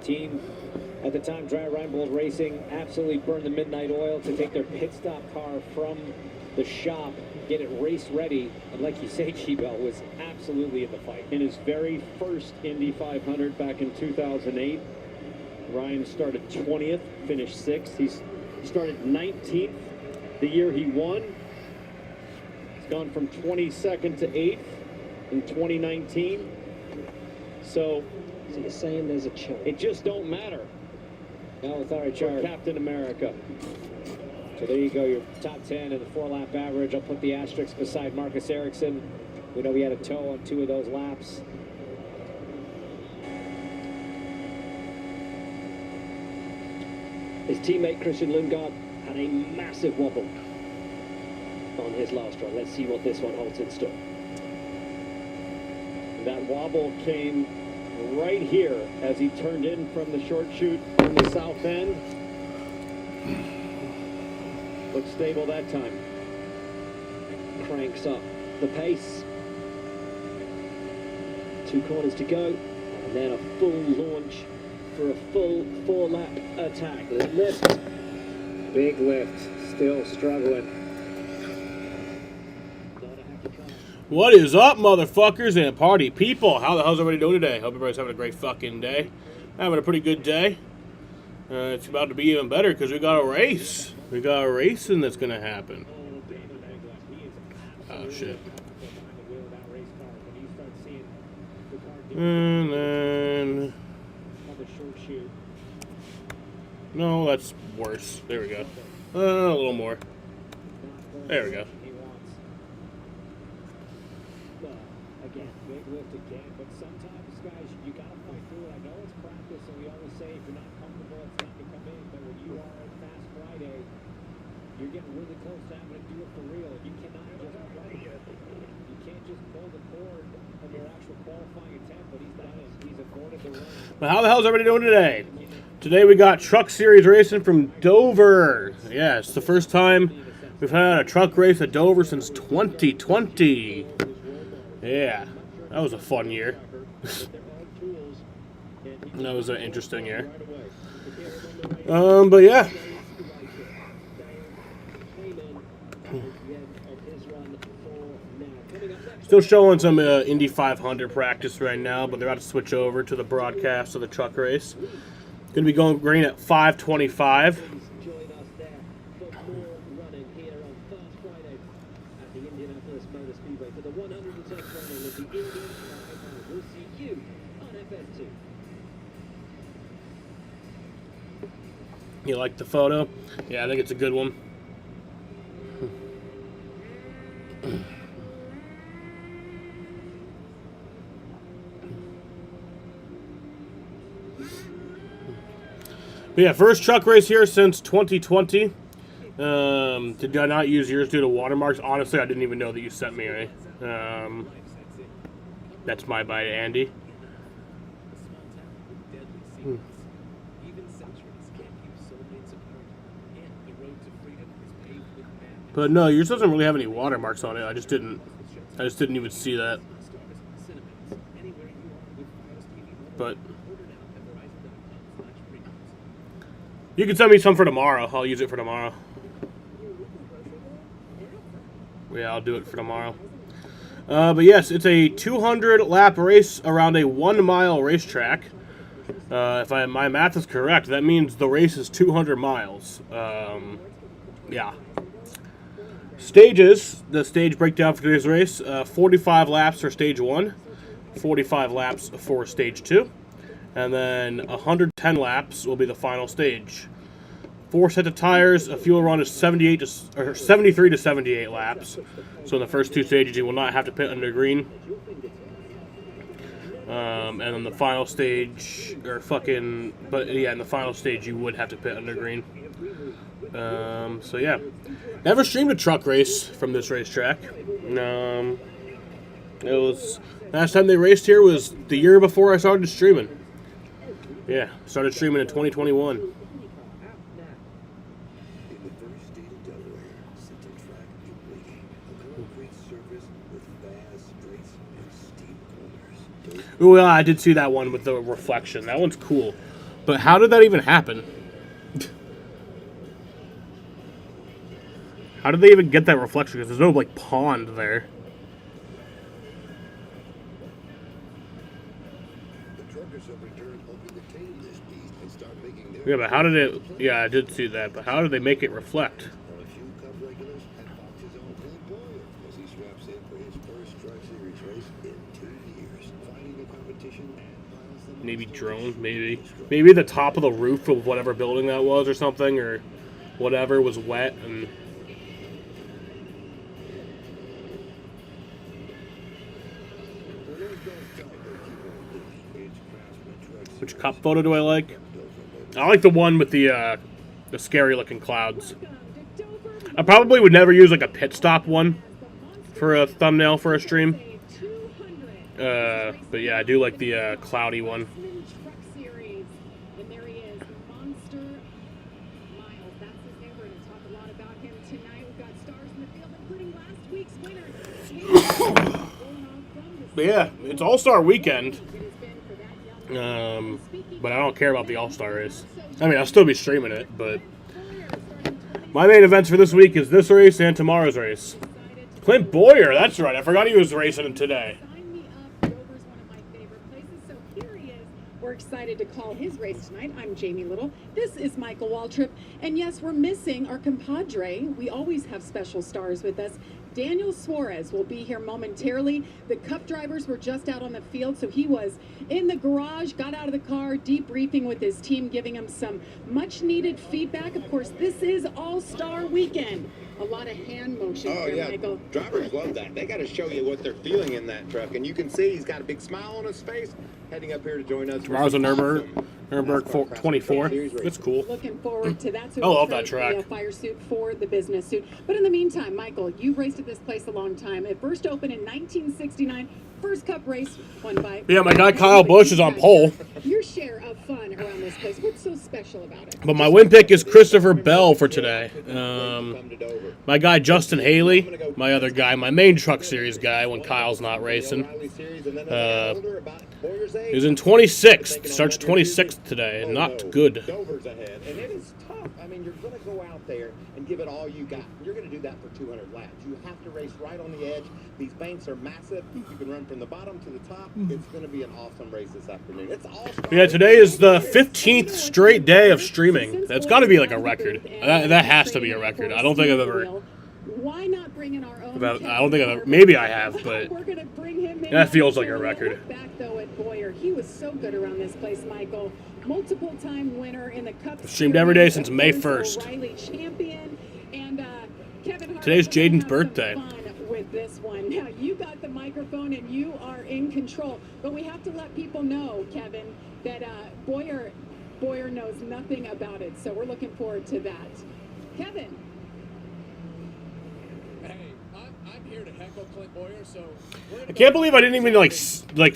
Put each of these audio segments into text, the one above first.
team at the time, Dry Reinbold Racing, absolutely burned the midnight oil to take their pit stop car from the shop, get it race ready, and like you say, Keebell was absolutely in the fight. In his very first Indy 500 back in 2008, Ryan started 20th, finished 6th. He started 19th the year he won. He's gone from 22nd to 8th in 2019. So you're saying there's a chance? It just don't matter. For Captain America. So there you go, your top 10 and the 4-lap average. I'll put the asterisk beside Marcus Ericsson. We know he had a toe on 2 of those laps. His teammate Christian Lundgaard had a massive wobble on his last run. Let's see what this one holds in store. That wobble came right here as he turned in from the short chute on the south end. Looked stable that time. Cranks up the pace. 2 corners to go, and then a full launch for a full 4-lap attack. The lift. Big lift, still struggling. What is up, motherfuckers and party people? How the hell's everybody doing today? Hope everybody's having a great fucking day. Having a pretty good day. It's about to be even better because we got a race. We got a racing that's going to happen. Oh, shit. And then... No, that's worse. There we go. A little more. There we go. Again, big lift again, but sometimes, guys, you got to fight through it. I know it's practice, and we always say if you're not comfortable, it's time to come in. But when you are at Fast Friday, you're getting really close to having to do it for real. You cannot just play. You can't just pull the cord of your actual qualifying attempt, but he's done it. He's avoided the run. Well, how the hell's everybody doing today? Today we got Truck Series racing from Dover. Yeah, it's the first time we've had a truck race at Dover since 2020. Yeah, that was a fun year. That was an interesting year. But yeah. Still showing some Indy 500 practice right now, but they're about to switch over to the broadcast of the truck race. Going to be going green at 5:25. You like the photo? Yeah, I think it's a good one. But yeah, first truck race here since 2020. Did I not use yours due to watermarks? Honestly, I didn't even know that you sent me any. That's my bye to Andy. But no, yours doesn't really have any watermarks on it. I just didn't even see that. But you can send me some for tomorrow. I'll use it for tomorrow. Yeah, I'll do it for tomorrow. But yes, it's a 200-lap race around a 1-mile racetrack. If my math is correct, that means the race is 200 miles. Yeah. Stages. The stage breakdown for today's race. 45 laps for stage 1. 45 laps for stage 2. And then 110 laps will be the final stage. 4 sets of tires. A fuel run is 73 to 78 laps. So in the first 2 stages, you will not have to pit under green. And then the final stage, in the final stage, you would have to pit under green. So yeah, never streamed a truck race from this racetrack. It was last time they raced here was the year before I started streaming. Yeah, started streaming in 2021. Oh, yeah, I did see that one with the reflection. That one's cool. But how did that even happen? How did they even get that reflection? Because there's no, like, pond there. Yeah, but how did it... Yeah, I did see that. But how did they make it reflect? Maybe drone, maybe. Maybe the top of the roof of whatever building that was or something, or whatever was wet and... Which Cup photo do I like? I like the one with the scary looking clouds. I probably would never use like a pit stop one for a thumbnail for a stream. But yeah, I do like the cloudy one. But yeah, it's All-Star weekend. But I don't care about the All-Star race. I mean, I'll still be streaming it, but my main events for this week is this race and tomorrow's race. Clint Bowyer, that's right. I forgot he was racing today. We're excited to call his race tonight. I'm Jamie Little. This is Michael Waltrip. And yes, we're missing our compadre. We always have special stars with us. Daniel Suarez will be here momentarily. The Cup drivers were just out on the field, so he was in the garage, got out of the car, debriefing with his team, giving him some much-needed feedback. Of course, this is All-Star Weekend. A lot of hand motion here, Michael. Drivers love that. They got to show you what they're feeling in that truck, and you can see he's got a big smile on his face, heading up here to join us. Tomorrow's a Nürburgring 24. It's cool. Looking forward to that. So I love that track. The fire suit for the business suit. But in the meantime, Michael, you've raced at this place a long time. It first opened in 1969. First Cup race won by... Yeah, my guy Kyle Busch is on pole. Your share of fun around this place. What's so special about it? But my win pick is Christopher Bell for today. My guy Justin Haley, my other guy, my main Truck Series guy when Kyle's not racing. He's in 26th. Starts 26th today. Not good. Dover's ahead, and it is tough. I mean, you're going to go out there and give it all you got. You're going to do that for 200 laps. You have to race right on the edge. These banks are massive. You can run from the bottom to the top. It's going to be an awesome race this afternoon. It's all. Yeah, today is the 15th straight day of streaming. That's got to be like a record. That has to be a record. I don't think I've ever... Why not bring in our own? I don't think I've ever... Maybe I have, but... We're going to bring him in. That feels like a record. Back though at Bowyer, he was so good around this place, Michael. Multiple time winner in the Cup. Streamed every day since May 1st. Riley champion and Kevin Harvick. Today's Jaden's birthday. With this one. Now you got the microphone and you are in control. But we have to let people know, Kevin, that Bowyer knows nothing about it. So we're looking forward to that. Kevin. I'm here to heckle Clint Bowyer, so I can't believe I didn't even like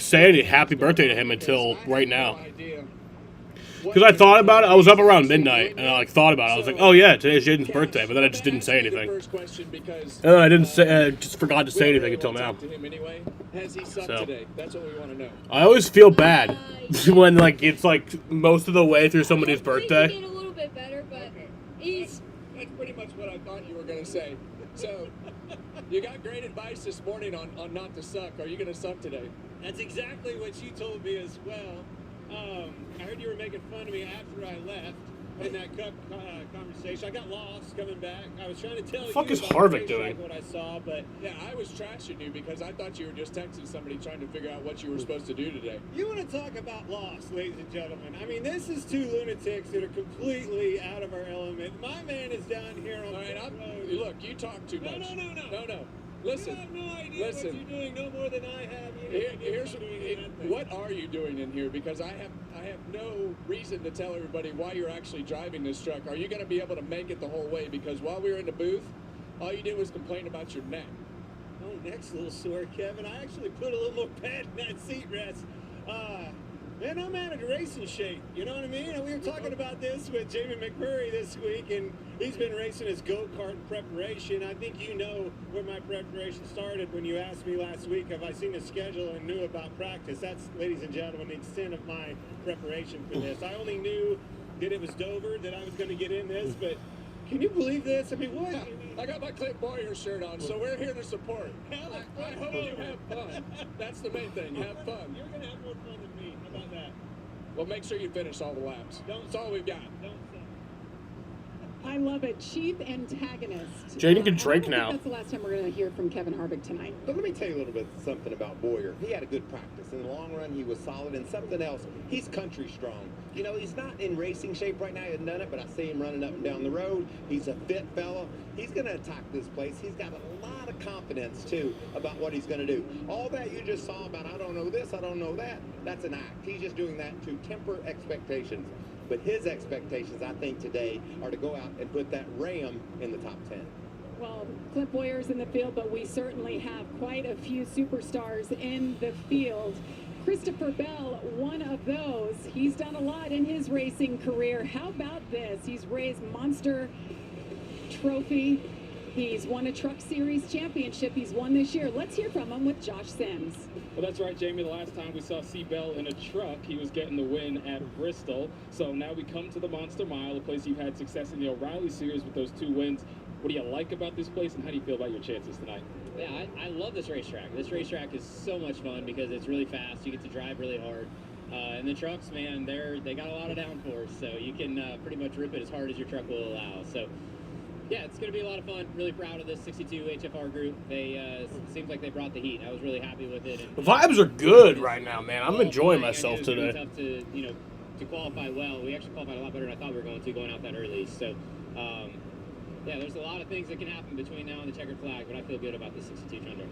say any happy birthday to him until right now. Because I thought about it. I was up around midnight, and I thought about it. I was like, oh yeah, today's Jaden's birthday, but then I just didn't say anything. And then I didn't say, just forgot to say anything until now. Has he sucked today? That's what we want to know. I always feel bad when like it's like most of the way through somebody's birthday. He's a little bit better, but he's... That's pretty much what I thought you were going to say. So, you got great advice this morning on not to suck. Are you going to suck today? That's exactly what you told me as well. I heard you were making fun of me after I left in that Cup conversation. I got lost coming back. I was trying to tell you What the fuck is about Harvick the doing? what I saw, but Yeah, I was trashing you because I thought you were just texting somebody trying to figure out what you were supposed to do today. you want to talk about lost, ladies and gentlemen. I mean, this is two lunatics that are completely out of our element. My man is down here on All right, the road. look, you talk too much. No. Listen, You have no idea listen. what you're doing, no more than I have. You What are you doing in here? Because I have no reason to tell everybody why you're actually driving this truck. Are you going to be able to make it the whole way? Because while we were in the booth, all you did was complain about your neck. Oh, neck's a little sore, Kevin. I actually put a little more pad in that seat rest. Man, I'm out of racing shape. You know what I mean? And we were talking about this with Jamie McMurray this week, and he's been racing his go-kart preparation. I think you know where my preparation started when you asked me last week if I seen the schedule and knew about practice. That's, ladies and gentlemen, the extent of my preparation for this. I only knew that it was Dover, that I was going to get in this, but can you believe this? I mean, what? I got my Clint Boyer shirt on, so we're here to support. I hope you have fun. That's the main thing. Have fun. You're going to have more fun than me. How about that? Well, make sure you finish all the laps. That's all we've got. Don't say. I love it. Chief antagonist. Jaden can I drink don't think now. That's the last time we're going to hear from Kevin Harvick tonight. But let me tell you a little bit something about Boyer. He had a good practice. In the long run, he was solid. And something else, he's country strong. You know, he's not in racing shape right now. He hasn't done it, but I see him running up and down the road. He's a fit fella. He's going to attack this place. He's got a lot of confidence, too, about what he's going to do. All that you just saw about, I don't know this, I don't know that, that's an act. He's just doing that to temper expectations. But his expectations, I think, today are to go out and put that Ram in the top 10. Well, Clint Boyer's in the field, but we certainly have quite a few superstars in the field. Christopher Bell, one of those. He's done a lot in his racing career. How about this? He's raised Monster Trophy. He's won a Truck Series championship. He's won this year. Let's hear from him with Josh Sims. Well, that's right, Jamie. The last time we saw C. Bell in a truck, he was getting the win at Bristol. So now we come to the Monster Mile, a place you've had success in the O'Reilly Series with those 2 wins. What do you like about this place, and how do you feel about your chances tonight? Yeah, I love this racetrack. This racetrack is so much fun because it's really fast. You get to drive really hard. And the trucks, man, they got a lot of downforce, so you can pretty much rip it as hard as your truck will allow. So, yeah, it's going to be a lot of fun. Really proud of this 62 HFR group. They seems like they brought the heat. I was really happy with it. And The vibes are good right now, man. I'm enjoying myself It was really today. tough to, to qualify well. We actually qualified a lot better than I thought we were going out that early. So, yeah, there's a lot of things that can happen between now and the checkered flag, but I feel good about the 62 Tundra.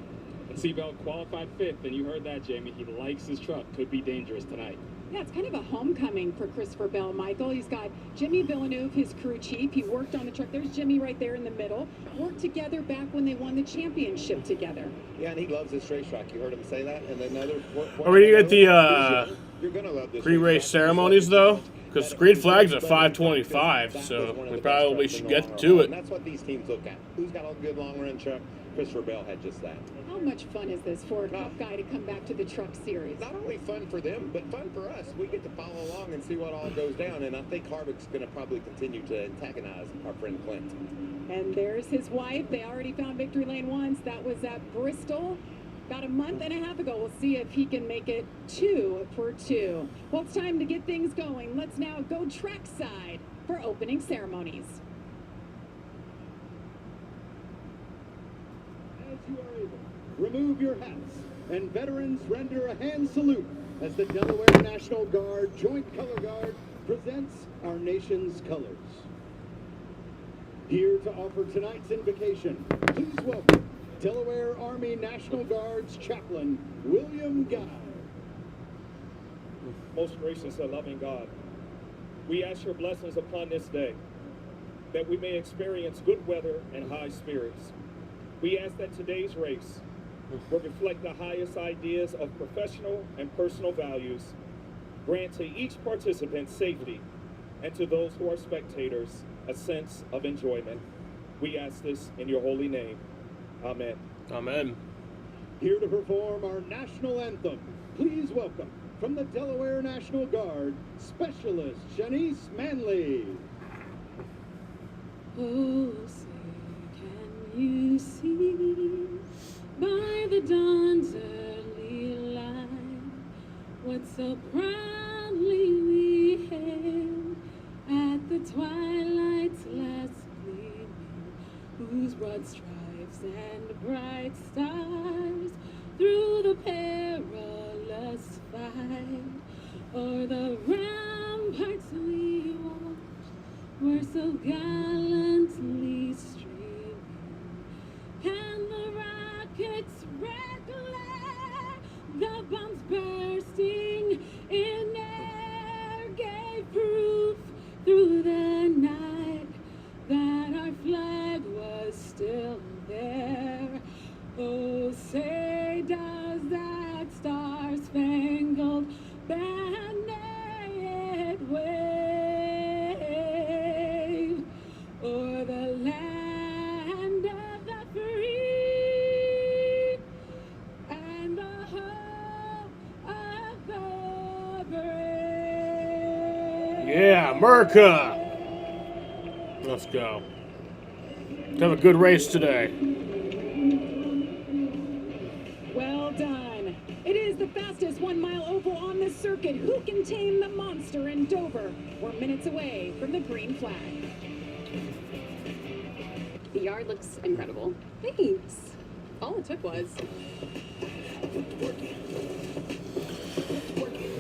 And C. Bell qualified 5th, and you heard that, Jamie. He likes his truck. Could be dangerous tonight. Yeah, it's kind of a homecoming for Christopher Bell, Michael. He's got Jimmy Villeneuve, his crew chief. He worked on the truck. There's Jimmy right there in the middle. Worked together back when they won the championship together. Yeah, and he loves this racetrack. You heard him say that. And another Are we gonna get the you're gonna love this pre-race racetrack. ceremonies, though? Because green flag's at 5:25, so we probably should get to it. And that's what these teams look at. Who's got a good long-run truck? Christopher Bell had just that. How much fun is this for a Cup guy to come back to the Truck Series? Not only fun for them, but fun for us. We get to follow along and see what all goes down. And I think Harvick's going to probably continue to antagonize our friend Clint. And there's his wife. They already found victory lane once. That was at Bristol about a month and a half ago. We'll see if he can make it 2 for 2. Well, it's time to get things going. Let's now go trackside for opening ceremonies. As you are able, remove your hats, and veterans render a hand salute as the Delaware National Guard Joint Color Guard presents our nation's colors. Here to offer tonight's invocation, please welcome Delaware Army National Guard's chaplain, William Guy. Most gracious and loving God, we ask your blessings upon this day, that we may experience good weather and high spirits. We ask that today's race will reflect the highest ideas of professional and personal values. Grant to each participant safety, and to those who are spectators a sense of enjoyment. We ask this in your holy name. Amen. Amen. Here to perform our national anthem, please welcome, from the Delaware National Guard, Specialist Shanice Manley. Oh, say, can you see by the dawn's early light what so proudly we hailed at the twilight's last gleaming, whose broad stripes and bright stars through the perilous fight o'er the ramparts we watched were so gallantly streaming, and the rockets red glare, the bombs bursting in air gave proof through the night that our flag was still there. Oh, say does that star-spangled banner Yeah, America! Let's go. Let's have a good race today. Well done. It is the fastest 1 mile oval on the circuit. Who can tame the monster in Dover? We're minutes away from the green flag. The yard looks incredible. Thanks. All it took was.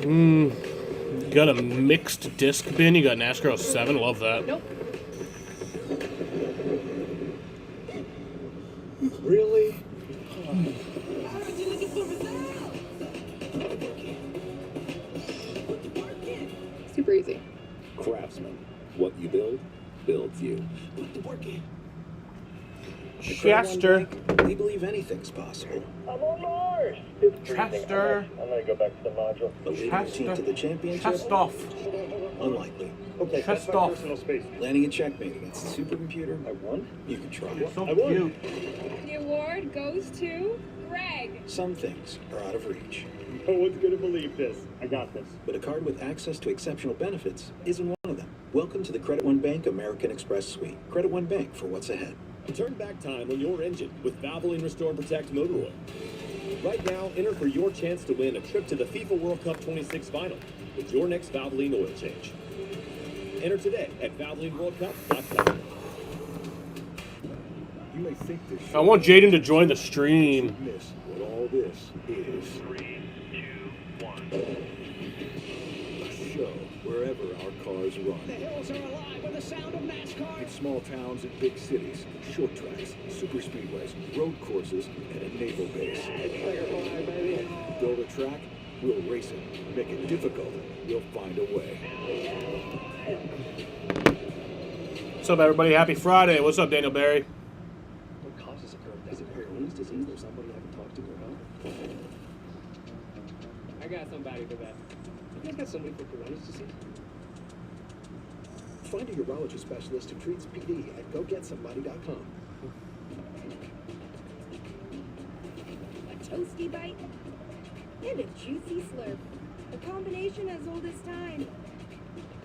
You got a mixed disc bin. You got NASCAR 07. Love that. Nope. Really? Super easy. Craftsman. What you build, builds you. Chester. We believe anything's possible. I'm on Mars. Chester. I'm gonna go back to the module. But leading a team to the championship? Chest off. Unlikely. Okay, Chest that's my off. personal space. Landing a checkmate against a supercomputer? I won? You can try. So I won. cute. The award goes to Greg. Some things are out of reach. No one's gonna believe this. I got this. But a card with access to exceptional benefits isn't one of them. Welcome to the Credit One Bank American Express Suite. Credit One Bank for what's ahead. Turn back time on your engine with Valvoline Restore and Protect Motor Oil. Right now, enter for your chance to win a trip to the FIFA World Cup 26 final with your next Valvoline oil change. Enter today at ValvolineWorldCup.com. You may think this I want Jaden to join the stream. miss what all this is. 3, 2, 1. A show wherever our cars run. The hills are alive with the sound of NASCAR. In small towns and big cities, short tracks, super speedways, road courses, and a naval base. Build a track, we'll race it. Make it difficult, we'll find a way. What's up, everybody? Happy Friday. What's up, Daniel Barry? What causes a curve? Is it Crohn's disease or somebody I haven't talked to or help? I got somebody for that. I got somebody for Crohn's disease. Find a urologist specialist who treats PD at goGetSomebody.com. A toasty bite and a juicy slurp. A combination as old as time.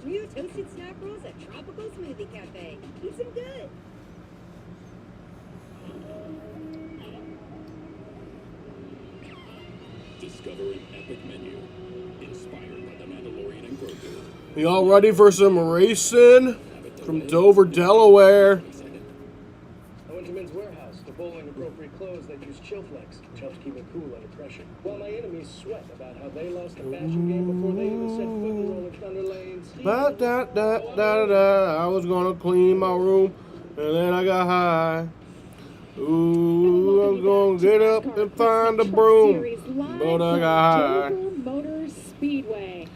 New toasted snack rolls at Tropical Smoothie Cafe. Eat some good. Discover an epic menu inspired by the Mandalorian and Grogu. Y'all ready for some racing from Dover, Delaware? I went to Men's Warehouse, the bowling appropriate clothes that use Chillflex, which helps keep me cool under pressure. While my enemies sweat about how they lost the fashion game before they even set foot in Rolling Thunder lanes. Da, da, da, da, da. I was gonna clean my room, and then I got high. Ooh, I was gonna get up and find a broom, but I got high. Motor Speedway.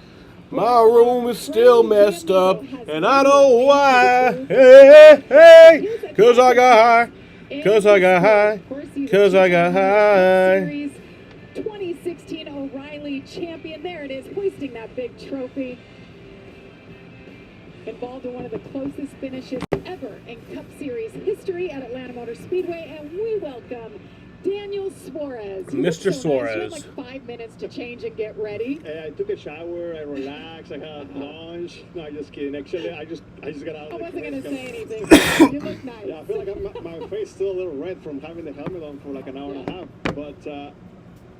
My room is still messed up, and I know why. Hey, hey, hey, 'cause I got high. 'Cause I got high. 'Cause I got high. Series 2016 O'Reilly champion. There it is, hoisting that big trophy. Involved in one of the closest finishes ever in Cup Series history at Atlanta Motor Speedway, and we welcome Daniel Suarez. You look Mr. so nice. You had Suarez. like 5 minutes to change and get ready. I took a shower, I relaxed, I had lunch. No, just kidding. Actually, I just got out of I the wasn't gonna car. say anything. You look nice. Yeah, I feel like my face is still a little red from having the helmet on for like an hour and a half. But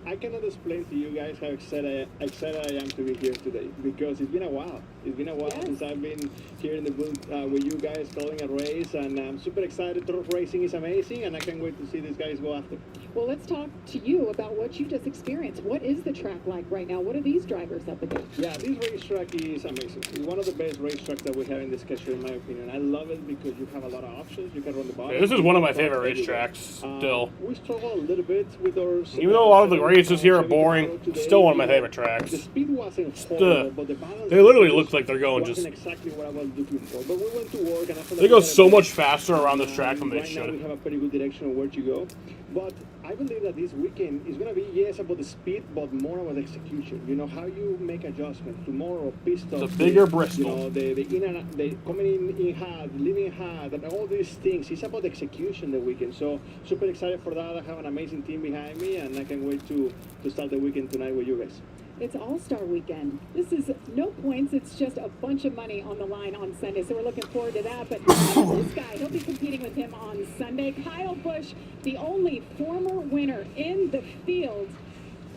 I cannot explain to you guys how excited I am to be here today, because it's been a while. It's been a while since I've been here in the booth with you guys calling a race, and I'm super excited. Truck racing is amazing, and I can't wait to see these guys go after. Well, let's talk to you about what you just experienced. What is the track like right now? What are these drivers up against? Yeah, this racetrack is amazing. It's one of the best racetracks that we have in this schedule, in my opinion. I love it because you have a lot of options. You can run the bottom. Yeah, this is one of my favorite racetracks, still. We struggle a little bit with our... Even though a lot of the races here are boring, still one of my favorite tracks. The speed wasn't horrible, but the balance... They literally look like they're going just... wasn't exactly what I was looking for. But we went to work, and I feel They like go we got a so pretty- much faster around this track than they Right now we should. have a pretty good direction of where to go. But I believe that this weekend is going to be, yes, about the speed, but more about execution. You know, how you make adjustments. Tomorrow, pistons. The bigger Bristol. You know, the in and out, the coming in hard, leaving hard, and all these things. It's about execution the weekend. So, super excited for that. I have an amazing team behind me, and I can't wait to start the weekend tonight with you guys. It's All-Star Weekend. This is no points. It's just a bunch of money on the line on Sunday. So we're looking forward to that. But this guy, he'll be competing with him on Sunday. Kyle Busch, the only former winner in the field.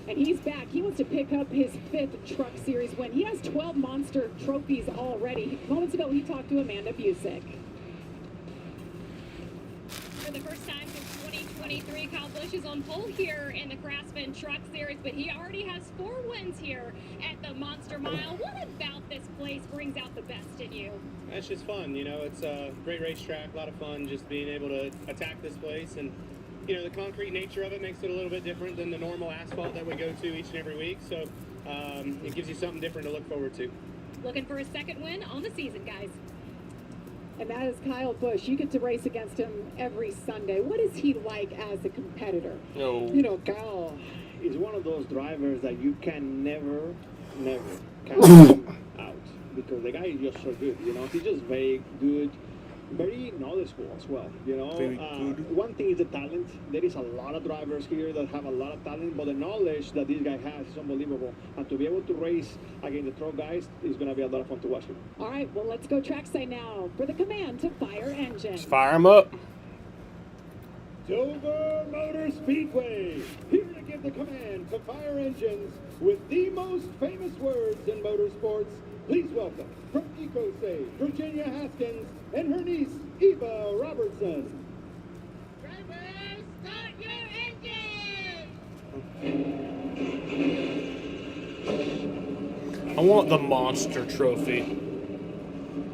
And he's back. He wants to pick up his 5th Truck Series win. He has 12 Monster trophies already. Moments ago, he talked to Amanda Busick. For the first time since 2023, Kyle Busch is on pole here in the Craftsman Truck Series, but he already has 4 wins here at the Monster Mile. What about this place brings out the best in you? It's just fun, you know, it's a great racetrack, a lot of fun just being able to attack this place, and you know, the concrete nature of it makes it a little bit different than the normal asphalt that we go to each and every week, so it gives you something different to look forward to. Looking for a second win on the season, guys. And that is Kyle Busch. You get to race against him every Sunday. What is he like as a competitor? No. You know, Kyle is one of those drivers that you can never count him out, because the guy is just so good, you know. He's just very good, very knowledgeable as well, you know. Very good. One thing is the talent. There is a lot of drivers here that have a lot of talent, but the knowledge that this guy has is unbelievable. And to be able to race against the truck guys is going to be a lot of fun to watch him. All right, well, let's go trackside now for the command to Fire Engine. Let's fire him up. Dover Motor Speedway, here to give the command to Fire Engines with the most famous words in motorsports. Please welcome, from EcoSave, Virginia Haskins and her niece, Eva Robertson. Drivers, start your engine! I want the Monster Trophy.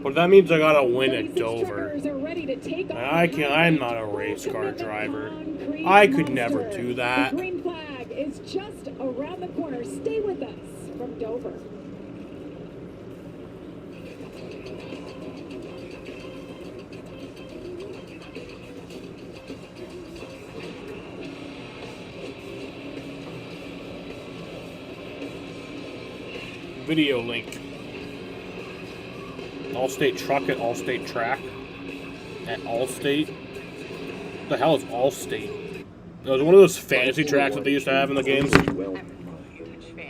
But that means I gotta win at Dover. I'm not a race car driver. I could never do that. The green flag is just around the corner. Stay with us from Dover. Video link. Allstate Truck at Allstate Track at Allstate. What the hell is Allstate? It was one of those fantasy tracks that they used to have in the games.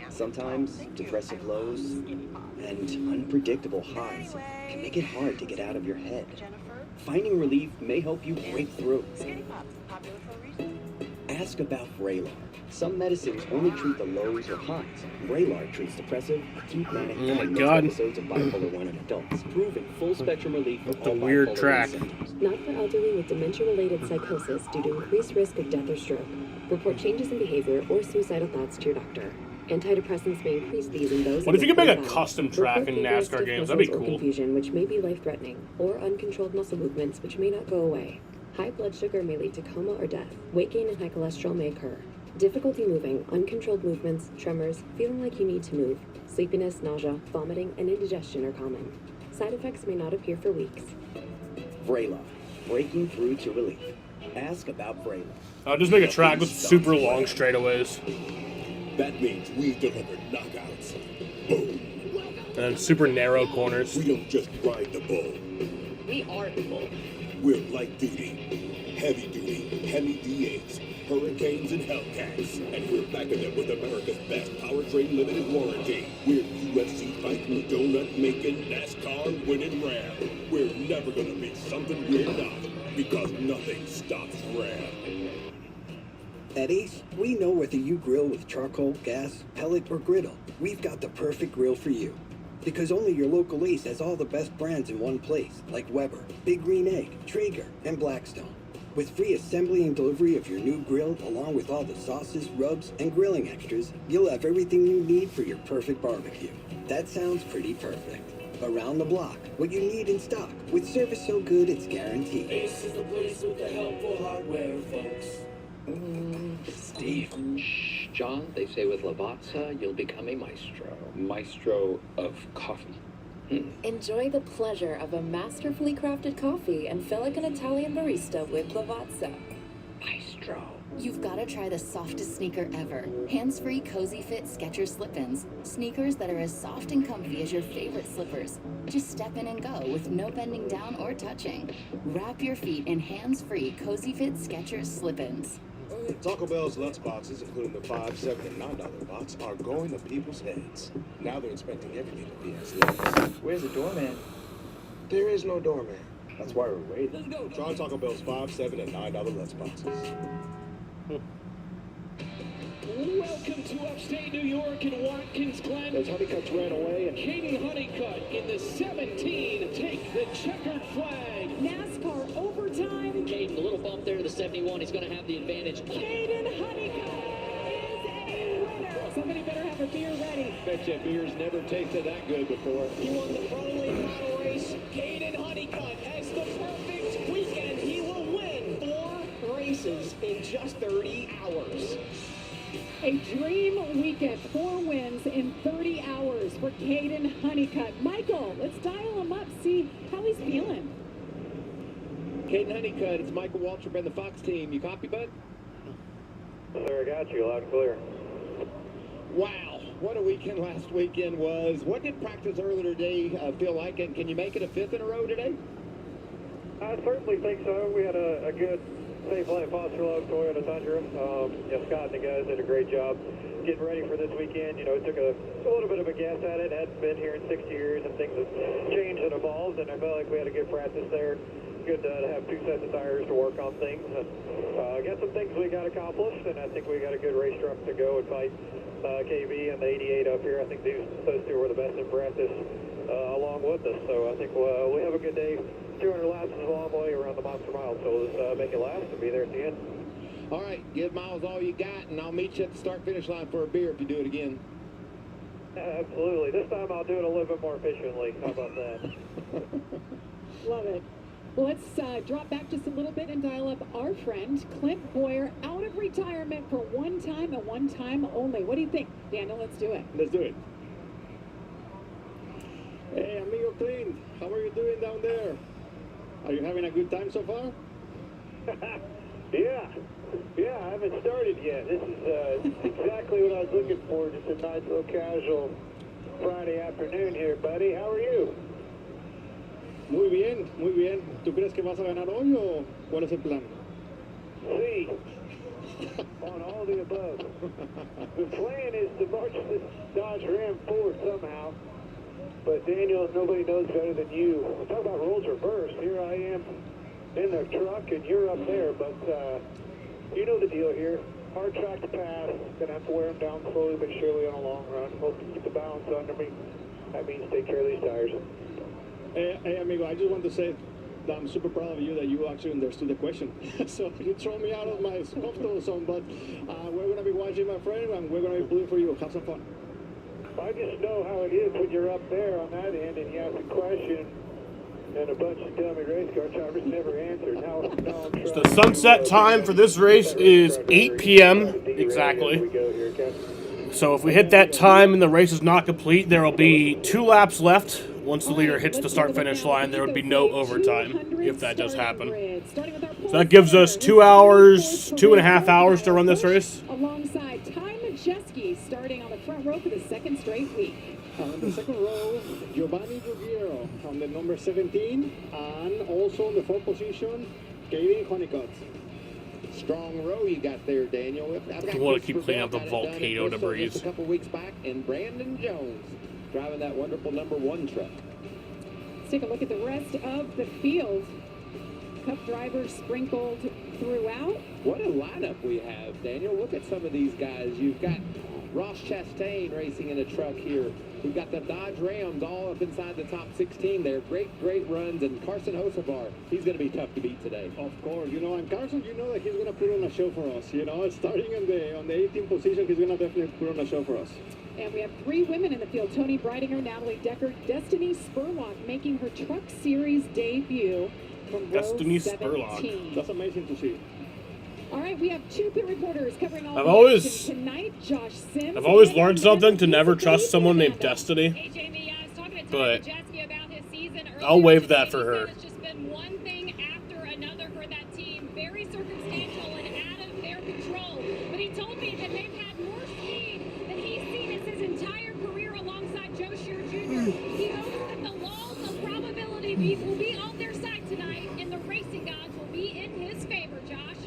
Sometimes depressive lows and unpredictable highs can make it hard to get out of your head. Finding relief may help you break through. Ask about Vraylar. Some medicines only treat the lows or highs. Vraylar treats depressive, acute manic, and episodes of bipolar 1 in adults, proving full spectrum relief for all weird bipolar track. symptoms. Not for elderly with dementia-related psychosis due to increased risk of death or stroke. Report changes in behavior or suicidal thoughts to your doctor. Antidepressants may increase these in those. What if you could make a custom track in NASCAR games? That'd be Or cool. confusion, which may be life-threatening, or uncontrolled muscle movements, which may not go away. High blood sugar may lead to coma or death. Weight gain and high cholesterol may occur. Difficulty moving, uncontrolled movements, tremors, feeling like you need to move, sleepiness, nausea, vomiting, and indigestion are common. Side effects may not appear for weeks. Vraylar, breaking through to relief. Ask about Vraylar. I'll just make a track with super long straightaways. That means we deliver knockouts. Boom. And then super narrow corners. We don't just ride the bull. We are the bull. We're light duty, heavy duty, Hemi D8s, Hurricanes, and Hellcats. And we're backing them with America's best powertrain limited warranty. We're UFC fighting, donut making, NASCAR winning Ram. We're never gonna be something we're not, because nothing stops Ram. At Ace, we know whether you grill with charcoal, gas, pellet, or griddle, we've got the perfect grill for you. Because only your local Ace has all the best brands in one place, like Weber, Big Green Egg, Traeger, and Blackstone. With free assembly and delivery of your new grill, along with all the sauces, rubs, and grilling extras, you'll have everything you need for your perfect barbecue. That sounds pretty perfect. Around the block, what you need in stock, with service so good it's guaranteed. Ace is the place with the helpful hardware, folks. Steve. Shh, John, they say with Lavazza, you'll become a maestro. Maestro of coffee. Enjoy the pleasure of a masterfully crafted coffee and feel like an Italian barista with Lavazza. Maestro. You've got to try the softest sneaker ever. Hands-free, cozy fit Skechers slip-ins. Sneakers that are as soft and comfy as your favorite slippers. Just step in and go with no bending down or touching. Wrap your feet in hands-free, cozy fit Skechers slip-ins. Taco Bell's Lutz boxes, including the $5, $7, and $9 box, are going to people's heads. Now they're expecting everything to be as Lutz. Where's the doorman? There is no doorman. That's why we're waiting. Let's go. Try Taco Bell's $5, $7, and $9 Lutz boxes. Welcome to upstate New York and Watkins Glen. As Honeycutt's ran away, and Katie Honeycutt in the 17 take the checkered flag. NASCAR overtime. Caden, a little bump there to the 71. He's going to have the advantage. Kaden Honeycutt is a winner. Somebody better have a beer ready. Bet you beer's never tasted that good before. He won the Pro League model race. Kaden Honeycutt has the perfect weekend. He will win 4 races in just 30 hours. A dream weekend, 4 wins in 30 hours for Kaden Honeycutt. Michael, let's dial him up, see how he's feeling. Kaden Honeycutt, it's Michael Waltrip and the Fox team. You copy, bud? Sir, I got you loud and clear. Wow, what a weekend last weekend was. What did practice earlier today feel like, and can you make it a 5th in a row today? I certainly think so. We had a good safe light foster love Toyota Tundra. Scott and the guys did a great job getting ready for this weekend. You know, it took a little bit of a guess at it. Hadn't been here in 60 years, and things have changed and evolved, and I felt like we had a good practice there. Good to have 2 sets of tires to work on things, and got some things we got accomplished, and I think we got a good race truck to go and fight KB and the 88 up here. I think those 2 were the best in practice along with us, so I think we have a good day. 200 laps is a long way around the Monster Mile, so let's make it last and be there at the end. All right, give Miles all you got, and I'll meet you at the start-finish line for a beer if you do it again. Absolutely. This time I'll do it a little bit more efficiently. How about that? Love it. Well, let's drop back just a little bit and dial up our friend Clint Boyer, out of retirement for one time and one time only. What do you think, Daniel? Let's do it. Let's do it. Hey, amigo Clint, how are you doing down there? Are you having a good time so far? Yeah, I haven't started yet. This is exactly what I was looking for, just a nice little casual Friday afternoon here, buddy. How are you? Muy bien, muy bien. ¿Tú crees que vas a ganar hoy o cuál es el plan? Sí, on all the above. The plan is to march this Dodge Ram forward somehow, but Daniel, nobody knows better than you. Talk about roles reversed. Here I am in the truck and you're up there, but you know the deal here. Hard track to pass. Gonna have to wear them down slowly but surely on a long run. Hope to keep the balance under me. That means take care of these tires. Hey, amigo, I just want to say that I'm super proud of you that you actually understood the question. So you throw me out of my comfortable zone, but we're going to be watching, my friend, and we're going to be pulling for you. Have some fun. I just know how it is when you're up there on that end and you ask a question and a bunch of dummy race car drivers never answer. Now So the sunset time for this race is 8 p.m. exactly. So if we hit that time and the race is not complete, there will be 2 laps left. Once the leader hits the start-finish line, there would be no overtime if that does happen. So that gives us 2 hours, 2.5 hours to run this race. Alongside Ty Majeski, starting on the front row for the 2nd straight week. On the 2nd row, Giovanni Ruggiero on the number 17, and also in the 4th position, Kaden Honeycutt. Strong row you got there, Daniel. You want to keep cleaning up the volcano debris. A couple weeks back, and Brandon Jones driving that wonderful number 1 truck. Let's take a look at the rest of the field. Cup drivers sprinkled throughout. What a lineup we have, Daniel. Look at some of these guys. You've got Ross Chastain racing in a truck here. We've got the Dodge Rams all up inside the top 16 there. Great runs. And Carson Hocevar, he's going to be tough to beat today. Of course, you know, and Carson, you know that he's going to put on a show for us. You know, starting on the 18th position, he's going to definitely put on a show for us. And we have 3 women in the field. Tony Breidinger, Natalie Decker, Destiny Spurlock making her Truck Series debut from Destiny row 17. Spurlock. That's amazing to see. All right, we have 2 pit reporters covering all I've the always- action tonight. Josh Sims. I've always learned something to never trust someone named Destiny, Hey, Jamie, I was talking to Ty but Majeski about his season earlier I'll waive today. that for He said her. It's just been one thing after another for that team. Very circumstantial and out of their control. But he told me that they've had more speed than he's seen in his entire career alongside Joe Shear Jr. He hopes that the laws of probability will be on their side tonight, and the racing gods will be in his favor, Josh.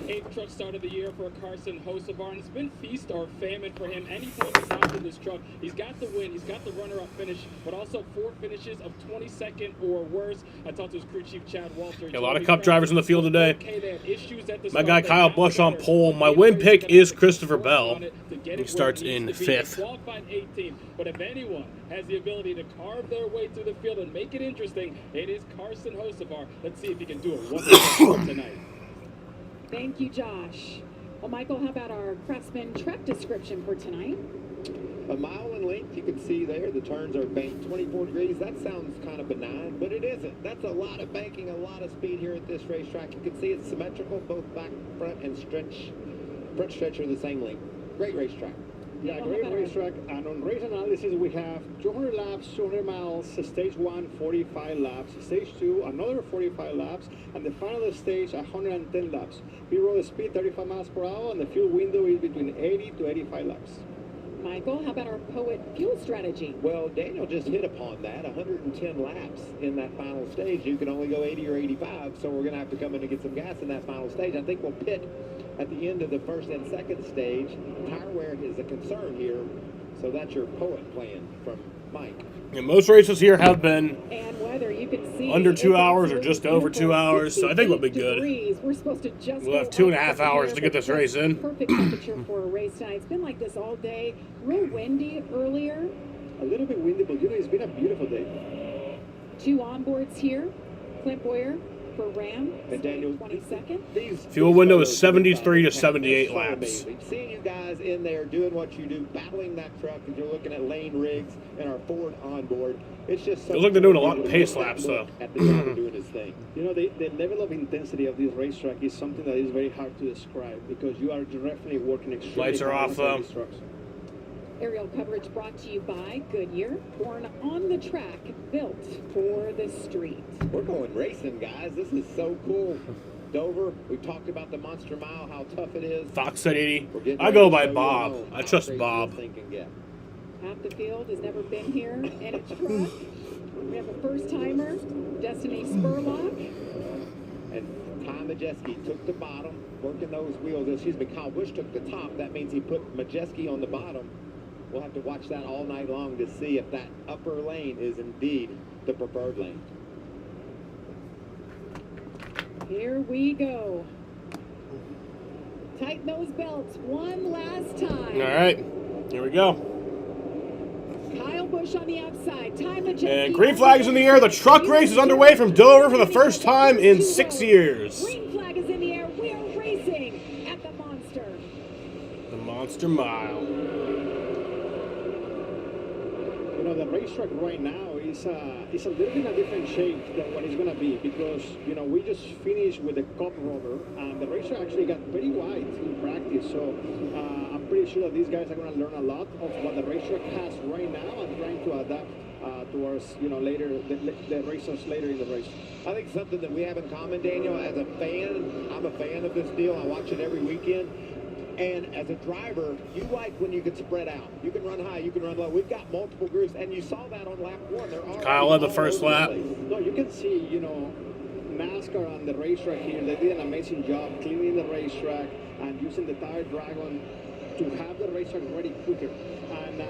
A big truck start of the year for Carson Hocevar, and it's been feast or famine for him. Anytime he's hopped in this truck, he's got the win, he's got the runner-up finish, but also 4 finishes of 22nd or worse. I talked to his crew chief, Chad Walter. A lot of Cup drivers in the field today. Okay, they had issues at the My start. guy They Kyle got Busch on together. pole. My win pick is Christopher Bell. He starts in 5th. Qualified 18th, but if anyone has the ability to carve their way through the field and make it interesting, it is Carson Hocevar. Let's see if he can do it one more time tonight. Thank you, Josh. Well, Michael, how about our Craftsman track description for tonight? A mile in length, you can see there, the turns are banked 24 degrees. That sounds kind of benign, but it isn't. That's a lot of banking, a lot of speed here at this racetrack. You can see it's symmetrical, both back, front, and front stretch are the same length. Great racetrack. Yeah, great racetrack. And on race analysis, we have 200 laps, 200 miles, stage 1, 45 laps, stage 2, another 45 laps, and the final stage, 110 laps. P-road speed, 35 miles per hour, and the fuel window is between 80 to 85 laps. Michael, how about our Poet fuel strategy? Well, Daniel just hit upon that. 110 laps in that final stage. You can only go 80 or 85, so we're going to have to come in and get some gas in that final stage. I think we'll pit at the end of the first and second stage. Tire wear is a concern here, so that's your Poet plan from Mike. And most races here have been And weather, you can see under 2 it's hours or absolutely just over 2 beautiful. hours, so I think we'll be good. Degrees. We're supposed to just We'll have go 2.5 up hours here, to get but this race in. Perfect temperature for a race tonight. It's been like this all day. Real windy earlier. A little bit windy, but it's been a beautiful day. 2 onboards here. Clint Boyer for Ram. And Daniel, 22nd. Fuel window is 73 to 78 laps. We've seen you guys in there doing what you do, battling that truck, and you're looking at lane rigs and our Ford onboard. It's just so Feels like they're doing a lot cool of to pace look laps, look though. At the driver doing his thing. You know, the level of intensity of this racetrack is something that is very hard to describe because you are definitely working extremely Lights are hard off, on these trucks. Aerial coverage brought to you by Goodyear. Born on the track, built for the street. We're going racing, guys. This is so cool. Dover, we talked about the Monster Mile, how tough it is. Fox said 80. We're getting I ready go to by show you Bob. home I how trust crazy Bob. this thing can get. Half the field has never been here in a truck. We have a first-timer, Destiny Spurlock. And Ty Majeski took the bottom, working those wheels. Excuse me, Kyle Busch took the top. That means he put Majeski on the bottom. We'll have to watch that all night long to see if that upper lane is indeed the preferred lane. Here we go. Tighten those belts one last time. All right, here we go. Kyle Busch on the outside. Ty Majeski. And green flag is in the air. The truck race is underway from Dover for the first time in 6 years. Green flag is in the air. We are racing at the Monster. The Monster Mile. You know, the racetrack right now is a little bit in a different shape than what it's going to be because, you know, we just finished with the Cup rubber and the racetrack actually got very wide in practice. So I'm pretty sure that these guys are going to learn a lot of what the racetrack has right now and trying to adapt towards, you know, later, the races later in the race. I think something that we have in common, Daniel, as a fan, I'm a fan of this deal. I watch it every weekend. And as a driver, you like when you can spread out. You can run high, you can run low. We've got multiple groups, and you saw that on lap 1. There are Kyle led the first lap. No, you can see, you know, NASCAR on the racetrack here. They did an amazing job cleaning the racetrack and using the Tire Dragon to have the racetrack ready quicker. And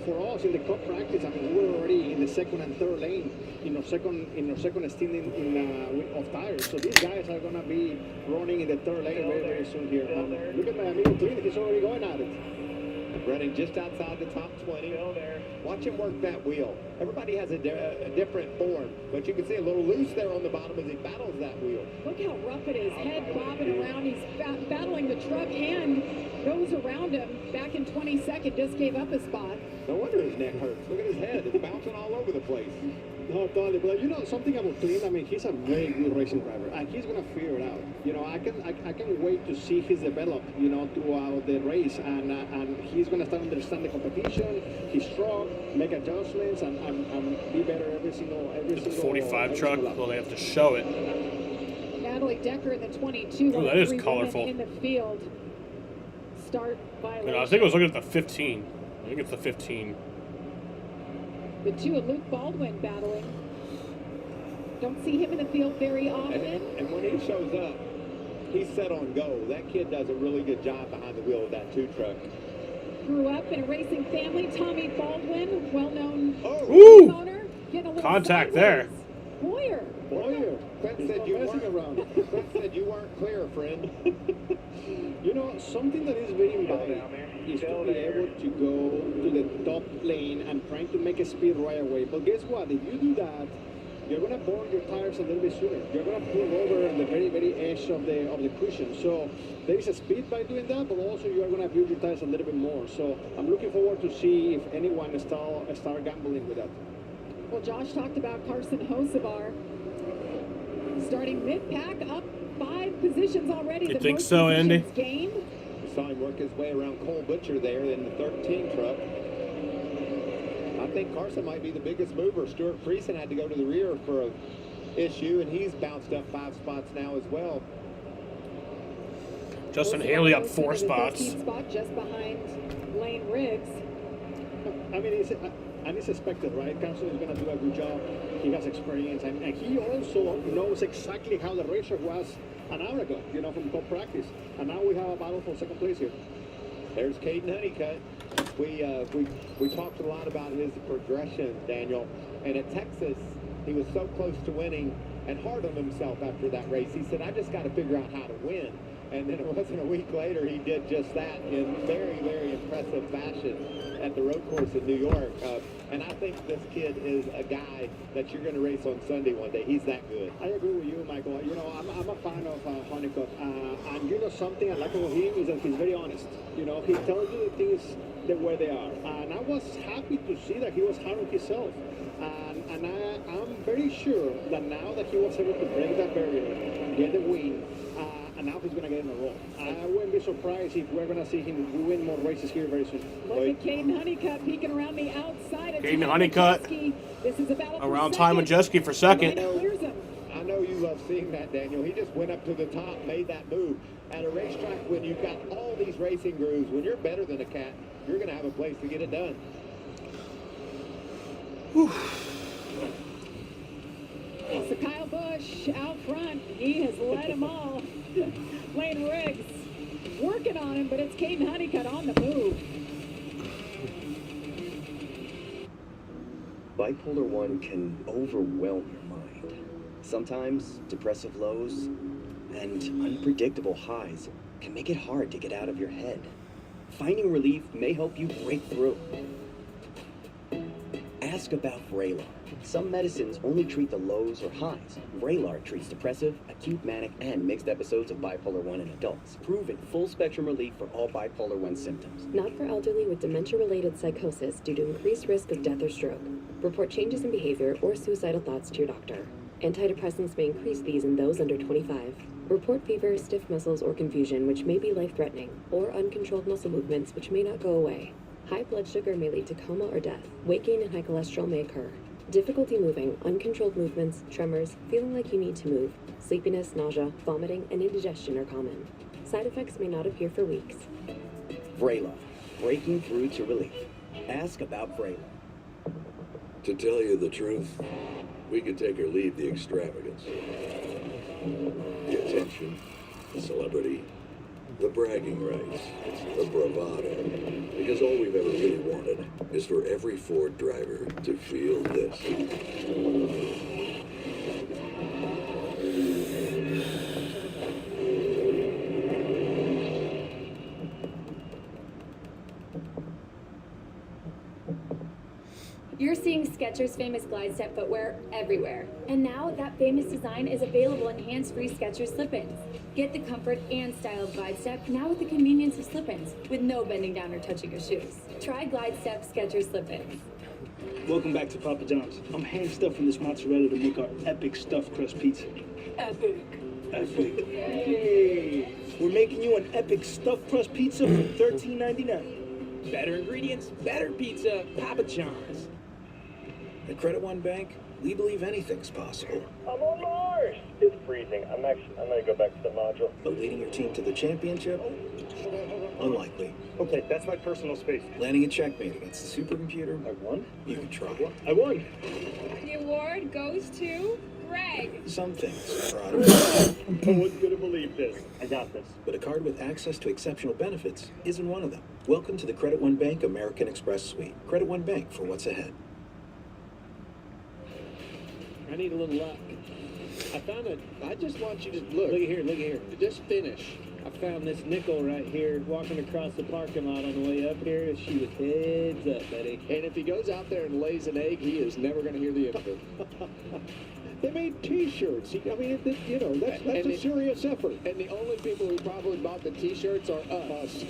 for us in the Cup practice, I mean, we were already in the second and third lane in our second stint of tires. So these guys are gonna be running in the third lane very soon here. Look at my amigo Clint; he's already going at it. Running just outside the top 20. Watch him work that wheel. Everybody has a different form, but you can see a little loose there on the bottom as he battles that wheel. Look how rough it is. Head bobbing around. He's battling the truck and those around him. Back in 22nd, just gave up a spot. No wonder his neck hurts. Look at his head. It's bouncing all over the place. No, totally. But you know something about Clint. I mean, he's a very good racing driver, and he's gonna figure it out. You know, I can wait to see his develop. You know, throughout the race, and he's gonna start understand the competition, his truck, make adjustments, and be better every single. 45 truck. Well, they have to show it. Natalie Decker in the 22. Ooh, that is 3 women colorful. in the field. Start violation. You know, I think I was looking at the 15. I think it's the 15. The 2 of Luke Baldwin battling. Don't see him in the field very often. And when he shows up, he's set on go. That kid does a really good job behind the wheel of that 2 truck. Grew up in a racing family. Tommy Baldwin, well-known Woo! owner. Getting a little Contact sideways. there. Boyer. Clint said you weren't Clint said you weren't clear, friend. You know, something that is very important is to be able to go to the top lane and trying to make a speed right away. But guess what? If you do that, you're going to burn your tires a little bit sooner. You're going to pull over on the very, very edge of the cushion. So there is a speed by doing that, but also you are going to build your tires a little bit more. So I'm looking forward to see if anyone start gambling with that. Well, Josh talked about Carson Hocevar starting mid-pack, up 5 positions already. You think so, Andy? Gained. We saw him work his way around Cole Butcher there in the 13 truck. I think Carson might be the biggest mover. Stuart Friesen had to go to the rear for an issue, and he's bounced up 5 spots now as well. Justin Haley up 4 spots. 13th spot just behind Lane Riggs. I mean, it's expected, right? Carson is going to do a good job. He has experience, and he also knows exactly how the racer was an hour ago, you know, from practice. And now we have a battle for second place here. There's Caden Honeycutt. We talked a lot about his progression, Daniel. And at Texas, he was so close to winning and hard on himself after that race. He said, I just got to figure out how to win. And then it wasn't a week later, he did just that in very, very impressive fashion at the road course in New York. And I think this kid is a guy that you're going to race on Sunday one day. He's that good. I agree with you, Michael. You know, I'm a fan of Honeycutt. And you know something I like about him is that he's very honest. You know, he tells you the things the way they are. And I was happy to see that he was hard on himself. And I'm very sure that now that he was able to break that barrier, get the win, and now he's going to get in a roll. I wouldn't be surprised if we're going to see him win more races here very soon. Look at Caden Honeycutt peeking around the outside of Caden Honeycutt This is a battle around for Ty second. Majeski for second. I know you love seeing that, Daniel. He just went up to the top, made that move. At a racetrack, when you've got all these racing grooves, when you're better than a cat, you're going to have a place to get it done. So Kyle Busch out front. He has led them all. Lane Riggs working on him, but it's Caden Honeycutt on the move. Bipolar 1 can overwhelm your mind. Sometimes depressive lows and unpredictable highs can make it hard to get out of your head. Finding relief may help you break through. Ask about Vraylar. Some medicines only treat the lows or highs. Vraylar treats depressive, acute manic, and mixed episodes of bipolar 1 in adults, proving full-spectrum relief for all bipolar 1 symptoms. Not for elderly with dementia-related psychosis due to increased risk of death or stroke. Report changes in behavior or suicidal thoughts to your doctor. Antidepressants may increase these in those under 25. Report fever, stiff muscles, or confusion, which may be life-threatening, or uncontrolled muscle movements, which may not go away. High blood sugar may lead to coma or death. Weight gain and high cholesterol may occur. Difficulty moving, uncontrolled movements, tremors, feeling like you need to move, sleepiness, nausea, vomiting, and indigestion are common. Side effects may not appear for weeks. Vraylar, breaking through to relief. Ask about Vraylar. To tell you the truth, we could take or leave the extravagance, the attention, the celebrity, the bragging rights, the bravado. Because all we've ever really wanted is for every Ford driver to feel this. You're seeing Skechers' famous glide step footwear everywhere. And now that famous design is available in hands-free Skechers slip-ins. Get the comfort and style of glide step now with the convenience of slip-ins with no bending down or touching your shoes. Try glide step Skechers slip-ins. Welcome back to Papa John's. I'm hand stuffing this mozzarella to make our epic stuffed crust pizza. Epic. Epic. Hey, we're making you an epic stuffed crust pizza for $13.99. Better ingredients, better pizza, Papa John's. At Credit One Bank, we believe anything's possible. I'm on Mars! It's freezing. I'm gonna go back to the module. But leading your team to the championship? Unlikely. Okay, that's my personal space. Landing a checkmate against the supercomputer? I won? You can try. I won. The award goes to Greg. Some things are No one's gonna believe this. I got this. But a card with access to exceptional benefits isn't one of them. Welcome to the Credit One Bank American Express Suite. Credit One Bank for what's ahead. I need a little luck. I found it. I just want you to look. Look at here, look at here. Just finish. I found this nickel right here walking across the parking lot on the way up here. She was heads up, buddy. And if he goes out there and lays an egg, he is never going to hear the end of it. They made T-shirts. I mean, you know, that's a serious effort. And the only people who probably bought the T-shirts are us.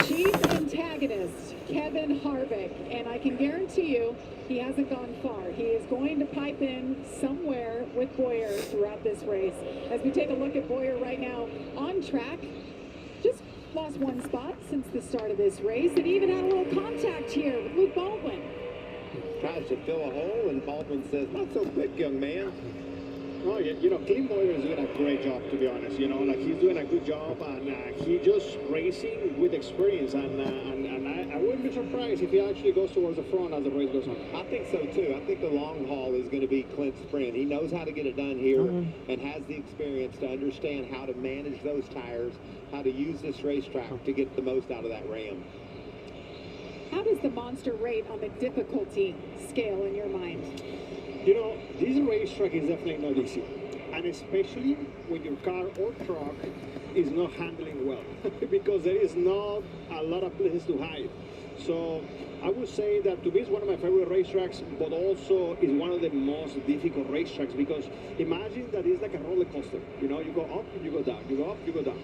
Chief antagonist, Kevin Harvick, and I can guarantee you he hasn't gone far. He is going to pipe in somewhere with Boyer throughout this race. As we take a look at Boyer right now on track, just lost one spot since the start of this race, and even had a little contact here with Luke Baldwin. Tries to fill a hole, and Baldwin says, "Not so quick, young man." Oh, yeah, you know, Clint Boyer is doing a great job, to be honest. You know, like he's doing a good job, and he just racing with experience. And I wouldn't be surprised if he actually goes towards the front as the race goes on. I think so too. I think the long haul is going to be Clint's friend. He knows how to get it done here and has the experience to understand how to manage those tires, how to use this racetrack to get the most out of that Ram. How does the monster rate on the difficulty scale in your mind? You know, this racetrack is definitely not easy, and especially when your car or truck is not handling well, because there is not a lot of places to hide. So I would say that to me is one of my favorite racetracks, but also is one of the most difficult racetracks, because imagine that it's like a roller coaster. You know, you go up, you go down, you go up, you go down.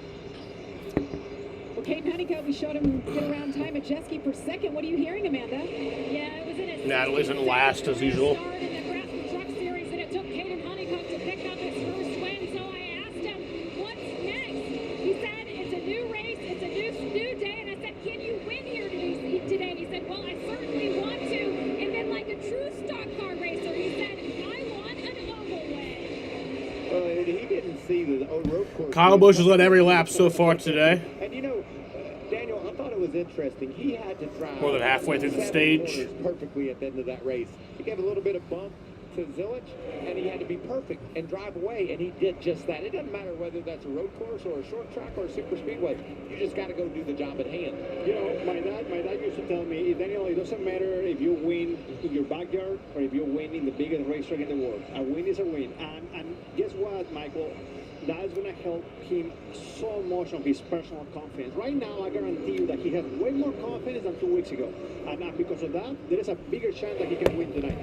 Well, Kate Honeycutt, we showed him get around time at Jeske per second. What are you hearing, Amanda? Yeah, it was in a Natalie's in last as usual. start in the Craftsman Truck Series, and it took Caden Honeycutt to pick up his first win. So I asked him, "What's next?" He said, "It's a new race, it's a new day." And I said, "Can you win here today?" He said, "Well, I certainly want to." And then, like a true stock car racer, he said, "I want an oval win." Well, he didn't see the road course. Kyle Busch has led every lap so far today. And you know, Daniel, I thought it was interesting. He had to drive More than halfway through the 7 stage. corners perfectly at the end of that race. He gave a little bit of bump to Zilich, and he had to be perfect and drive away, and he did just that. It doesn't matter whether that's a road course or a short track or a super speedway. You just got to go do the job at hand. You know, my dad used to tell me, Daniel, it doesn't matter if you win in your backyard or if you win in the biggest racetrack in the world. A win is a win. And guess what, Michael? That's going to help him so much on his personal confidence. Right now, I guarantee you that he has way more confidence than 2 weeks ago. And because of that, there is a bigger chance that he can win tonight.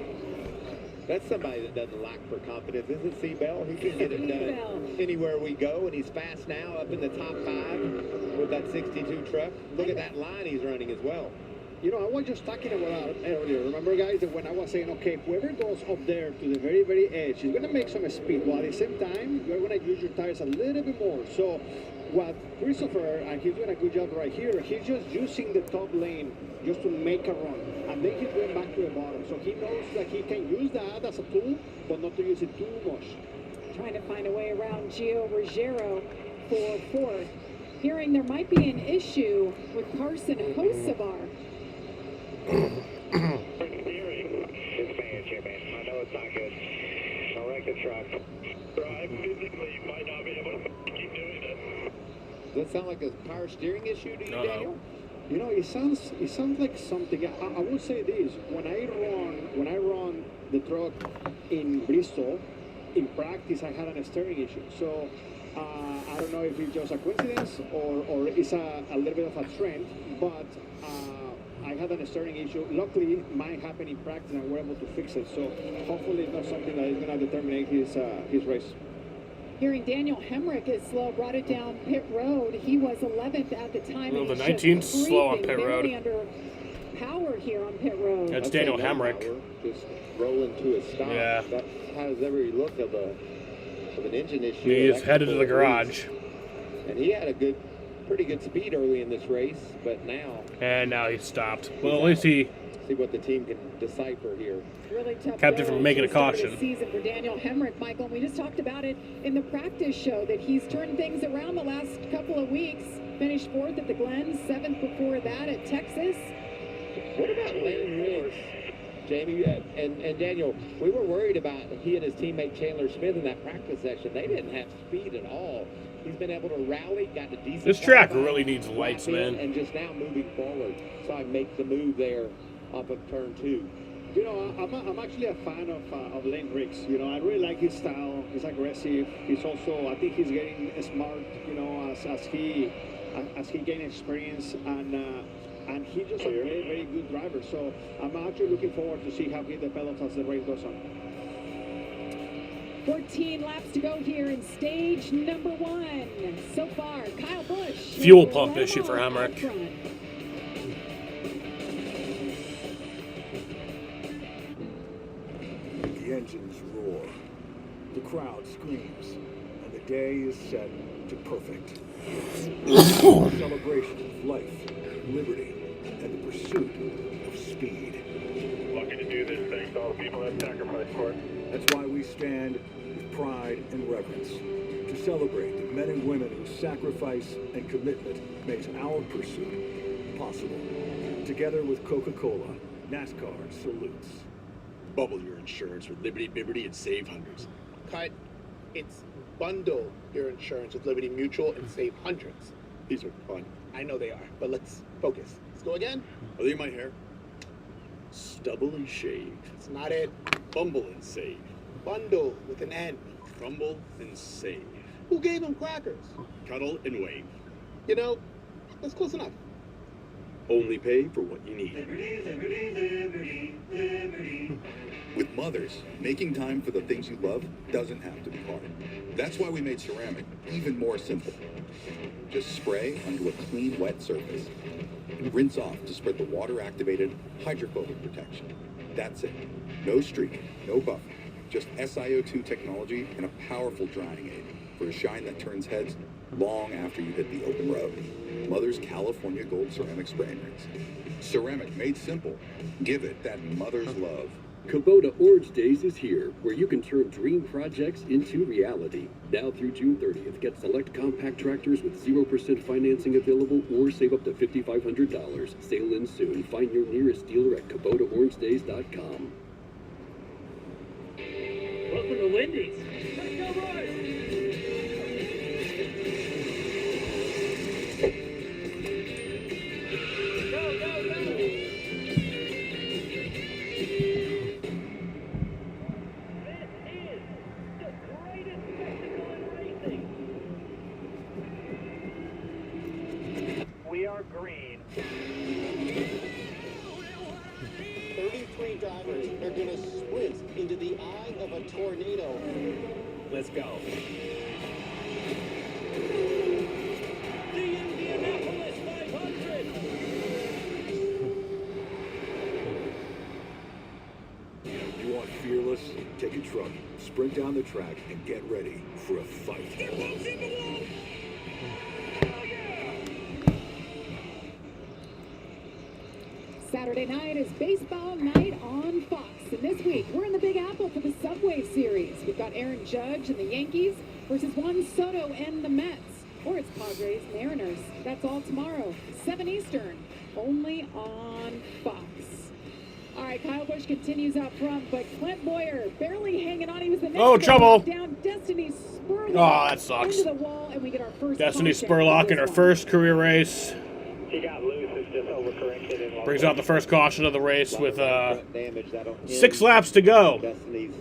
That's somebody that doesn't lack for confidence, isn't Seabell? He can get it done anywhere we go, and he's fast now, up in the top 5 with that 62 truck. Look at that line he's running as well. You know, I was just talking about that earlier. Remember, guys, that when I was saying, okay, whoever goes up there to the very, very edge is going to make some speed, while at the same time, you're going to use your tires a little bit more. So what Christopher, and he's doing a good job right here, he's just using the top lane just to make a run. And then he's going back to the bottom. So he knows that he can use that as a tool, but not to use it too much. Trying to find a way around Gio Ruggiero for fourth. Hearing there might be an issue with Carson Hocevar. It's bad, Jimmy. I know it's not good. Don't wreck the truck. Drive physically, you might not be able to keep doing it. Does that sound like a power steering issue to you, Daniel? You know, it sounds like something. I would say this: when I run the truck in Bristol, in practice I had a steering issue. So I don't know if it's just a coincidence or it's a little bit of a trend, but I had a steering issue. Luckily, mine happened in practice and we're able to fix it. So hopefully it's not something that is going to determine his race. Hearing Daniel Hemrick is slow, brought it down pit road. He was 11th at the time. Well, and the he 19th showed slow on breathing, pit road. very under power here on pit road. That's Daniel Hemrick. Just rolling to a stop. Yeah. That has every look of an engine issue. He is headed to the garage. And he had a pretty good speed early in this race, but now. And now he's stopped. Well, at least he. See what the team can decipher here. Really tough kept it from making a caution. Season for Daniel Hemrick, Michael. And we just talked about it in the practice show that he's turned things around the last couple of weeks. Finished 4th at the Glens, 7th before that at Texas. What about Lane Ridge? Jamie. And Daniel, we were worried about he and his teammate Chandler Smith in that practice session. They didn't have speed at all. He's been able to rally, got a decent. This track really needs lights, man. And just now moving forward. Saw him make the move there off of turn 2. You know, I'm actually a fan of Lane Riggs. You know, I really like his style. He's aggressive. He's also, I think he's getting smart. You know, as he gains experience, and he's just a very, very good driver. So I'm actually looking forward to see how he develops as the race goes on. 14 laps to go here in stage number 1. So far, Kyle Busch. Fuel pump issue for Hemrick. The engines roar, the crowd screams, and the day is set to perfect. A celebration of life, liberty, and the pursuit of speed. Lucky to do this thanks to all the people that sacrificed for it. That's why we stand with pride and reverence to celebrate the men and women whose sacrifice and commitment makes our pursuit possible. Together with Coca-Cola, NASCAR salutes. Bubble your insurance with Liberty Biberty and save hundreds. Cut. It's bundle your insurance with Liberty Mutual and save hundreds. These are fun. I know they are, but let's focus. Let's go again. Are they in my hair? Stubble and shave. That's not it. Bumble and save. Bundle with an N. Crumble and save. Who gave them crackers? Cuddle and wave. You know, that's close enough. Only pay for what you need. Liberty, liberty, liberty, liberty. With mothers, making time for the things you love doesn't have to be hard. That's why we made ceramic even more simple. Just spray onto a clean, wet surface and rinse off to spread the water-activated hydrophobic protection. That's it. No streak, no buffer, just SiO2 technology and a powerful drying aid for a shine that turns heads long after you hit the open road. Mother's California Gold Ceramic Spray and Rinse. Ceramic made simple. Give it that mother's love. Kubota Orange Days is here, where you can turn dream projects into reality. Now through June 30th, get select compact tractors with 0% financing available or save up to $5,500. Sale ends soon. Find your nearest dealer at KubotaOrangeDays.com. Welcome to Wendy's. Let's go, boys! We are green. 33 drivers are going to sprint into the eye of a tornado. Let's go. The Indianapolis 500. You want fearless? Take a truck, sprint down the track, and get ready for a fight. Saturday night is baseball night on Fox. And this week, we're in the Big Apple for the Subway Series. We've got Aaron Judge and the Yankees versus Juan Soto and the Mets. Or it's Padres Mariners. That's all tomorrow, 7 Eastern, only on Fox. All right, Kyle Busch continues out front, but Clint Boyer barely hanging on. He was the next Oh, trouble. down. Destiny Spurlock Oh, that sucks. into the wall, and we get our first Destiny caution Spurlock for in her this one. first career race. He got loose. It's just overcorrected. And Brings out the first caution of the race with damage that'll 6 laps to go Destiny's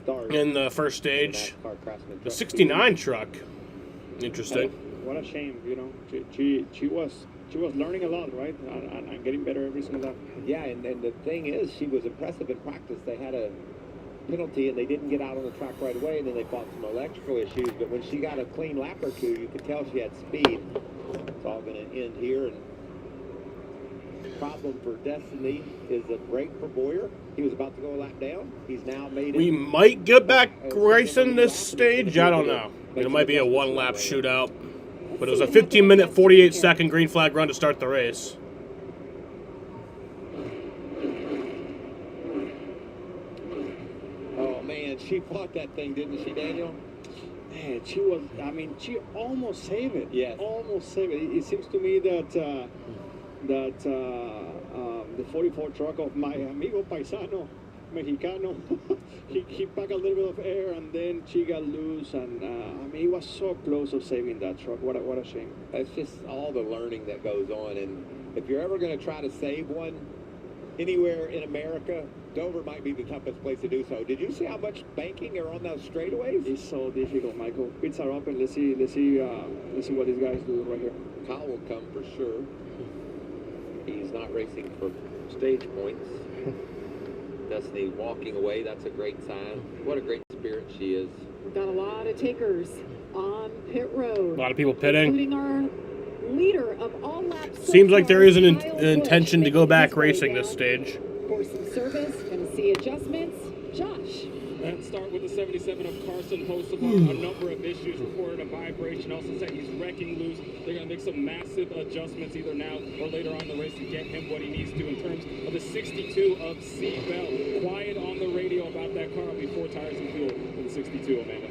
start in the first stage. NASCAR Craftsman The truck. 69 truck. Interesting. What a shame, you know. She was learning a lot, right? And getting better every single lap. Yeah, and the thing is, she was impressive in practice. They had a penalty, and they didn't get out on the track right away, and then they fought some electrical issues. But when she got a clean lap or two, you could tell she had speed. It's all going to end here. And problem for Destiny is a break for Boyer. He was about to go a lap down. He's now made it. We might get back racing this stage. I don't know. It might be a 1-lap shootout. But it was a 15-minute, 48-second green flag run to start the race. Oh, man, she fought that thing, didn't she, Daniel? Man, she almost saved it. Yes. Almost saved it. It seems to me that the 44 truck of my amigo paisano, Mexicano. he packed a little bit of air and then she got loose, and I mean, he was so close of saving that truck. What a shame. It's just all the learning that goes on, and if you're ever going to try to save one anywhere in America, Dover might be the toughest place to do so. Did you see how much banking are on those straightaways? It's so difficult, Michael. Pits are open. Let's see what these guys do right here. Kyle will come for sure. He's not racing for stage points. Destiny walking away, that's a great sign. What a great spirit she is. We've got a lot of takers on pit road. A lot of people pitting. Including our leader of all laps. Seems like there is an intention to go back racing this stage. For some service, going to see adjustments. Josh. Let's start with the 77 of Carson Hocevar. A number of issues, reported a vibration. Also said he's wrecking loose. They're going to make some massive adjustments either now or later on in the race to get him what he needs to in terms of the 62 of C. Bell. Quiet on the radio about that car before tires and fuel for the 62, Amanda.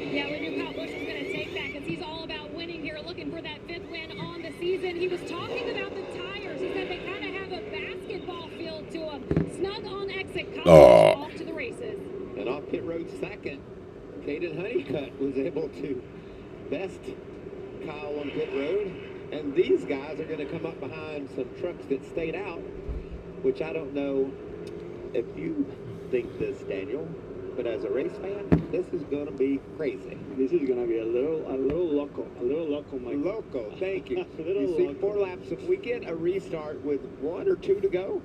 Yeah, we knew Kyle Busch was going to take that because he's all about winning here, looking for that 5th win on the season. He was talking about the tires. He said they kind of have a basketball feel to them. Snug on exit, Kyle Busch off to the races. And off pit road second, Caden Honeycutt was able to best Kyle on pit road. And these guys are going to come up behind some trucks that stayed out, which I don't know if you think this, Daniel, but as a race fan, this is going to be crazy. This is going to be a little loco, Mike. Loco, thank you. A little You see, loco. 4 laps. If we get a restart with 1 or 2 to go,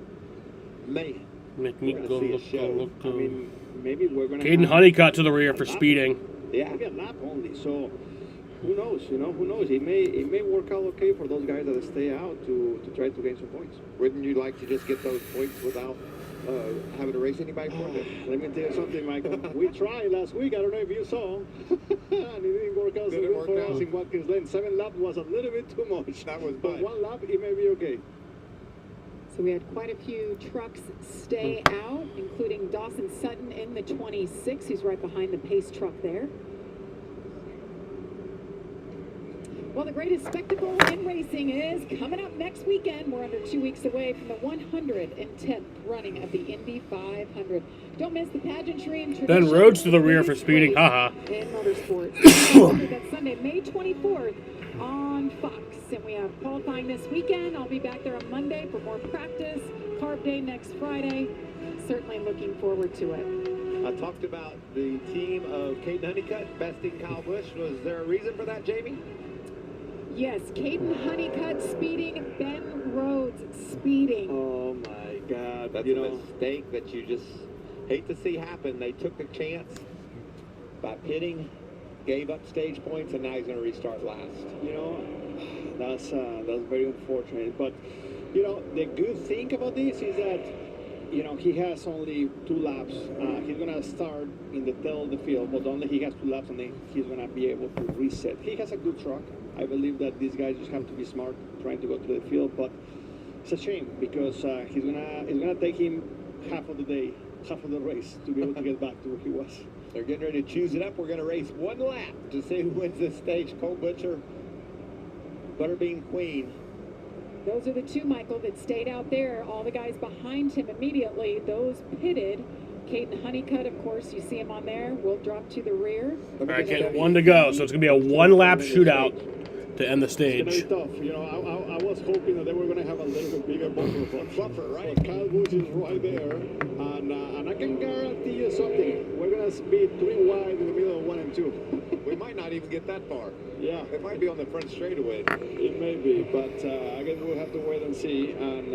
man, Make me we're go going to see a show. loco. I mean, maybe we're going to Caden Honeycutt to the rear for speeding. Yeah. Maybe a lap only, so who knows, who knows? It may work out okay for those guys that stay out to try to gain some points. Wouldn't you like to just get those points without having to race anybody for them? Let me tell you something, Michael. We tried last week. I don't know if you saw. And it didn't work out so Didn't good work for out. us in Watkins Glen. 7 laps was a little bit too much. That was But bad. 1 lap, it may be okay. So we had quite a few trucks stay out, including Dawson Sutton in the 26, who's right behind the pace truck there. Well, the greatest spectacle in racing is coming up next weekend. We're under 2 weeks away from the 110th running of the Indy 500. Don't miss the pageantry and tradition. Ben Rhodes to the rear for speeding. Haha. In motorsports. That's Sunday, May 24th on Fox. And we have qualifying this weekend. I'll be back there on Monday for more practice. Carb Day next Friday. Certainly looking forward to it. I talked about the team of Caden Honeycutt besting Kyle Busch. Was there a reason for that, Jamie? Yes, Caden Honeycutt speeding, Ben Rhodes speeding. Oh my God! That's a mistake that you just hate to see happen. They took the chance by pitting, gave up stage points, and now he's going to restart last. You know, that's very unfortunate. But you know, the good thing about this is that you know he has only 2 laps. He's going to start in the tail of the field, but only he has 2 laps, and then he's going to be able to reset. He has a good truck. I believe that these guys just have to be smart trying to go to the field, but it's a shame because it's gonna take him half of the day, half of the race to be able to get back to where he was. They're getting ready to choose it up. We're going to race 1 lap to see who wins this stage. Cole Butcher, Butterbean Queen. Those are the 2, Michael, that stayed out there. All the guys behind him immediately, those pitted. Caden Honeycutt, of course, you see him on there. Will drop to the rear. All right, getting 1 to go. So it's going to be a 1-lap shootout to end the stage. It's gonna be tough. You know, I was hoping that they were going to have a little bit bigger buffer, right? But Kyle Busch is right there, and I can guarantee you something. We're going to be 3 wide in the middle of 1 and 2. We might not even get that far. Yeah. It might be on the front straightaway. It may be, but I guess we'll have to wait and see. And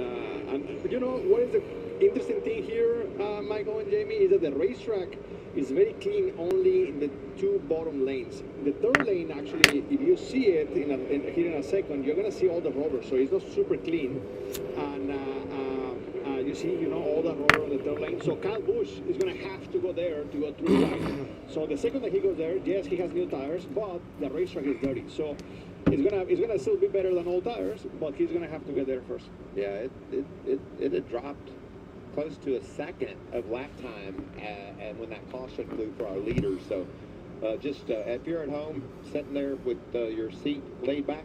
you know, what is the interesting thing here, Michael and Jamie, is that the racetrack is very clean only in the 2 bottom lanes. The 3rd lane, actually, if you see it here in a second, you're going to see all the rubber, so it's not super clean. And you see, you know, all the rubber on the 3rd lane. So Kyle Busch is going to have to go there to go 3 wide. So the second that he goes there, yes, he has new tires, but the racetrack is dirty. So it's gonna still be better than old tires, but he's going to have to get there first. Yeah, it had dropped close to a second of lap time and when that caution flew for our leaders. So just if you're at home sitting there with your seat laid back,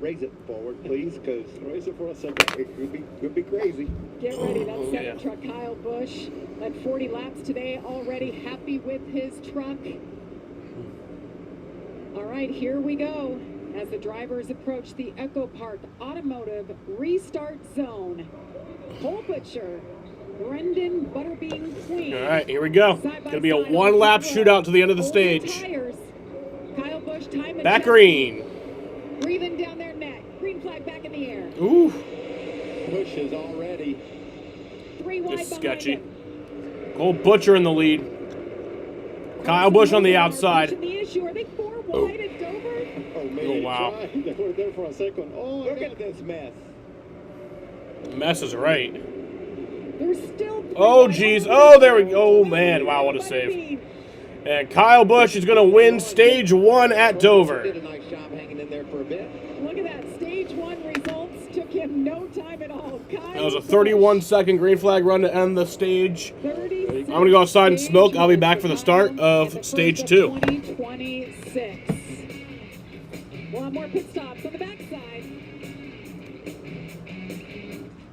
raise it forward, please, because raise it for a second. It could be crazy. Get ready, that's second truck. Kyle Busch led 40 laps today, already happy with his truck. All right, here we go. As the drivers approach the Echo Park Automotive Restart Zone. Pole Butcher, Brendan Butterbean Queen. All right, here we go. Gonna be a one-lap shootout to the end of the stage. Tires. Kyle Busch, time and Back green. breathing down their neck. Green flag back in the air. Ooh. Pushes already. 3 wide Just behind sketchy. him. Cole Butcher in the lead. Kyle Busch on the outside. The issue, are they 4 wide at Dover? Oh, man. Oh, wow. They were there for a second. Oh, Look at this mess. Mess is right. They're still Oh, geez. Oh, there we go. Oh, man. Wow, what a save. And Kyle Busch is going to win stage 1 at Dover. Did a nice job hanging in there for a bit. Look at that. Stage 1 results took him no time at all. That was a 31-second green flag run to end the stage. I'm going to go outside and smoke. I'll be back for the start of stage 2. 2026. We'll have more pit stops on the backside.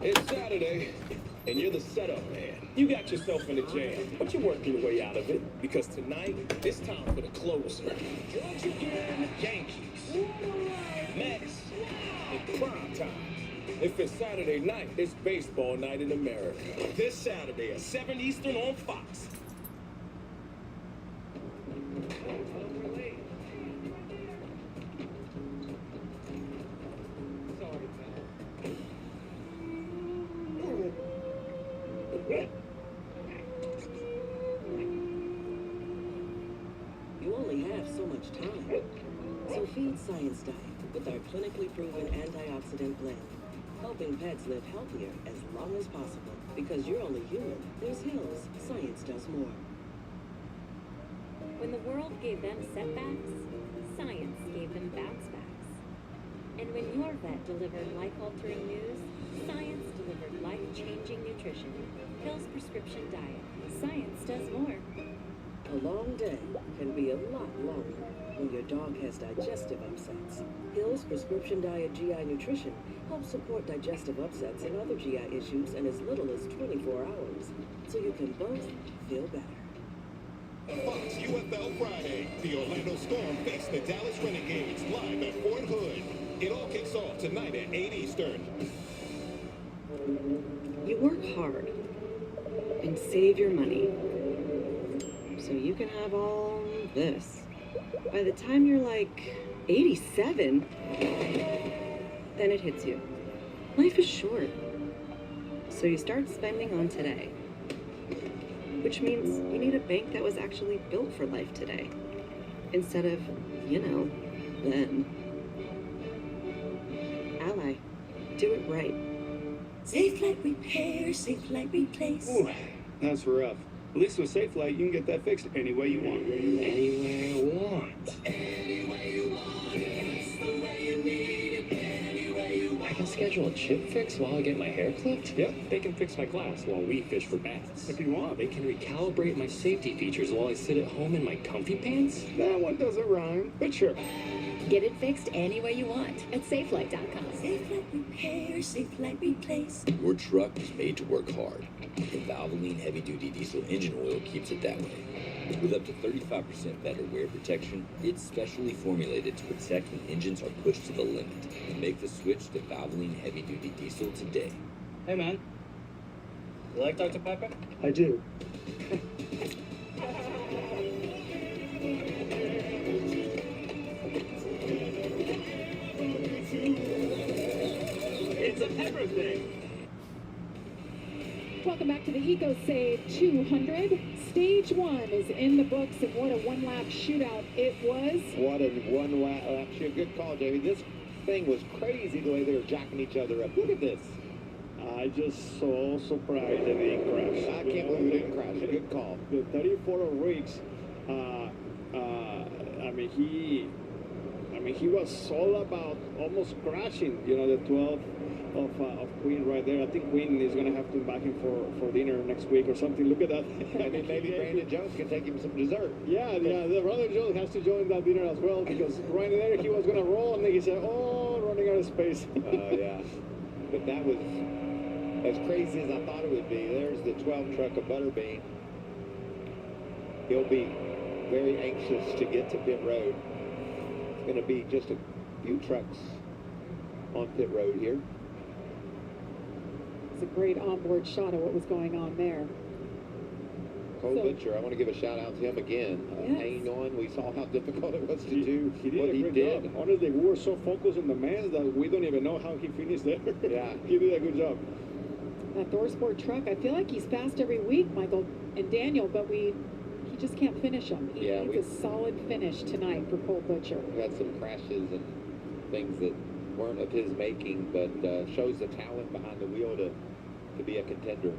It's Saturday, and you're the setup man. You got yourself in a jam, but you're working your way out of it. Because tonight, it's time for the closer. Drugs again, Yankees, Mets, and prime time. If it's Saturday night, it's baseball night in America. This Saturday at 7 Eastern on Fox. You only have so much time. So feed Science Diet with our clinically proven antioxidant blend, helping pets live healthier as long as possible. Because you're only human, there's Hills. Science does more. When the world gave them setbacks, science gave them bounce backs. And when your vet delivered life-altering news, science delivered life-changing nutrition. Hill's Prescription Diet. Science does more. A long day can be a lot longer when your dog has digestive upsets. Hill's Prescription Diet GI Nutrition helps support digestive upsets and other GI issues in as little as 24 hours, so you can both feel better. Fox UFL Friday. The Orlando Storm face the Dallas Renegades live at Fort Hood. It all kicks off tonight at 8 Eastern. You work hard and save your money so you can have all this. By the time you're like 87, then it hits you. Life is short. So you start spending on today. Which means you need a bank that was actually built for life today. Instead of, then. Ally. Do it right. Safe Light Repair, Safe Light Replace. Ooh, that's rough. At least with SafeLight, you can get that fixed any way you want. Any way you want. I can schedule a chip fix while I get my hair clipped? Yep. They can fix my glass while we fish for bass. If you want. They can recalibrate my safety features while I sit at home in my comfy pants? That one doesn't rhyme, but sure. Get it fixed any way you want at SafeLight.com. Safe Light Repair, Safe Light Replace. Your truck is made to work hard. The Valvoline heavy-duty diesel engine oil keeps it that way. With up to 35% better wear protection, it's specially formulated to protect when engines are pushed to the limit. Make the switch to Valvoline heavy-duty diesel today. Hey, man. You like Dr. Pepper? I do. It's a pepper thing. Welcome back to the EcoSave 200. Stage 1 is in the books, and what a one-lap shootout it was. What a one-lap shoot. Good call, Jamie. This thing was crazy the way they were jacking each other up. Look at this. I just so surprised that they didn't crash. I can't believe it didn't crash. Good call. The 34 of Riggs, he was all about almost crashing. The 12 of Queen right there. I think Queen is gonna have to invite him for dinner next week or something. Look at that. Maybe Brandon Jones can take him some dessert. Yeah. The Brandon Jones has to join that dinner as well, because right there he was gonna roll and then he said, "Oh, Ronnie running out of space. Yeah. But that was as crazy as I thought it would be. There's the 12 truck of Butterbean. He'll be very anxious to get to pit road. It's going to be just a few trucks on pit road here. It's a great onboard shot of what was going on there. Cole So- Butcher, I want to give a shout out to him again. Yes. Hanging on, we saw how difficult it was to do He did what a he great did. job. Honestly, we were so focused on the men that we don't even know how he finished there. Yeah. He did a good job. That Thorsport truck, I feel like he's fast every week, Michael and Daniel, but he just can't finish him. He Yeah, needs a solid finish tonight for Cole Butcher. We had some crashes and things that weren't of his making, but shows the talent behind the wheel to be a contender.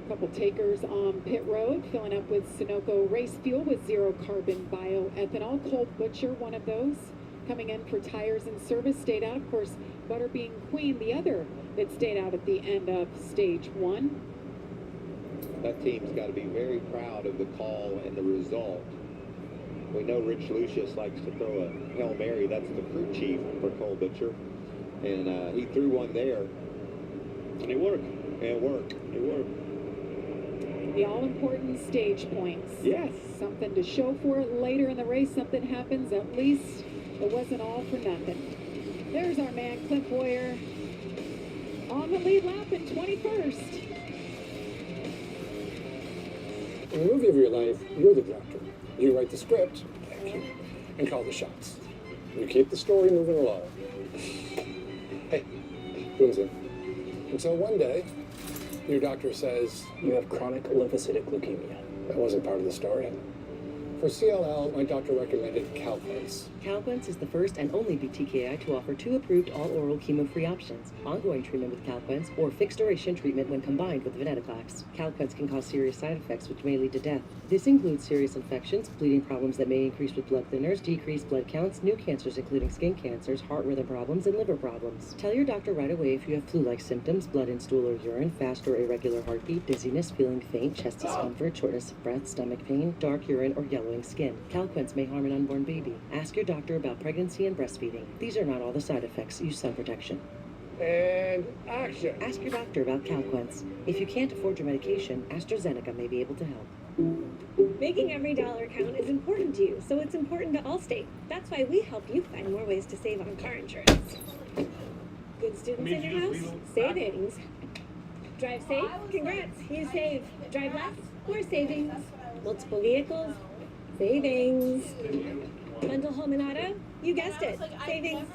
A couple takers on pit road, filling up with Sunoco race fuel with zero carbon bioethanol. Cole Butcher, one of those, coming in for tires and service, stayed out. Of course, Butterbean Queen, the other that stayed out at the end of stage 1. That team's got to be very proud of the call and the result. We know Rich Lucius likes to throw a Hail Mary. That's the crew chief for Cole Butcher. And he threw one there. And it worked. And it worked. It worked. The all-important stage points. Yes. Something to show for it later in the race. Something happens. At least it wasn't all for nothing. There's our man, Clint Boyer, on the lead lap in 21st. In the movie of your life, you're the director. You write the script, and call the shots. You keep the story moving along. Hey, boom's in. Until one day, your doctor says you have chronic lymphocytic leukemia. That wasn't part of the story. For CLL, my doctor recommended Calquence. Calquence is the first and only BTKI to offer 2 approved all-oral chemo-free options: ongoing treatment with Calquence or fixed-duration treatment when combined with venetoclax. Calquence can cause serious side effects which may lead to death. This includes serious infections, bleeding problems that may increase with blood thinners, decreased blood counts, new cancers including skin cancers, heart rhythm problems, and liver problems. Tell your doctor right away if you have flu-like symptoms, blood in stool or urine, fast or irregular heartbeat, dizziness, feeling faint, chest discomfort, shortness of breath, stomach pain, dark urine, or yellowing skin. Calquence may harm an unborn baby. Ask your doctor about pregnancy and breastfeeding. These are not all the side effects. Use sun protection. And action. Ask your doctor about Calquence. If you can't afford your medication, AstraZeneca may be able to help. Making every dollar count is important to you, so it's important to Allstate. That's why we help you find more ways to save on car insurance. Good students in your house? Savings. Drive safe? Congrats, you save. Drive less? More savings. Multiple vehicles? Savings. Bundle home and auto? You guessed it. Savings.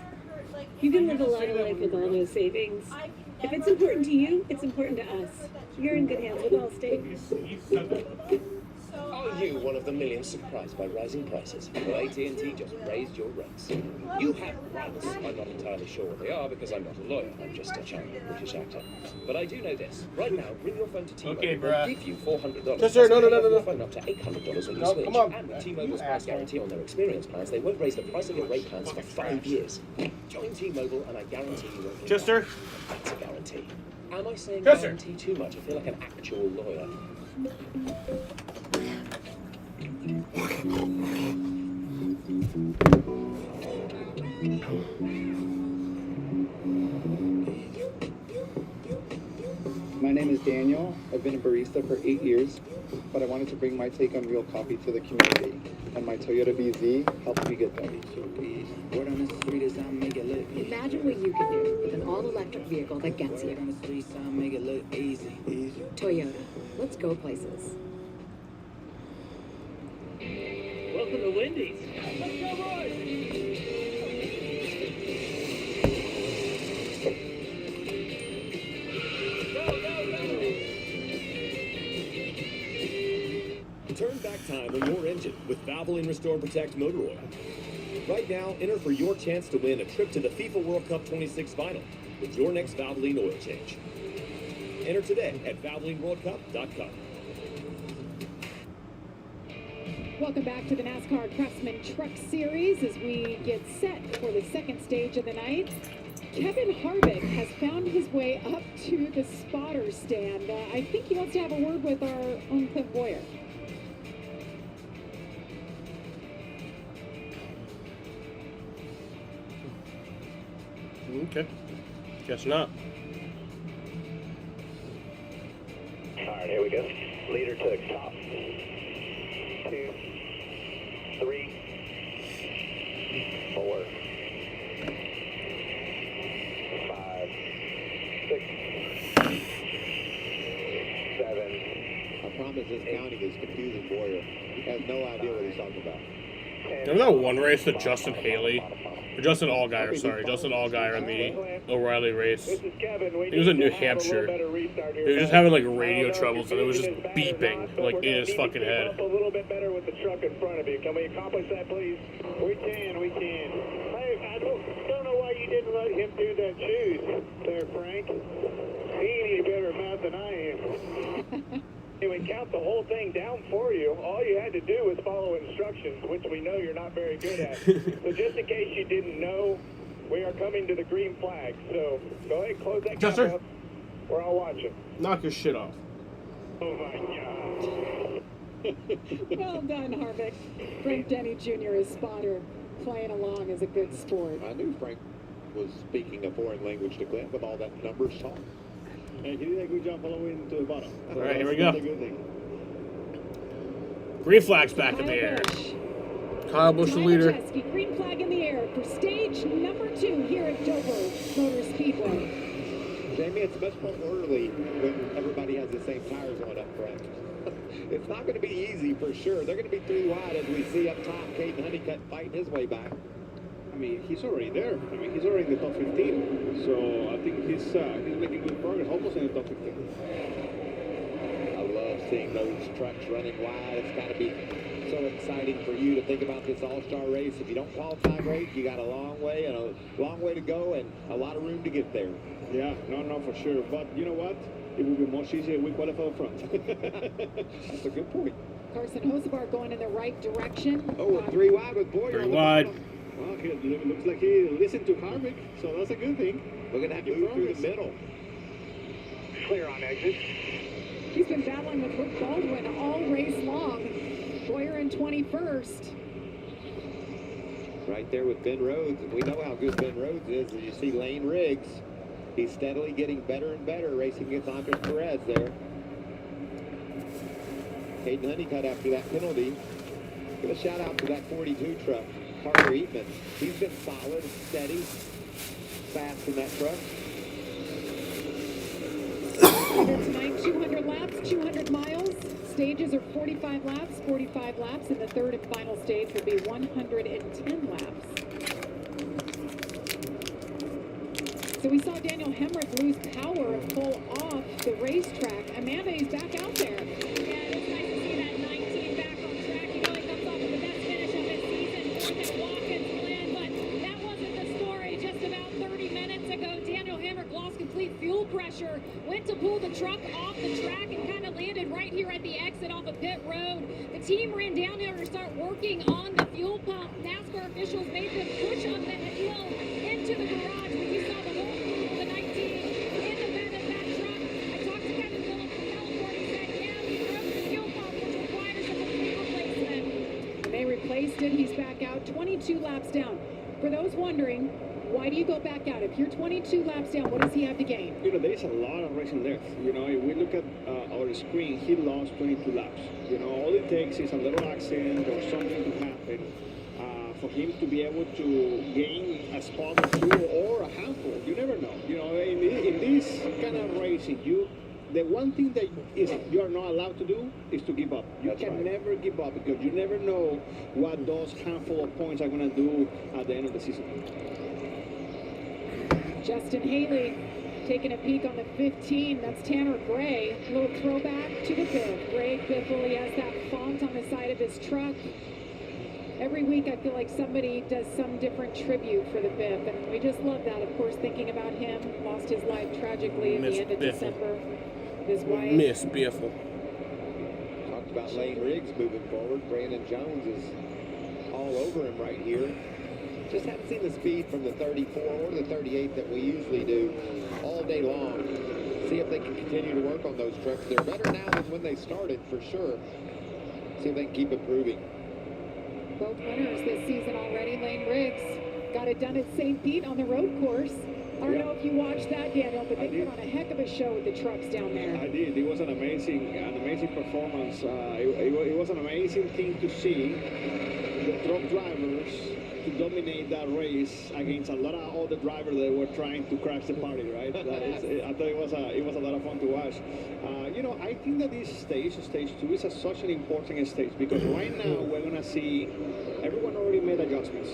You can live a lot of life with all those savings. If it's important to you, it's important to us. You're in good hands with Allstate. Are you one of the millions surprised by rising prices? Well, AT&T just raised your rates. You have rights. I'm not entirely sure what they are because I'm not a lawyer. I'm just a charming British actor. But I do know this. Right now, bring your phone to T-Mobile. Okay, They'll bruh. give you $400. Yes, sir. No. Your phone up to $800 when you No, switch. come on. And with T-Mobile's price guarantee on their experience plans, they won't raise the price of your rate plans for 5 years. Join T-Mobile and I guarantee you won't. Yes, sir. That's a guarantee. Am I saying Yes, sir. guarantee too much? I feel like an actual lawyer. My name is Daniel. I've been a barista for 8 years, but I wanted to bring my take on real coffee to the community, and my Toyota BZ helped me get there. Imagine what you can do with an all-electric vehicle that gets you. Toyota. Let's go places. Welcome to Wendy's. Let's go, boys! Turn back time on your engine with Valvoline Restore Protect Motor Oil. Right now, enter for your chance to win a trip to the FIFA World Cup 26 final with your next Valvoline oil change. Enter today at ValvolineWorldCup.com. Welcome back to the NASCAR Craftsman Truck Series as we get set for the second stage of the night. Kevin Harvick has found his way up to the spotter stand. I think he wants to have a word with our own Clint Boyer. Okay. Guess not. All right, here we go. Leader took top. 2, 3, 4, 5, 6, 7. I promise this counting is confusing Boyer. He has no idea what he's talking about. Remember that one race that Justin Haley, or Justin Allgaier, sorry, Justin Allgaier in the O'Reilly race? He was in New Hampshire. He was just having like radio troubles and it was just beeping like in his fucking head. A little bit better with the truck in front of you. Can we accomplish that, please? We can. Hey, I don't know why you didn't let him do that choose there, Frank. He ain't any better at math than I am. He would count the whole thing down for you. All you had to do was follow instructions, which we know you're not very good at. So just in case you didn't know, we are coming to the green flag. So go ahead and close that Yes, gap sir. up. We're all watching. Knock your shit off. Oh my God. Well done, Harvick. Frank Denny Jr. is spotter, playing along as a good sport. I knew Frank was speaking a foreign language to Clint with all that numbers talk. And he did a good job following to the bottom. All right, here we go. That's a good thing. Green flag's back in the air. Kyle Busch the leader. Majeski, green flag in the air for stage number 2 here at Dover Motor Speedway. Jamie, it's much more orderly when everybody has the same tires on up front. It's not going to be easy for sure. They're going to be 3 wide as we see up top. Caden Honeycutt fighting his way back. I mean, he's already there. I mean, he's already in the top 15. So I think he's making good progress, almost in the top 15. I love seeing those trucks running wide. It's got to be so exciting for you to think about this all-star race. If you don't qualify great, you got a long way to go and a lot of room to get there. Yeah, no, for sure. But you know what? It will be much easier if we qualify up front. That's a good point. Carson Hosebar going in the right direction. Oh, 3 wide with Boyer. 3 wide. Well, it looks like he listened to Harvick, so that's a good thing. We're going to have to move through the middle. Clear on exit. He's been battling with Rick Baldwin all race long. Boyer in 21st. Right there with Ben Rhodes. And we know how good Ben Rhodes is. As you see Lane Riggs, he's steadily getting better and better, racing against Andres Perez there. Caden Honeycutt after that penalty. Give a shout out to that 42 truck, Parker Eatman. He's been solid, steady, fast in that truck. Tonight, 200 laps, 200 miles. Stages are 45 laps, and the third and final stage will be 110 laps. So we saw Daniel Hemrick lose power and pull off the racetrack. Amanda, he's back out there. Yeah, it's nice to see that 19 back on track. You know, he comes off with the best finish of his season, fourth at Watkins Glen, but that wasn't the story. Just about 30 minutes ago, Daniel Hemrick lost complete fuel pressure, went to pull the truck off the track and kind of landed right here at the exit off of pit road. The team ran down there to start working on the fuel pump. NASCAR officials made them push up the hill into the garage, but you saw the whole crew of the 19 in the bed of that truck. I talked to Kevin Phillips from California. He said, yeah, we broke the fuel pump, which requires a complete replacement. And they replaced it. He's back out 22 laps down. For those wondering, why do you go back out? If you're 22 laps down, what does he have to gain? You know, there is a lot of racing left. You know, if we look at our screen, he lost 22 laps. You know, all it takes is a little accident or something to happen for him to be able to gain a spot or 2 or a handful. You never know. You know, in this kind of racing, the one thing that you are not allowed to do is to give up. You can never give up because you never know what those handful of points are going to do at the end of the season. Justin Haley taking a peek on the 15. That's Tanner Gray. A little throwback to the Biff. Greg Biffle, he has that font on the side of his truck. Every week I feel like somebody does some different tribute for the Biff, and we just love that. Of course, thinking about him, lost his life tragically at the end of December. His wife. Miss Biffle. Talked about Lane Riggs moving forward. Brandon Jones is all over him right here. Just haven't seen the speed from the 34 or the 38 that we usually do all day long. See if they can continue to work on those trucks. They're better now than when they started, for sure. See if they can keep improving. Both winners this season already. Lane Riggs got it done at St. Pete on the road course. I don't know if you watched that, Daniel, but they put on a heck of a show with the trucks down there. I did. It was an amazing performance. It was an amazing thing to see the truck drivers to dominate that race against a lot of other drivers that were trying to crash the party, right? I thought it was a lot of fun to watch. I think that this stage 2, is such an important stage because right now we're gonna see everyone already made adjustments.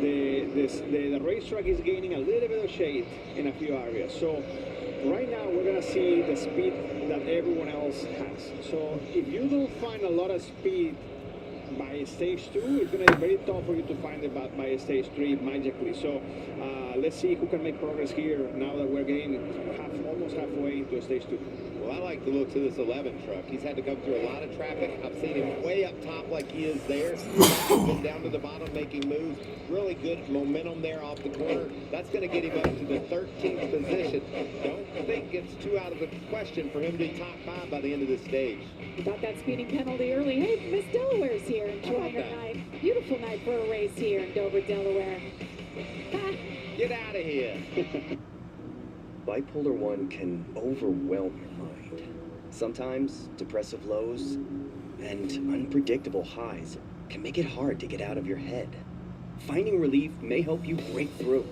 The racetrack is gaining a little bit of shade in a few areas. So right now we're gonna see the speed that everyone else has. So if you don't find a lot of speed by stage 2, it's going to be very tough for you to find it by stage 3 magically. So let's see who can make progress here now that we're getting almost halfway into stage 2. Well, I like the looks of this 11 truck. He's had to come through a lot of traffic. I've seen him way up top like he is there. Been down to the bottom making moves. Really good momentum there off the corner. That's going to get him up to the 13th position. Don't think it's too out of the question for him to be top 5 by the end of this stage. About that speeding penalty early. Hey, Miss Delaware's here enjoying her night. Beautiful night for a race here in Dover, Delaware. Get out of here. Bipolar 1 can overwhelm your mind. Sometimes depressive lows and unpredictable highs can make it hard to get out of your head. Finding relief may help you break through.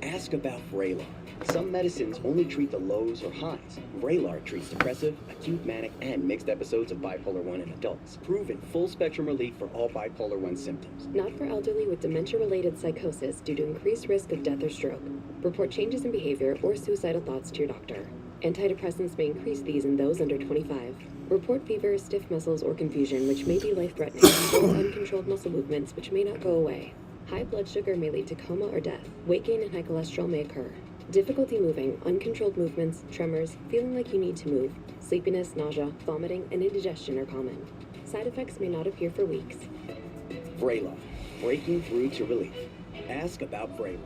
Ask about Vraylar. Some medicines only treat the lows or highs. Vraylar treats depressive, acute manic, and mixed episodes of bipolar 1 in adults. Proven full-spectrum relief for all bipolar 1 symptoms. Not for elderly with dementia-related psychosis due to increased risk of death or stroke. Report changes in behavior or suicidal thoughts to your doctor. Antidepressants may increase these in those under 25. Report fever, stiff muscles, or confusion, which may be life-threatening, or uncontrolled muscle movements, which may not go away. High blood sugar may lead to coma or death. Weight gain and high cholesterol may occur. Difficulty moving, uncontrolled movements, tremors, feeling like you need to move, sleepiness, nausea, vomiting, and indigestion are common. Side effects may not appear for weeks. Vraylar. Breaking through to relief. Ask about Vraylar.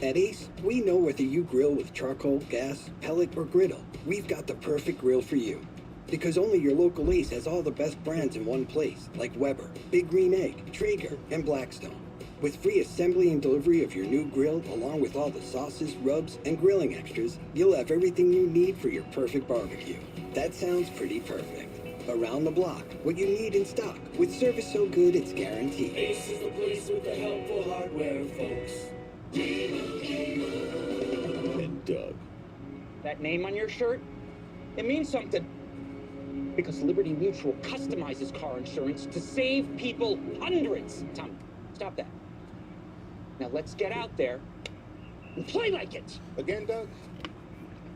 At Ace, we know whether you grill with charcoal, gas, pellet, or griddle, we've got the perfect grill for you. Because only your local Ace has all the best brands in one place, like Weber, Big Green Egg, Traeger, and Blackstone. With free assembly and delivery of your new grill, along with all the sauces, rubs, and grilling extras, you'll have everything you need for your perfect barbecue. That sounds pretty perfect. Around the block, what you need in stock, with service so good it's guaranteed. Ace is the place with the helpful hardware, folks. And Doug. That name on your shirt, it means something. Because Liberty Mutual customizes car insurance to save people hundreds. Tom, stop that. Now let's get out there and play like it. Again, Doug?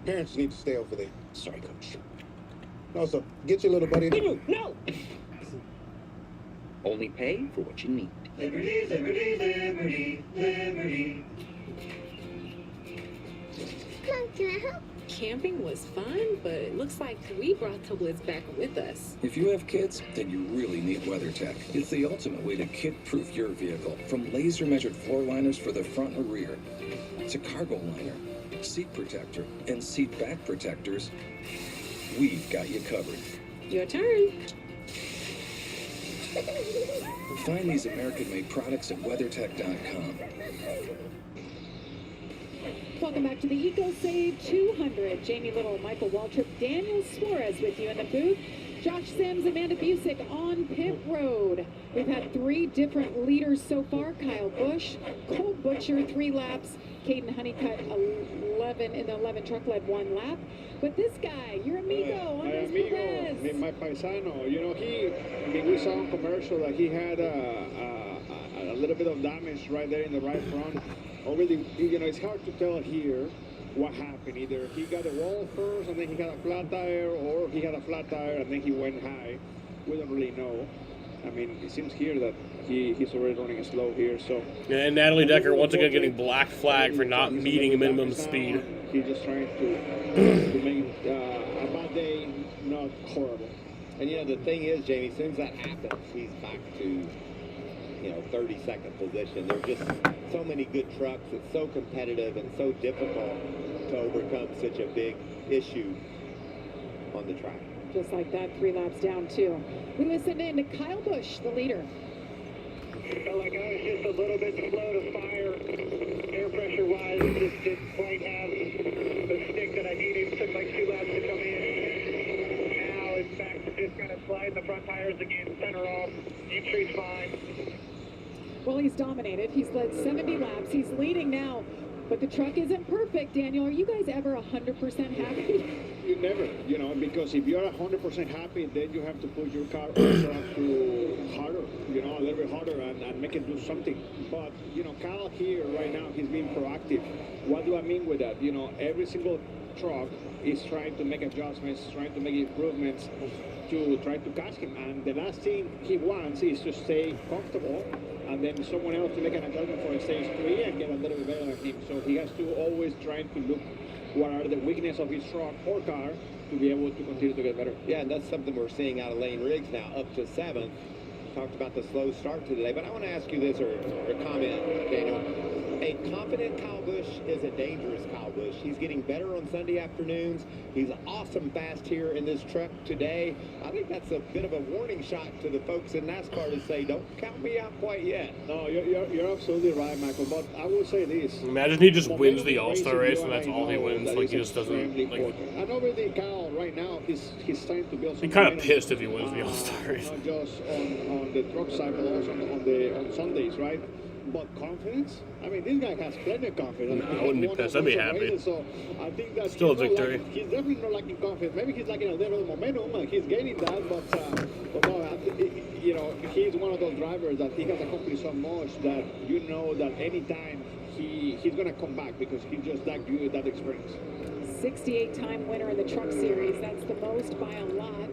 Parents need to stay over there. Sorry, Coach. No, so get your little buddy. No! Only pay for what you need. Liberty, liberty, liberty, liberty. Mom, can I help? Camping was fun, but it looks like we brought the Blitz back with us. If you have kids, then you really need WeatherTech. It's the ultimate way to kid-proof your vehicle. From laser-measured floor liners for the front or rear, to cargo liner, seat protector, and seat back protectors, we've got you covered. Your turn. Find these American-made products at WeatherTech.com. Welcome back to the EcoSave 200. Jamie Little, Michael Waltrip, Daniel Suarez with you in the booth. Josh Sims, Amanda Busick on pit road. We've had 3 different leaders so far. Kyle Busch, Cole Butcher, 3 laps. Caden Honeycutt, 11 in the 11 truck led 1 lap. But this guy, your amigo, Andres Perez. My paisano. You know, we saw on commercial that he had a little bit of damage right there in the right front. Already, you know, it's hard to tell here what happened. Either he got a wall first and then he got a flat tire, or he had a flat tire and then he went high. We don't really know. I mean, it seems here that he's already running slow here. So yeah, and Natalie Decker once again getting black flag for not meeting minimum speed. He's just trying to make a bad day not horrible. And you know, the thing is, Jamie, as soon as that happens, he's back to 32nd position. There's just so many good trucks. It's so competitive and so difficult to overcome such a big issue on the track. Just like that, 3 laps down, too. We listened in to Kyle Busch, the leader. Felt like I was just a little bit slow to fire. pressure wise, just didn't quite have the stick that I needed. Took like 2 laps to come in. Now it's back to just kind of slide the front tires again, center off. Entry's fine. Well, he's dominated. He's led 70 laps. He's leading now. But the truck isn't perfect, Daniel. Are you guys ever 100% happy? You never, you know, because if you're 100% happy, then you have to put your car also to harder, you know, a little bit harder and make it do something. But, you know, Kyle here right now, he's being proactive. What do I mean with that? You know, every single truck is trying to make adjustments, trying to make improvements to try to catch him. And the last thing he wants is to stay comfortable and then someone else to make an adjustment for a stage 3 and get a little bit better than him. So he has to always try to look what are the weaknesses of his truck or car to be able to continue to get better. Yeah, and that's something we're seeing out of Lane Riggs now, up to 7th. Talked about the slow start today, but I want to ask you this or comment, Daniel. A confident Kyle Busch is a dangerous Kyle Busch. He's getting better on Sunday afternoons. He's awesome fast here in this truck today. I think that's a bit of a warning shot to the folks in NASCAR to say, don't count me out quite yet. No, you're absolutely right, Michael, but I will say this. Imagine he just wins the All-Star race and that's all he wins. Like, he just doesn't, like... And obviously, Kyle, right now, he's trying to build some... He's kind of pissed if he wins the All-Star race. Not just on the truck side, but also on Sundays, right? But confidence? I mean, this guy has plenty of confidence. I wouldn't be pissed. I'd be happy. So I think that still a victory. He's definitely not lacking confidence. Maybe he's lacking a little momentum, and he's gaining that. But no, you know, he's one of those drivers that he has accomplished so much that you know that anytime he's gonna come back because he's just that good, that experience. 68-time winner in the Truck Series. That's the most by a lot.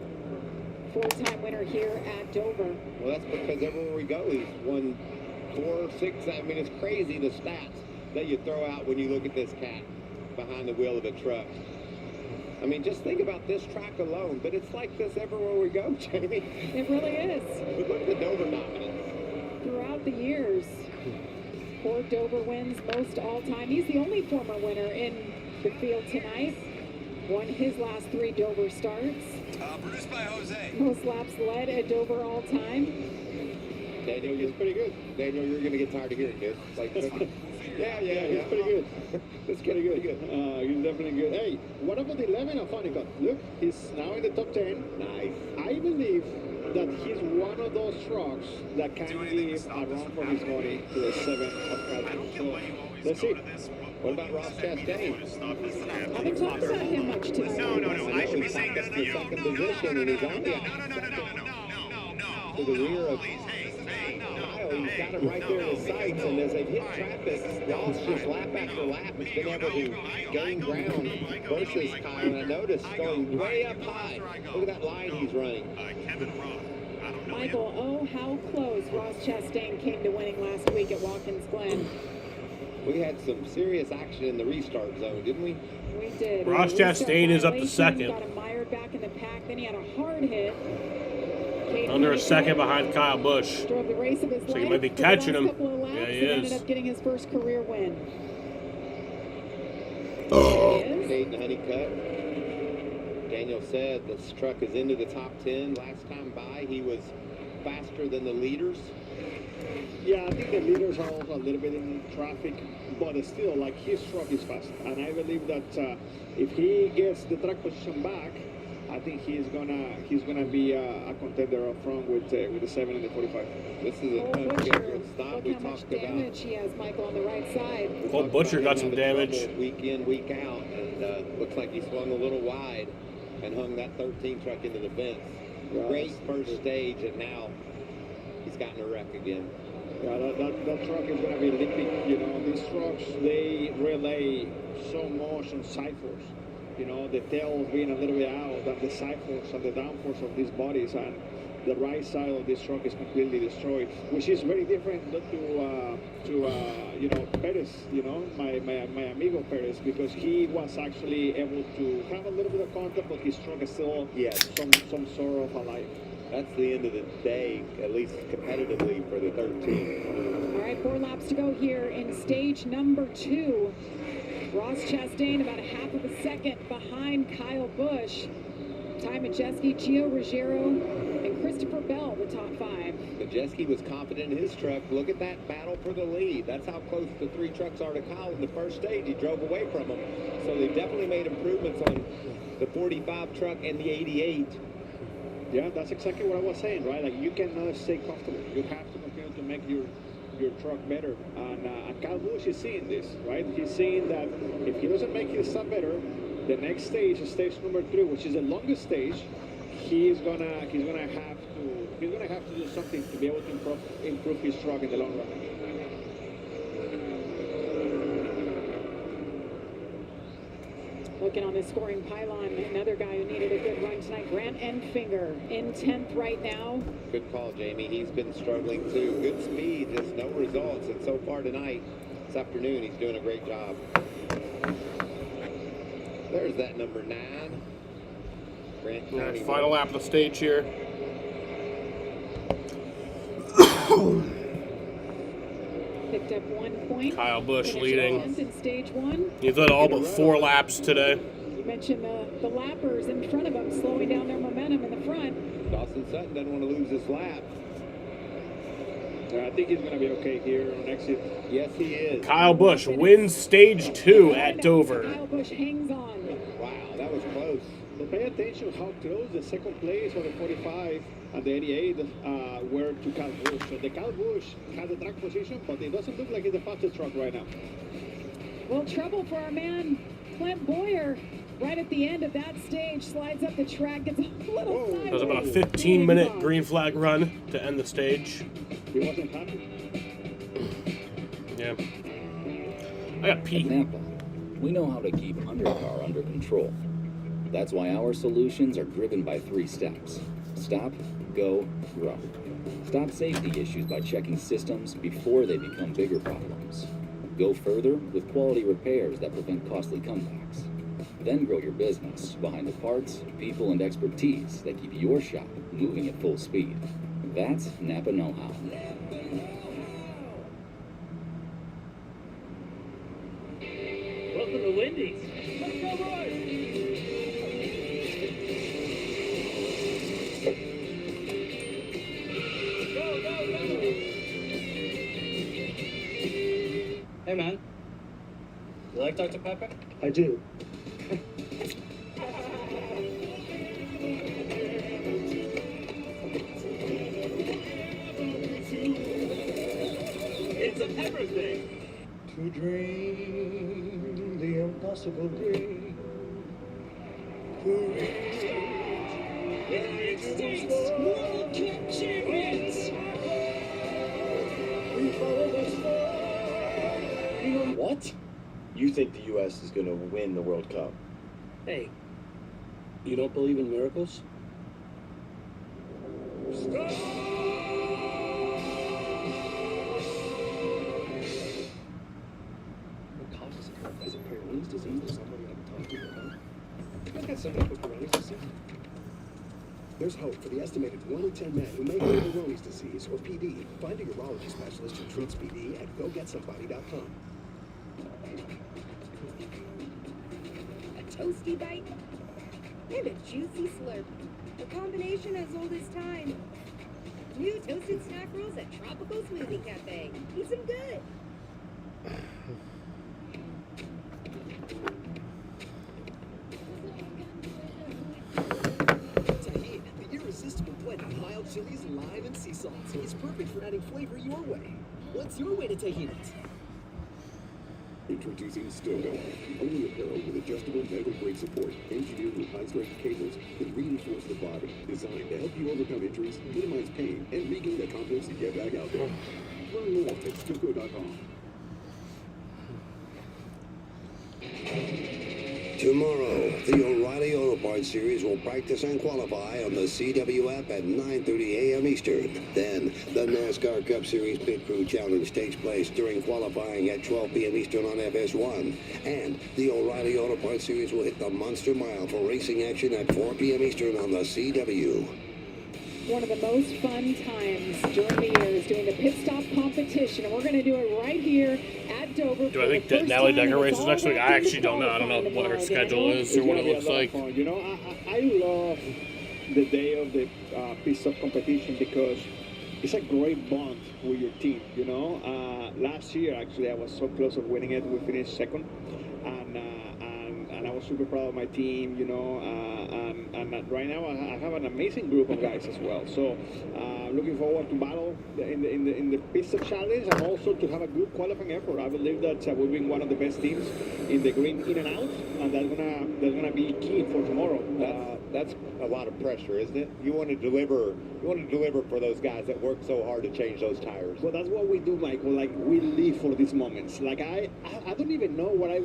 4-time winner here at Dover. Well, that's because everywhere we go, he's won 4, 6. I mean, it's crazy the stats that you throw out when you look at this cat behind the wheel of a truck. I mean, just think about this track alone, but it's like this everywhere we go, Jamie. It really is. Look at the Dover dominance. Throughout the years, 4 Dover wins, most all-time. He's the only former winner in the field tonight. Won his last 3 Dover starts. Produced by Jose. Most laps led at Dover all-time. Daniel, you're pretty good. Daniel, you're going to get tired of hearing this. Like, yeah, he's pretty good. That's pretty good. He's definitely good. Hey, what about the 11 of Funny Cut? Look, he's now in the top 10. Nice. I believe that he's one of those trucks that can leave a run for his money to the 7 of Calvin. So, let's see. What about Ross Chastain? I haven't talked about him much tonight. No. I should be saying that to second position, and he's on to the rear of Kyle. He's got him right there in his sights, and as they've hit traffic, Ross just lap after lap has been able to gain ground versus Kyle. And I noticed going way up high. Look at that line he's running. Michael, oh, how close Ross Chastain came to winning last week at Watkins Glen. We had some serious action in the restart zone, didn't we? We did. Ross Chastain is up to second. Got him mired back in the pack. Then he had a hard hit. Under a second behind Kyle Busch. Drove the race of his So life you might be for the catching last him. couple of laps Yeah, he and is. ended up getting his first career win. Hayden Honeycutt. Daniel said this truck is into the top 10. Last time by, he was faster than the leaders. Yeah, I think the leaders are also a little bit in traffic, but still, like, his truck is fast. And I believe that if he gets the track position back, I think he's gonna be a contender up front with the 7 and the 45. This is a good stop. Look We how much talked about. damage he has, Michael, on the right side. Oh, Butcher got some damage. Week in, week out, and looks like he swung a little wide and hung that 13 truck into the fence. Great first stage, and now he's gotten a wreck again. Yeah, that truck is going to be limping. You know, these trucks, they relay so much on side force. You know, the tail being a little bit out, and the side force and the downforce of these bodies, and the right side of this truck is completely destroyed, which is very different to you know, Perez, you know, my amigo Perez, because he was actually able to have a little bit of contact, but his truck is still some sort of alive. That's the end of the day, at least competitively, for the 13. All right, 4 laps to go here in stage number 2. Ross Chastain about a half of a second behind Kyle Busch. Ty Majeski, Gio Ruggiero, and Christopher Bell, the top 5. Majeski was confident in his truck. Look at that battle for the lead. That's how close the 3 trucks are to Kyle in the first stage. He drove away from them. So they definitely made improvements on the 45 truck and the 88. Yeah, that's exactly what I was saying, right? Like, you cannot stay comfortable. You have to continue to make your truck better. And Kyle Busch is seeing this, right? He's seeing that if he doesn't make his stuff better, the next stage, stage number 3, which is the longest stage, he's gonna have to do something to be able to improve his truck in the long run. Looking on the scoring pylon, another guy who needed a good run tonight, Grant Enfinger, in 10th right now. Good call, Jamie. He's been struggling too. Good speed, just no results. And so far tonight, this afternoon, he's doing a great job. There's that number 9. Grant County. Final lap of the stage here. Picked up 1 point. Kyle Busch Finished leading. 10th in stage 1. He's led all but 4 laps today. You mentioned the lappers in front of him slowing down their momentum in the front. Dawson Sutton doesn't want to lose this lap. I think he's going to be okay here on exit. Yes, he is. Kyle Busch wins stage 2 at Dover. Kyle Busch hangs on. Wow, that was close. But pay attention how close the second place for the 45 and the 88 were to Kyle Busch. So the Kyle Busch has the track position, but it doesn't look like it's the fastest truck right now. Well, trouble for our man, Clint Boyer. Right at the end of that stage, slides up the track, gets a little sideways. It was about a 15-minute green flag run to end the stage. He wasn't happy. Yeah. I got pee. At Napa, we know how to keep undercar under control. That's why our solutions are driven by 3 steps. Stop, go, grow. Stop safety issues by checking systems before they become bigger problems. Go further with quality repairs that prevent costly comebacks. Then grow your business behind the parts, people, and expertise that keep your shop moving at full speed. That's Napa know-how. Welcome to Wendy's. Let's go, boys! Go, go, go! Hey, man. You like Dr. Pepper? I do. It's a pepper thing. To dream the impossible dream. To reach United States World Cup champions. We follow the sport. What? You think the U.S. is going to win the World Cup? Hey, you don't believe in miracles? What causes it? Is it Peyronie's disease or somebody I've talked to about? I've got somebody with Peyronie's disease. There's hope for the estimated 1 in 10 men who may have Peyronie's disease, or PD. Find a urology specialist who treats PD at GoGetSomebody.com. A toasty bite and a juicy slurp. A combination as old as time. New toasted snack rolls at Tropical Smoothie Cafe. Eat some good. Tahini, the irresistible blend of mild chilies, lime, and sea salt. It's perfect for adding flavor your way. What's your way to Tahini? Introducing Stogo, the only apparel with adjustable medical grade support, engineered with high-strength cables that reinforce the body, designed to help you overcome injuries, minimize pain, and regain the confidence to get back out there. Learn more at Stogo.com. Tomorrow, the O'Reilly Auto Parts Series will practice and qualify on the CW app at 9:30 a.m. Eastern. Then, the NASCAR Cup Series Pit Crew Challenge takes place during qualifying at 12 p.m. Eastern on FS1. And the O'Reilly Auto Parts Series will hit the Monster Mile for racing action at 4 p.m. Eastern on the CW. one of the most fun times during the year is doing the pit stop competition, and we're going to do it right here at Dover. Do I think that Natalie Decker races next week? I actually don't know. I don't know what her schedule is or what it looks like. You know, I love the day of the pit stop competition because it's a great bond with your team, you know. Last year, actually, I was so close of winning it. We finished second, and I was super proud of my team, you know. And right now, I have an amazing group of guys as well. So, looking forward to battle in the pit stop challenge, and also to have a good qualifying effort. I believe that we've been one of the best teams in the green in and out, and that's gonna be key for tomorrow. That's a lot of pressure, isn't it? You want to deliver for those guys that work so hard to change those tires. Well, that's what we do, Michael. Like, we live for these moments. Like, I don't even know what it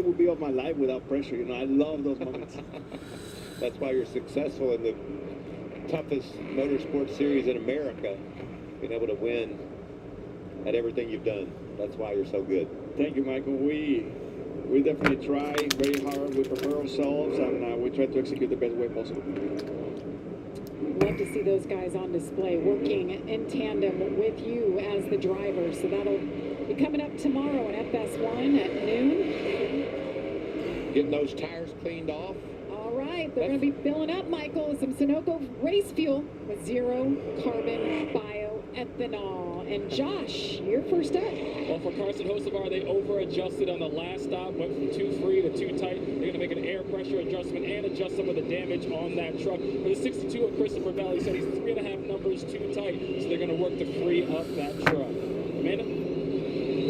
would be of my life without pressure. You know, I love those moments. That's why you're successful in the toughest motorsport series in America, being able to win at everything you've done. That's why you're so good. Thank you, Michael. We definitely try very hard. We prepare ourselves, and we try to execute the best way possible. Love to see those guys on display working in tandem with you as the driver. So that'll be coming up tomorrow in FS1 at noon. Getting those tires cleaned off. All right, they're going to be filling up, Michael, with some Sunoco race fuel with zero carbon bioethanol. And Josh, you're first up. Well, for Carson Hocevar, they over-adjusted on the last stop, went from too free to too tight. They're going to make an air pressure adjustment and adjust some of the damage on that truck. For the 62 of Christopher Bell, he said he's 3.5 numbers too tight, so they're going to work to free up that truck. Amanda?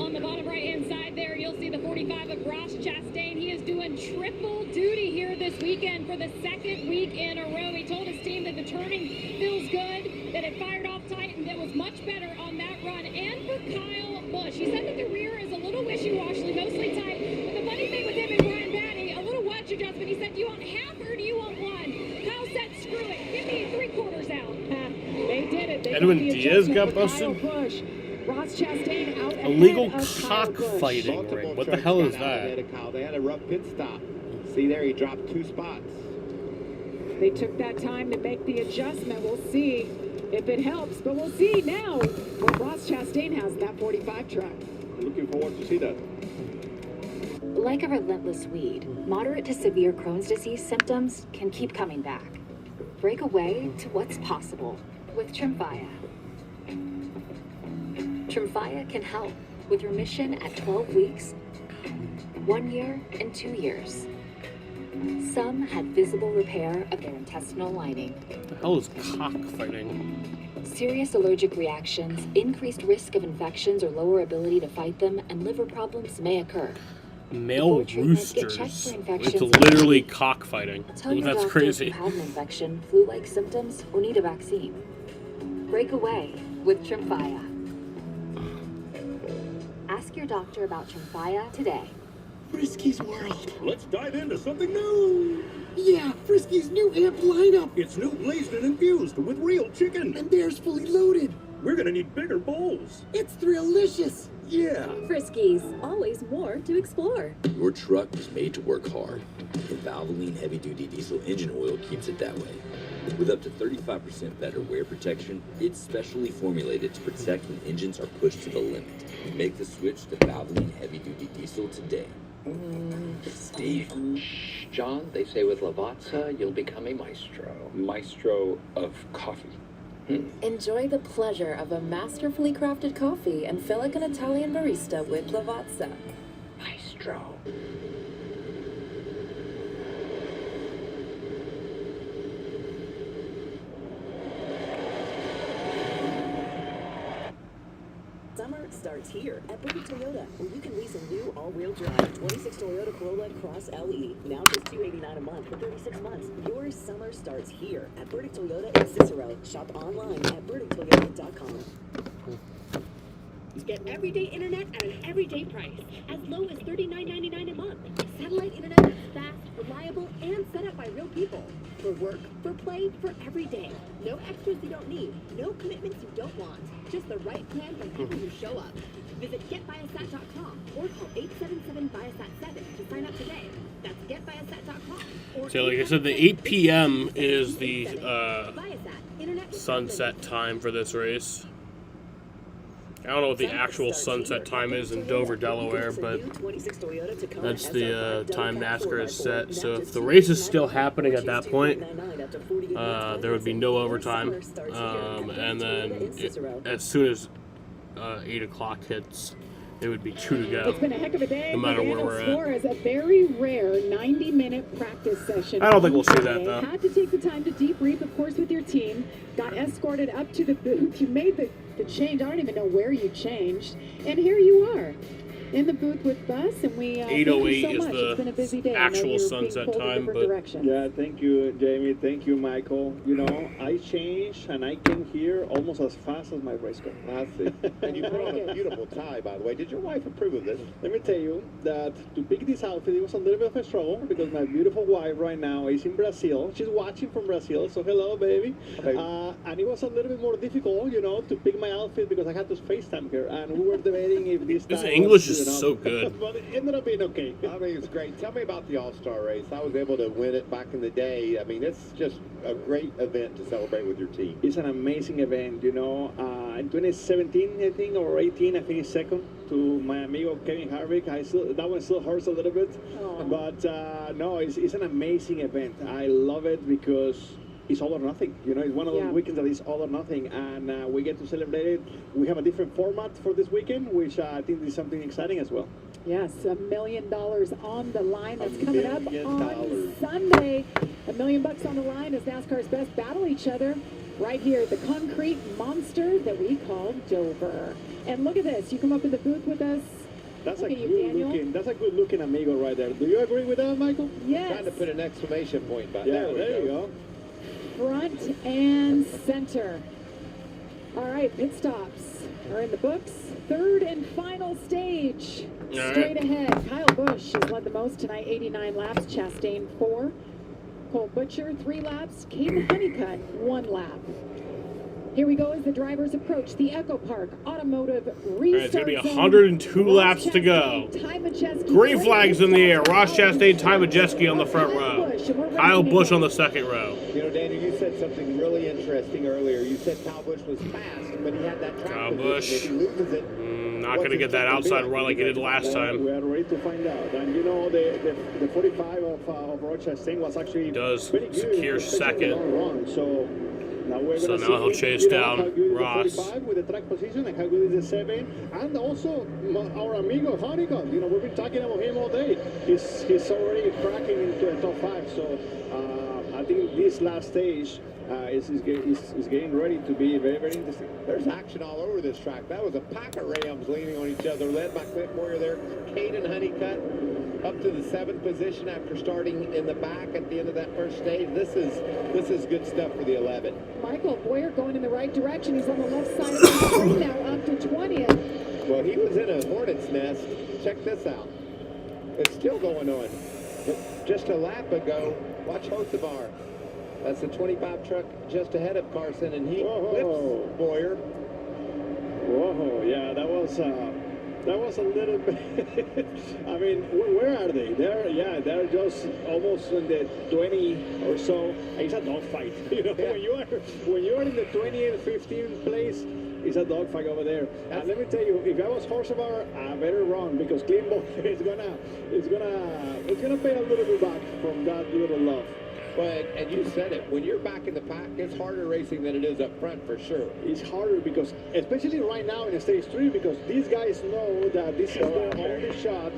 On the bottom right-hand side there, you'll see the 45 of Ross Chastain. He is doing triple duty here this weekend for the second week in a row. He told his team that the turning feels good, that it fired off tight, and that was much better on that run. And for Kyle Busch, he said that the rear is a little wishy-washy, mostly tight. But the funny thing with him and Brian Batty, a little wedge adjustment. He said, do you want half or do you want one? Kyle said, screw it, give me 3/4 out. They did it. They Edwin got the Diaz got adjustment for Kyle busted? Busch. Ross Chastain out ahead Illegal of Kyle Busch. cockfighting ring. What the hell is that? They had a rough pit stop. See there, he dropped 2 spots. They took that time to make the adjustment. We'll see if it helps, but we'll see now what Ross Chastain has in that 45 truck. Looking forward to see that. Like a relentless weed, moderate to severe Crohn's disease symptoms can keep coming back. Break away to what's possible with Tremfya. Tremfya can help with remission at 12 weeks, 1 year, and 2 years. Some had visible repair of their intestinal lining. What the hell is cockfighting? Serious allergic reactions, increased risk of infections or lower ability to fight them, and liver problems may occur. Male Before treatment, get checked roosters. for It's infections. literally cockfighting. Tell your That's doctor crazy. if you have an infection, flu-like symptoms, or need a vaccine. Break away with Tremfya. Ask your doctor about Tremfya today. Frisky's World. Let's dive into something new. Yeah, Frisky's new amped lineup. It's new glazed and infused with real chicken. And theirs fully loaded. We're gonna need bigger bowls. It's Thrilllicious. Yeah. Friskies, always more to explore. Your truck was made to work hard, and Valvoline heavy-duty diesel engine oil keeps it that way. With up to 35% better wear protection, it's specially formulated to protect when engines are pushed to the limit. Make the switch to Valvoline heavy-duty diesel today. Steve. John, they say with Lavazza, you'll become a maestro. Maestro of coffee. Enjoy the pleasure of a masterfully crafted coffee and feel like an Italian barista with Lavazza. Maestro. Summer starts here at Burdick Toyota, where you can lease a new all-wheel drive 26 Toyota Corolla Cross LE, now just $289 a month for 36 months. Your summer starts here at Burdick Toyota in Cicero. Shop online at burdicktoyota.com. Get everyday internet at an everyday price, as low as $39.99 a month. Satellite internet that's fast, reliable, and set up by real people. For work, for play, for every day. No extras you don't need, no commitments you don't want. Just the right plan from people who show up. Visit GetViasat.com or call 877-ViaSat-7 to sign up today. That's GetViasat.com. So like I said, the 8 p.m. is the sunset time for this race. I don't know what the actual sunset time is in Dover, Delaware, but that's the time NASCAR has set. So if the race is still happening at that point, there would be no overtime. And then as soon as 8 o'clock hits, it would be 2 to go. It's been a heck of a day. No matter where we're at. Suarez, a very rare 90-minute practice session. I don't think we'll see that, though. Had to take the time to debrief, of course, with your team. Got escorted up to the booth. You made the change. I don't even know where you changed. And here you are in the booth with us, and we 8:08 thank you so is much. It's been a busy day. the I know actual you're being sunset pulled in time, different but directions. Yeah, thank you, Jamie. Thank you, Michael. You know, I changed and I came here almost as fast as my race car. I see. And you put on a beautiful tie, by the way. Did your wife approve of this? Let me tell you that to pick this outfit, it was a little bit of a struggle because my beautiful wife right now is in Brazil. She's watching from Brazil, so hello, baby. And it was a little bit more difficult, you know, to pick my outfit because I had to FaceTime her, and we were debating if this This time English was, is you know, so good. But it ended up being okay. I mean, it's great. Tell me about the All-Star race. I was able to win it back in the day. I mean, it's just a great event to celebrate with your team. It's an amazing event, you know. In 2017, I think, or 18, I finished second to my amigo Kevin Harvick. That one still hurts a little bit. But no, it's an amazing event. I love it because it's all or nothing. You know, it's one of those weekends that is all or nothing, and we get to celebrate it. We have a different format for this weekend, which I think is something exciting as well. Yes, $1 million on the line. That's coming up $1 on million. Sunday. $1 million on the line as NASCAR's best battle each other right here at the concrete monster that we call Dover. And look at this. You come up in the booth with us. That's Look a at you, good Daniel. looking. That's a good looking amigo right there. Do you agree with that, Michael? Yes. Trying to put an exclamation point back. Yeah, there we you go. Front and center. All right, pit stops are in the books. Third and final stage. All right. Straight ahead. Kyle Busch has led the most tonight, 89 laps. Chastain, 4. Cole Butcher, 3 laps. Caden Honeycutt, 1 lap. Here we go as the drivers approach the Echo Park Automotive Restart All right, it's going to be Zone. 102 Ross laps to go. Chastain, Ty Majeski, Green flags in the air. Ross Chastain, Ty Majeski on the front row. Kyle Busch on the second row. You know, Daniel, you said something really interesting earlier. You said Kyle Busch was fast, but he had that track Kyle position. Busch. If he loses it, Not going to get that outside run like he did last time. We are ready to find out. And you know, the 45 of Ross Chastain was actually Does pretty good, secure especially on the second. long run. So now we're So gonna now see, he'll chase you know, down how good is the Ross. 45 with the track position and how good is the 7. And also our amigo Honeycutt. You know, we've been talking about him all day. He's already cracking into the top 5. So I think this last stage is getting ready to be very, very interesting. there's action all over this track. That was a pack of Rams leaning on each other, led by Clint Boyer there. Caden Honeycutt up to the 7th position after starting in the back at the end of that first stage. This is good stuff for the 11. Michael Boyer going in the right direction. He's on the left side of the screen now, up to 20th. Well, he was in a hornet's nest. Check this out. It's still going on. But just a lap ago, watch Hocevar. That's the 25 truck just ahead of Carson, and he clips Boyer. Whoa, yeah, that was a little bit. I mean, where are they? They're just almost in the 20 or so. It's a dogfight. You know, when you are in the 20 and 15th place, it's a dogfight over there. And let me tell you, if I was Hocevar, I better run because Clint Boyer is gonna pay a little bit back from that little love. But, and you said it, when you're back in the pack, it's harder racing than it is up front for sure. It's harder because, especially right now in stage 3, because these guys know that this is their only shot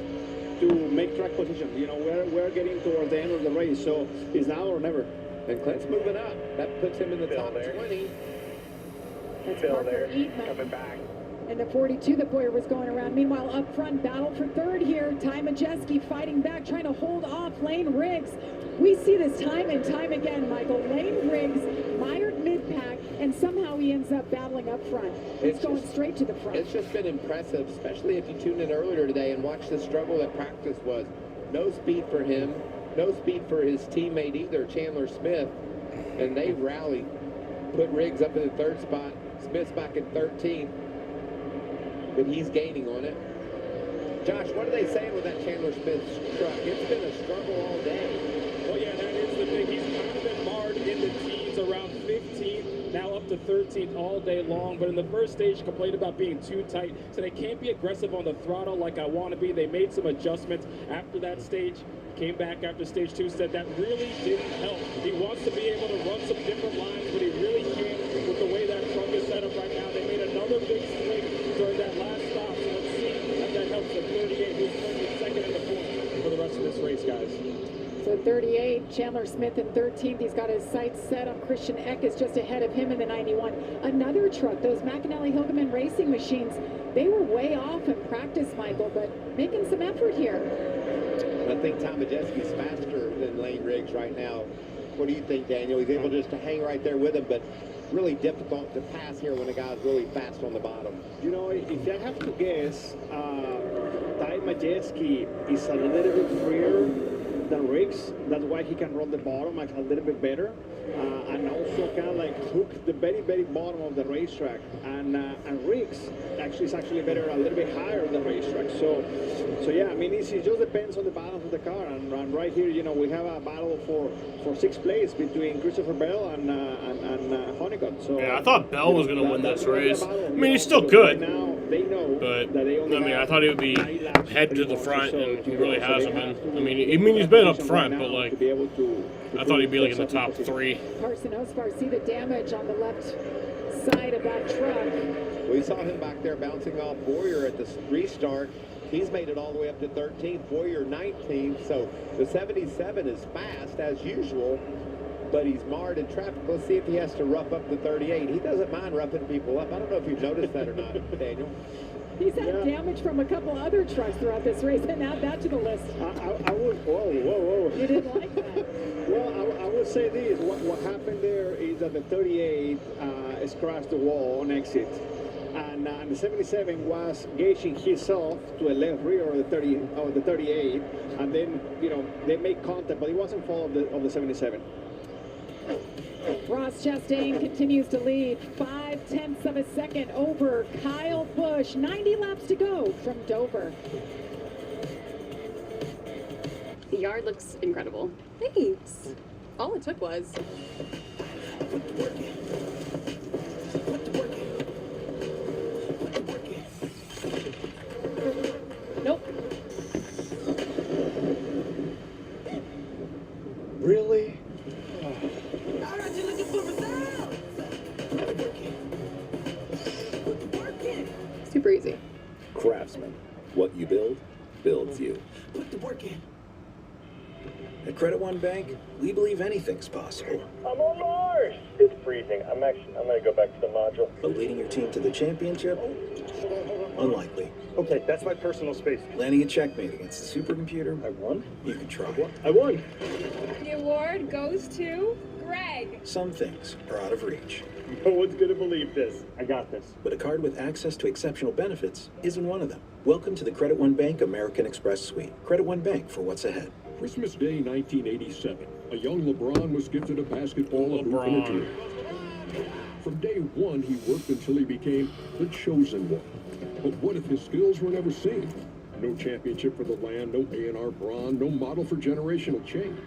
to make track position. You know, we're getting towards the end of the race, so it's now or never. And Clint's moving up. That puts him in the top 20. That's Parker Eatman. Coming back. And the 42 that Boyer was going around. Meanwhile, up front, battle for third here. Ty Majeski fighting back, trying to hold off Lane Riggs. We see this time and time again, Michael. Lane Riggs mired mid-pack, and somehow he ends up battling up front. He's going straight to the front. It's just been impressive, especially if you tuned in earlier today and watched the struggle that practice was. No speed for him, no speed for his teammate either, Chandler Smith. And they rallied, put Riggs up in the 3rd spot. Smith's back in 13th. But he's gaining on it. Josh, what are they saying with that Chandler Smith truck? It's been a struggle all day. Well, yeah, that is the thing. He's kind of been marred in the teens around 15th, now up up to 13th all day long, but in the first stage complained about being too tight, so they can't be aggressive on the throttle like I want to be. They made some adjustments after that stage, came back after stage 2, said that really didn't help. He wants to be able to run some different lines, but he really can't with the way that truck is set up right now. They made another big swing during that last stop, so let's see if that helps the 38, who's currently second in the point for the rest of this race, guys. So 38, Chandler Smith in 13th. He's got his sights set on Christian Eck is just ahead of him in the 91. Another truck, those McAnally Hilgeman racing machines, they were way off in practice, Michael, but making some effort here. I think Tom Majeski's faster than Lane Riggs right now. What do you think, Daniel? He's able just to hang right there with him, but really difficult to pass here when a guy's really fast on the bottom. You know, if I have to guess, Ty Majeski is a little bit freer than Riggs. That's why he can run the bottom like a little bit better, and also kind of like hook the very, very bottom of the racetrack. And Riggs is actually better a little bit higher on the racetrack. So yeah, I mean, it just depends on the balance of the car. And right here, you know, we have a battle for 6th place between Christopher Bell and Honeycutt. So yeah, I thought Bell was going to win this race. I mean, he's still good, now they know, but that they only I thought he would be head to the front, and he really hasn't been. I mean, he's been up front, but like, I thought he'd be like in the top 3. Carson Osbar, see the damage on the left side of that truck. We saw him back there bouncing off Boyer at the restart. He's made it all the way up to 13th, Boyer 19th. So the 77 is fast as usual, but he's marred in traffic. Let's see if he has to rough up the 38. He doesn't mind roughing people up. I don't know if you've noticed that or not, Daniel. He's had damage from a couple other trucks throughout this race, and add that to the list. I would, whoa. You didn't like that? Well, I would say this. What happened there is that the 38 scratched the wall on exit. And the 77 was gauging himself to a left rear of the 38, and then, you know, they made contact, but it wasn't fault of the 77. Ross Chastain continues to lead 0.5 of a second over Kyle Busch. 90 laps to go from Dover. The yard looks incredible. Thanks. All it took was... Nope. Really? Super easy. Craftsman. What you build, builds you. Put the work in. At Credit One Bank, we believe anything's possible. I'm on Mars! It's freezing. I'm gonna go back to the module. But leading your team to the championship? Unlikely. Okay, that's my personal space. Landing a checkmate against the supercomputer? I won? You can try. I won! The award goes to Greg. Some things are out of reach. No one's gonna believe this. I got this. But a card with access to exceptional benefits isn't one of them. Welcome to the Credit One Bank American Express Suite. Credit One Bank for what's ahead. Christmas Day 1987, a young LeBron was gifted a basketball, a hoop, and a dream. From day one, he worked until he became the chosen one. But what if his skills were never seen? No championship for the land, no A&R Braun, no model for generational change.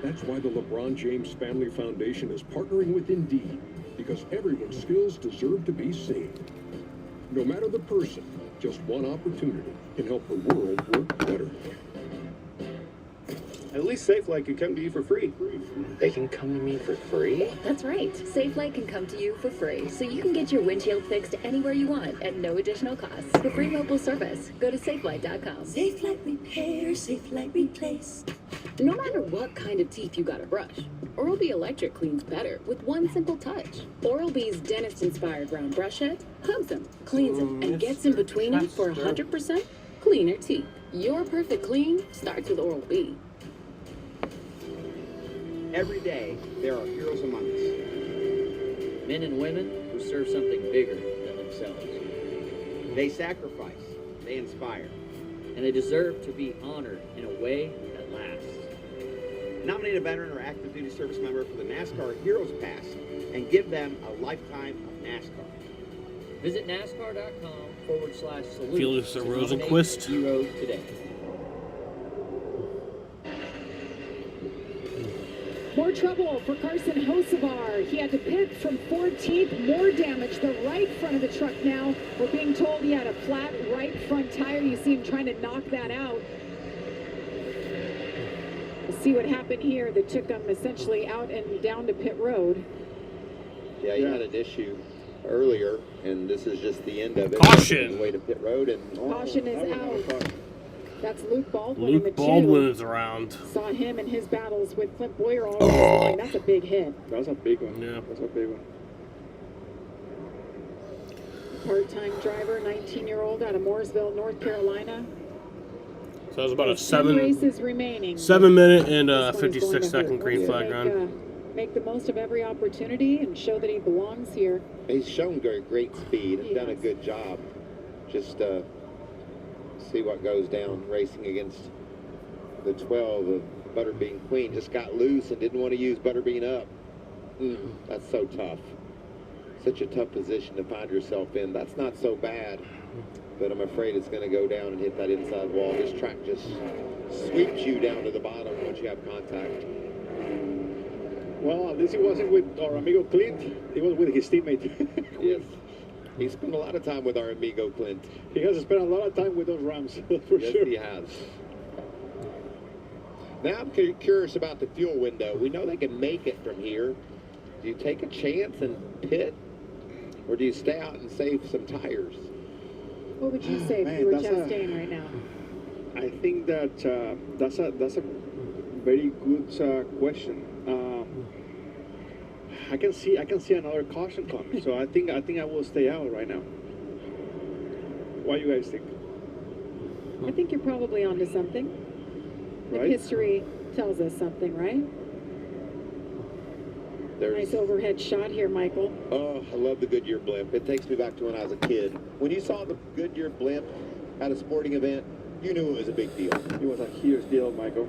That's why the LeBron James Family Foundation is partnering with Indeed, because everyone's skills deserve to be seen. No matter the person, just one opportunity can help the world work better. At least SafeLight can come to you for free. They can come to me for free? That's right. SafeLight can come to you for free, so you can get your windshield fixed anywhere you want at no additional cost. For free mobile service, go to safelight.com. SafeLight repair, SafeLight replace. No matter what kind of teeth you gotta brush, Oral-B Electric cleans better with one simple touch. Oral-B's dentist-inspired round brush head hugs them, cleans them, and gets in between them for 100% cleaner teeth. Your perfect clean starts with Oral-B. Every day, there are heroes among us. Men and women who serve something bigger than themselves. They sacrifice, they inspire. And they deserve to be honored in a way that lasts. Nominate a veteran or active duty service member for the NASCAR Heroes Pass and give them a lifetime of NASCAR. Visit NASCAR.com/salute. Felix Rosenquist. Hero today. More trouble for Carson Hocevar. He had had to pit from 14th. More damage. The right front of the truck now. We're being told he had a flat right front tire. You see him trying to knock that out. We'll see what happened here that took him essentially out and down to pit road. Yeah, he had an issue earlier, and this is just the end of it. Caution. Way to pit road, and Caution is out. That's Luke Baldwin in the Luke Baldwin two. is around. Saw him in his battles with Clint Boyer all this line. That's a big hit. That was a big one. Yeah. That's a big one. Part-time driver, 19-year-old out of Mooresville, North Carolina. So that was about a 10 races remaining. 7 minute and This one is going to 56-second hurt. green Wants to flag run. Make the most of every opportunity and show that he belongs here. he's shown great speed and He done a has. good job. Just see what goes down racing against the 12 of Butterbean Queen. Just got loose and didn't want to use Butterbean up. That's so tough. Such a tough position to find yourself in. That's not so bad, but I'm afraid it's going to go down and hit that inside wall. This track just sweeps you down to the bottom once you have contact. Well, at least he wasn't with our amigo Clint. He was with his teammate. Yes. He spent a lot of time with our amigo Clint. He has spent a lot of time with those Rams, for Yes, sure. he has. Now I'm curious about the fuel window. We know they can make it from here. Do you take a chance and pit? Or do you stay out and save some tires? What would you say if Man, you were that's a- Chastain right now? I think that that's a very good question. I can see another caution coming, so I think I will stay out right now. What do you guys think? I think you're probably onto something. If Right? history tells us something, right? Nice overhead shot here, Michael. Oh, I love the Goodyear blimp. It takes me back to when I was a kid. When you saw the Goodyear blimp at a sporting event, you knew it was a big deal. It was a huge deal, Michael.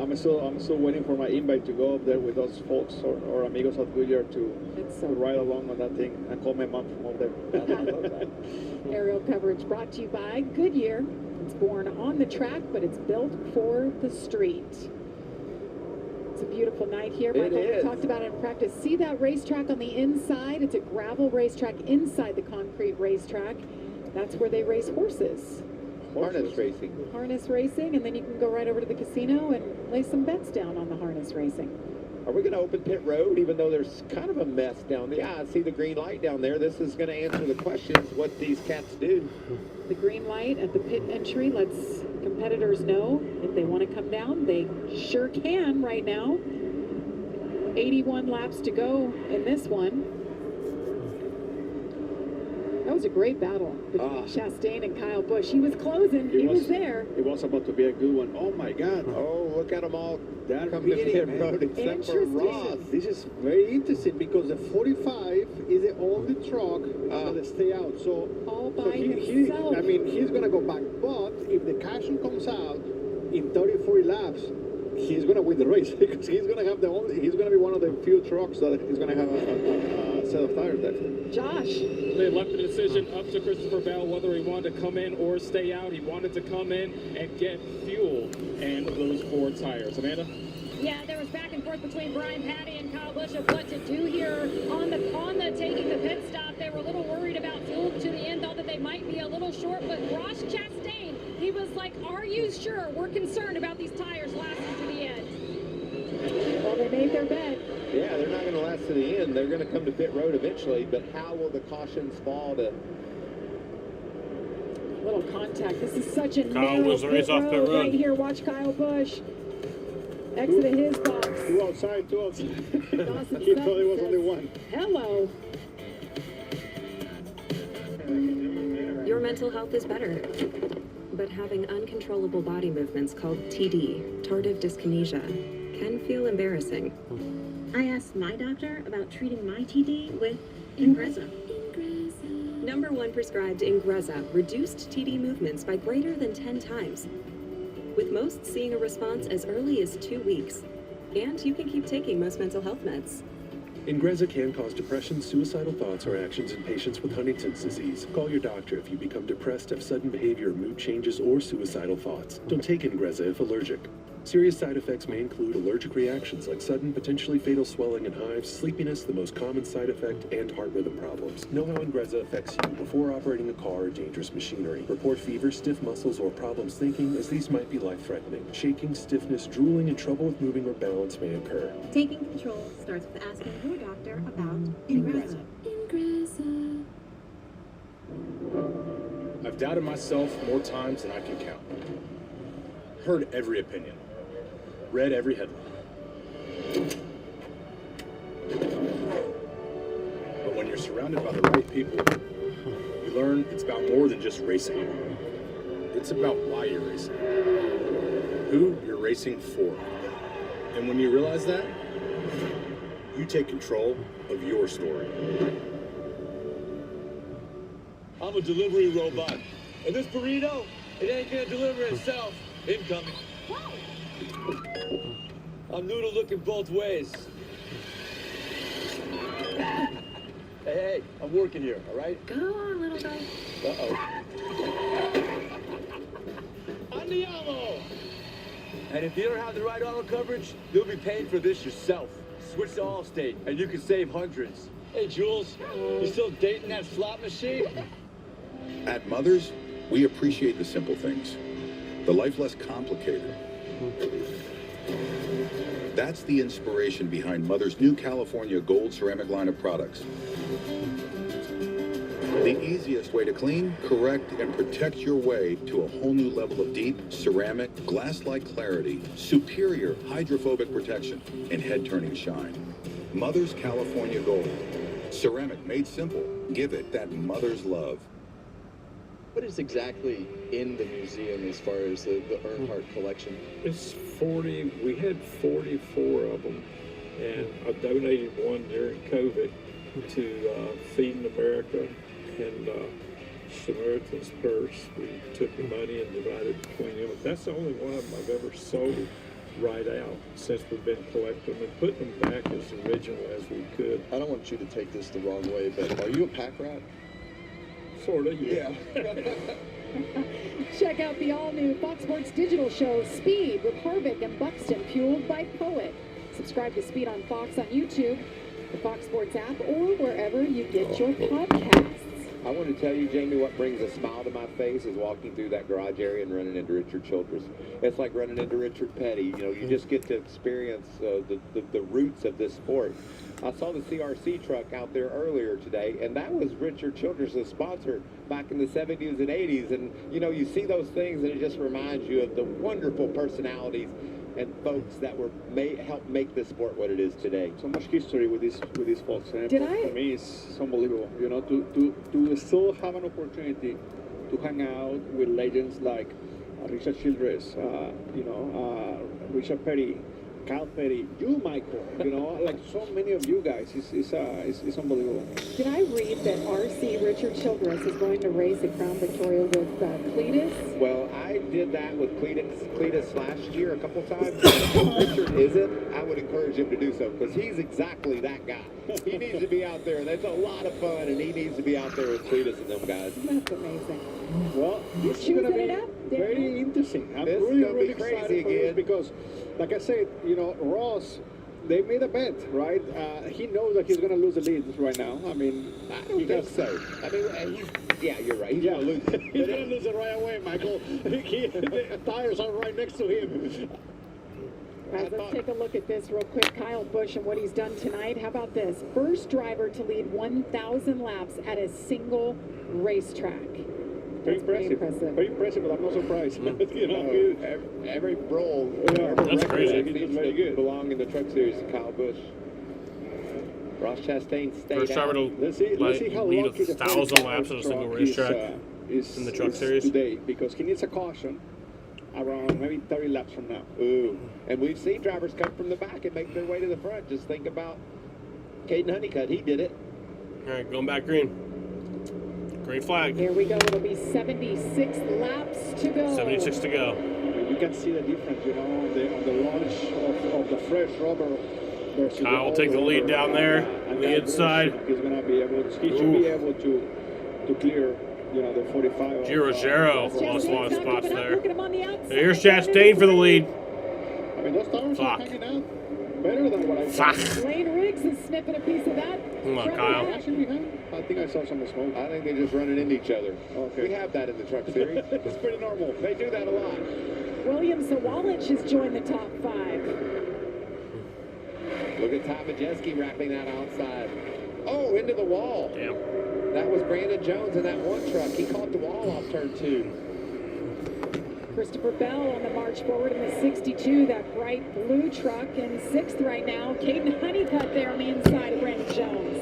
I'm still waiting for my invite to go up there with those folks or amigos at Goodyear to ride along on that thing and call my mom from over there. Aerial coverage brought to you by Goodyear. It's born on the track, but it's built for the street. It's a beautiful night here. It Michael is. talked about it in practice. See that racetrack on the inside? It's a gravel racetrack inside the concrete racetrack. That's where they race horses. Harness racing. Harness racing, and then you can go right over to the casino and lay some bets down on the harness racing. Are we going to open pit road even though there's kind of a mess down there? Yeah, I see the green light down there. This is going to answer the questions what these cats do. The green light at the pit entry lets competitors know if they want to come down. They sure can right now. 81 laps to go in this one. That was a great battle between Chastain and Kyle Busch. He was closing. He was there. It was about to be a good one. Oh my God! Oh, look at them all That come to pit road except for Ross. This is very interesting because the 45 is the only truck that stay out. So all by himself. I mean, he's gonna go back. But if the caution comes out in 30, 40 laps, he's gonna win the race because he's gonna have he's gonna be one of the few trucks that is gonna have a set of tires left. Josh. They left the decision up to Christopher Bell whether he wanted to come in or stay out. He wanted to come in and get fuel and those 4 tires. Amanda? Yeah, there was back and forth between Brian Patty and Kyle Busch of what to do here on the taking the pit stop. They were a little worried about fuel to the end, thought that they might be a little short, but Ross Chastain, he was like, are you sure? We're concerned about these tires lasting to the end. Well, they made their bet. Yeah, they're not going to last to the end. They're going to come to pit road eventually, but how will the cautions fall to... Little contact. This is such a Kyle narrow was race off pit road. right here. Watch Kyle Busch. Exit of his box. Two outside. Dawson He thought it was says, only one. hello. Your mental health is better, but having uncontrollable body movements called TD, tardive dyskinesia, can feel embarrassing. I asked my doctor about treating my TD with Ingrezza. #1 prescribed Ingrezza reduced TD movements by greater than 10 times, with most seeing a response as early as 2 weeks. And you can keep taking most mental health meds. Ingrezza can cause depression, suicidal thoughts, or actions in patients with Huntington's disease. Call your doctor if you become depressed, have sudden behavior, mood changes, or suicidal thoughts. Don't take Ingrezza if allergic. Serious side effects may include allergic reactions like sudden, potentially fatal swelling and hives, sleepiness, the most common side effect, and heart rhythm problems. Know how Ingrezza affects you before operating a car or dangerous machinery. Report fever, stiff muscles, or problems thinking, as these might be life-threatening. Shaking, stiffness, drooling, and trouble with moving or balance may occur. Taking control starts with asking your doctor about Ingrezza. Ingrezza. I've doubted myself more times than I can count. Heard every opinion. Read every headline. But when you're surrounded by the right people, you learn it's about more than just racing. It's about why you're racing, who you're racing for. And when you realize that, you take control of your story. I'm a delivery robot, and this burrito, it ain't gonna deliver itself. Incoming. I'm noodle looking both ways. Hey, I'm working here, all right? Go on, little guy. Uh-oh. Andiamo! And if you don't have the right auto coverage, you'll be paying for this yourself. Switch to Allstate, and you can save hundreds. Hey, Jules, you still dating that slot machine? At Mothers, we appreciate the simple things, the life less complicated. That's the inspiration behind Mother's new California Gold ceramic line of products. The easiest way to clean, correct, and protect your way to a whole new level of deep, ceramic, glass-like clarity, superior hydrophobic protection, and head-turning shine. Mother's California Gold. Ceramic made simple. Give it that mother's love. What is exactly in the museum as far as the Earnhardt collection? It's 40, we had 44 of them, and I donated one during COVID to Feeding America and Samaritan's Purse. We took the money and divided between them. That's the only one of them I've ever sold right out since we've been collecting them and putting them back as original as we could. I don't want you to take this the wrong way, but are you a pack rat? Sort of, yeah. Check out the all-new Fox Sports digital show, Speed, with Harvick and Buxton, fueled by Poet. Subscribe to Speed on Fox on YouTube, the Fox Sports app, or wherever you get your podcasts. I want to tell you, Jamie, what brings a smile to my face is walking through that garage area and running into Richard Childress. It's like running into Richard Petty. You know, you just get to experience the roots of this sport. I saw the CRC truck out there earlier today, and that was Richard Childress' sponsor back in the 70s and 80s. And, you know, you see those things, and it just reminds you of the wonderful personalities and folks that helped make this sport what it is today. So much history with these folks. And Did for me, it's unbelievable. You know, to still have an opportunity to hang out with legends like Richard Childress, Richard Petty, Cal Petty, you, Michael, you know, like so many of you guys, it's unbelievable. Did I read that RC Richard Childress is going to race at Crown Victoria with Cletus? Well, I did that with Cletus last year a couple times. If Richard isn't, I would encourage him to do so because he's exactly that guy. He needs to be out there, and it's a lot of fun, and he needs to be out there with Cletus and them guys. That's amazing. Well, this is going to be very interesting. I'm really excited for this because, like I said, you know, Ross, they made a bet, right? He knows that he's going to lose the lead right now. I mean, I don't think so. I mean, yeah, you're right. He's going to lose it. He's going to lose it right away, Michael. The tires are right next to him. Let's take a look at this real quick. Kyle Busch and what he's done tonight. How about this? First driver to lead 1,000 laps at a single racetrack. Very impressive. Very impressive, but I'm not surprised. You know, every role, That's crazy. Seems very good. Belong in the truck series to Kyle Busch. Ross Chastain stayed First driver to let's see how lead lucky the 1,000 laps at a single racetrack in the truck series today, because he needs a caution around maybe 30 laps from now. Ooh, and we've seen drivers come from the back and make their way to the front. Just think about Caden Honeycutt. He did it. All right, going back green. Green flag. Here we go. It'll be 76 laps to go. 76 to go. You can see the difference, you know, on the launch of the fresh rubber versus Kyle will take the lead down there on the inside. He's going to be able to, he should be able to clear, you know, the 45. Giro lost a lot of spots there. Look at him on the outside. Here's Chastain for the lead. I mean, those tires are hanging out better than what I thought. Lane Riggs is snipping a piece of that. Come on, Trevor Kyle. Crashing behind? I think I saw some smoke. I think they're just running into each other. Okay. We have that in the truck series. It's pretty normal. They do that a lot. William Sawalich has joined the top 5. Look at Ty Majeski wrapping that outside. Oh, into the wall. Damn. That was Brandon Jones in that one truck. He caught the wall off turn 2. Christopher Bell on the march forward in the 62, that bright blue truck, in 6th right now. Caden Honeycutt there on the inside of Brandon Jones.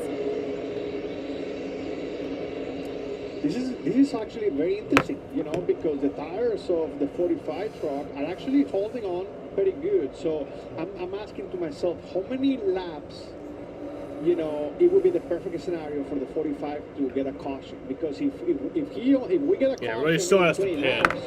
This is actually very interesting, you know, because the tires of the 45 truck are actually holding on pretty good. So I'm asking to myself, how many laps, you know, it would be the perfect scenario for the 45 to get a caution? Because if we get a caution, really still has to 20 pit. laps,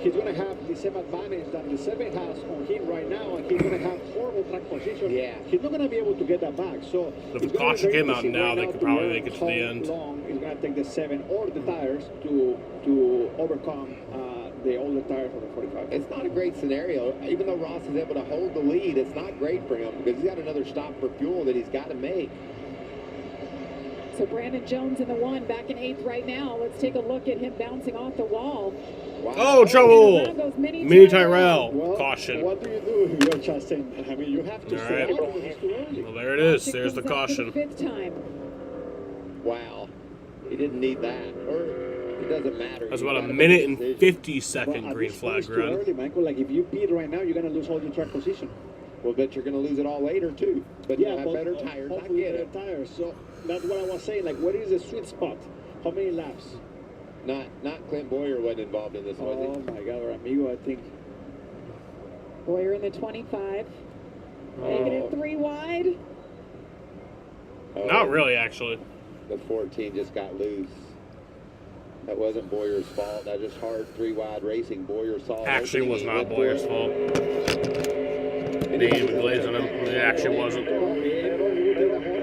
he's going to have the same advantage that the 7 has on him right now, and he's going to have horrible track position. Yeah. He's not going to be able to get that back. So If it's the gonna be caution very came out interesting now, right they now could probably learn make it to how the end. long it's going to take the 7 or the tires to overcome the older tires for the 45. It's not a great scenario. Even though Ross is able to hold the lead, it's not great for him because he's got another stop for fuel that he's got to make. So Brandon Jones in the 1, back in 8th right now. Let's take a look at him bouncing off the wall. Wow. Oh, trouble! And around goes Mini Tyrell. Well, Caution. What do you do if you're Chastain? I mean, you have to All stay right. out because it's too early. Well, there it is. There's the caution. 5th time. Wow. He didn't need that. Or it doesn't matter. That's You about a gotta minute make a and decision. 50-second But green at this point, flag it's too run. early, Michael. Like, if you pit right now, you're going to lose all your track position. Well, bet you're going to lose it all later, too. But Yeah, you'll have but better tires. I hopefully get better it. tires. So that's what I was saying. Like, what is the sweet spot? How many laps? Not Clint Boyer wasn't involved in this, was Oh he? my God, or amigo, I think. Boyer in the 25. Making it 3 wide. Oh, Not really, actually. The 14 just got loose. That wasn't Boyer's fault. That just hard 3-wide racing. Boyer saw it. Actually, was He not went for Boyer's it. fault. They didn't even glaze on him. It actually wasn't.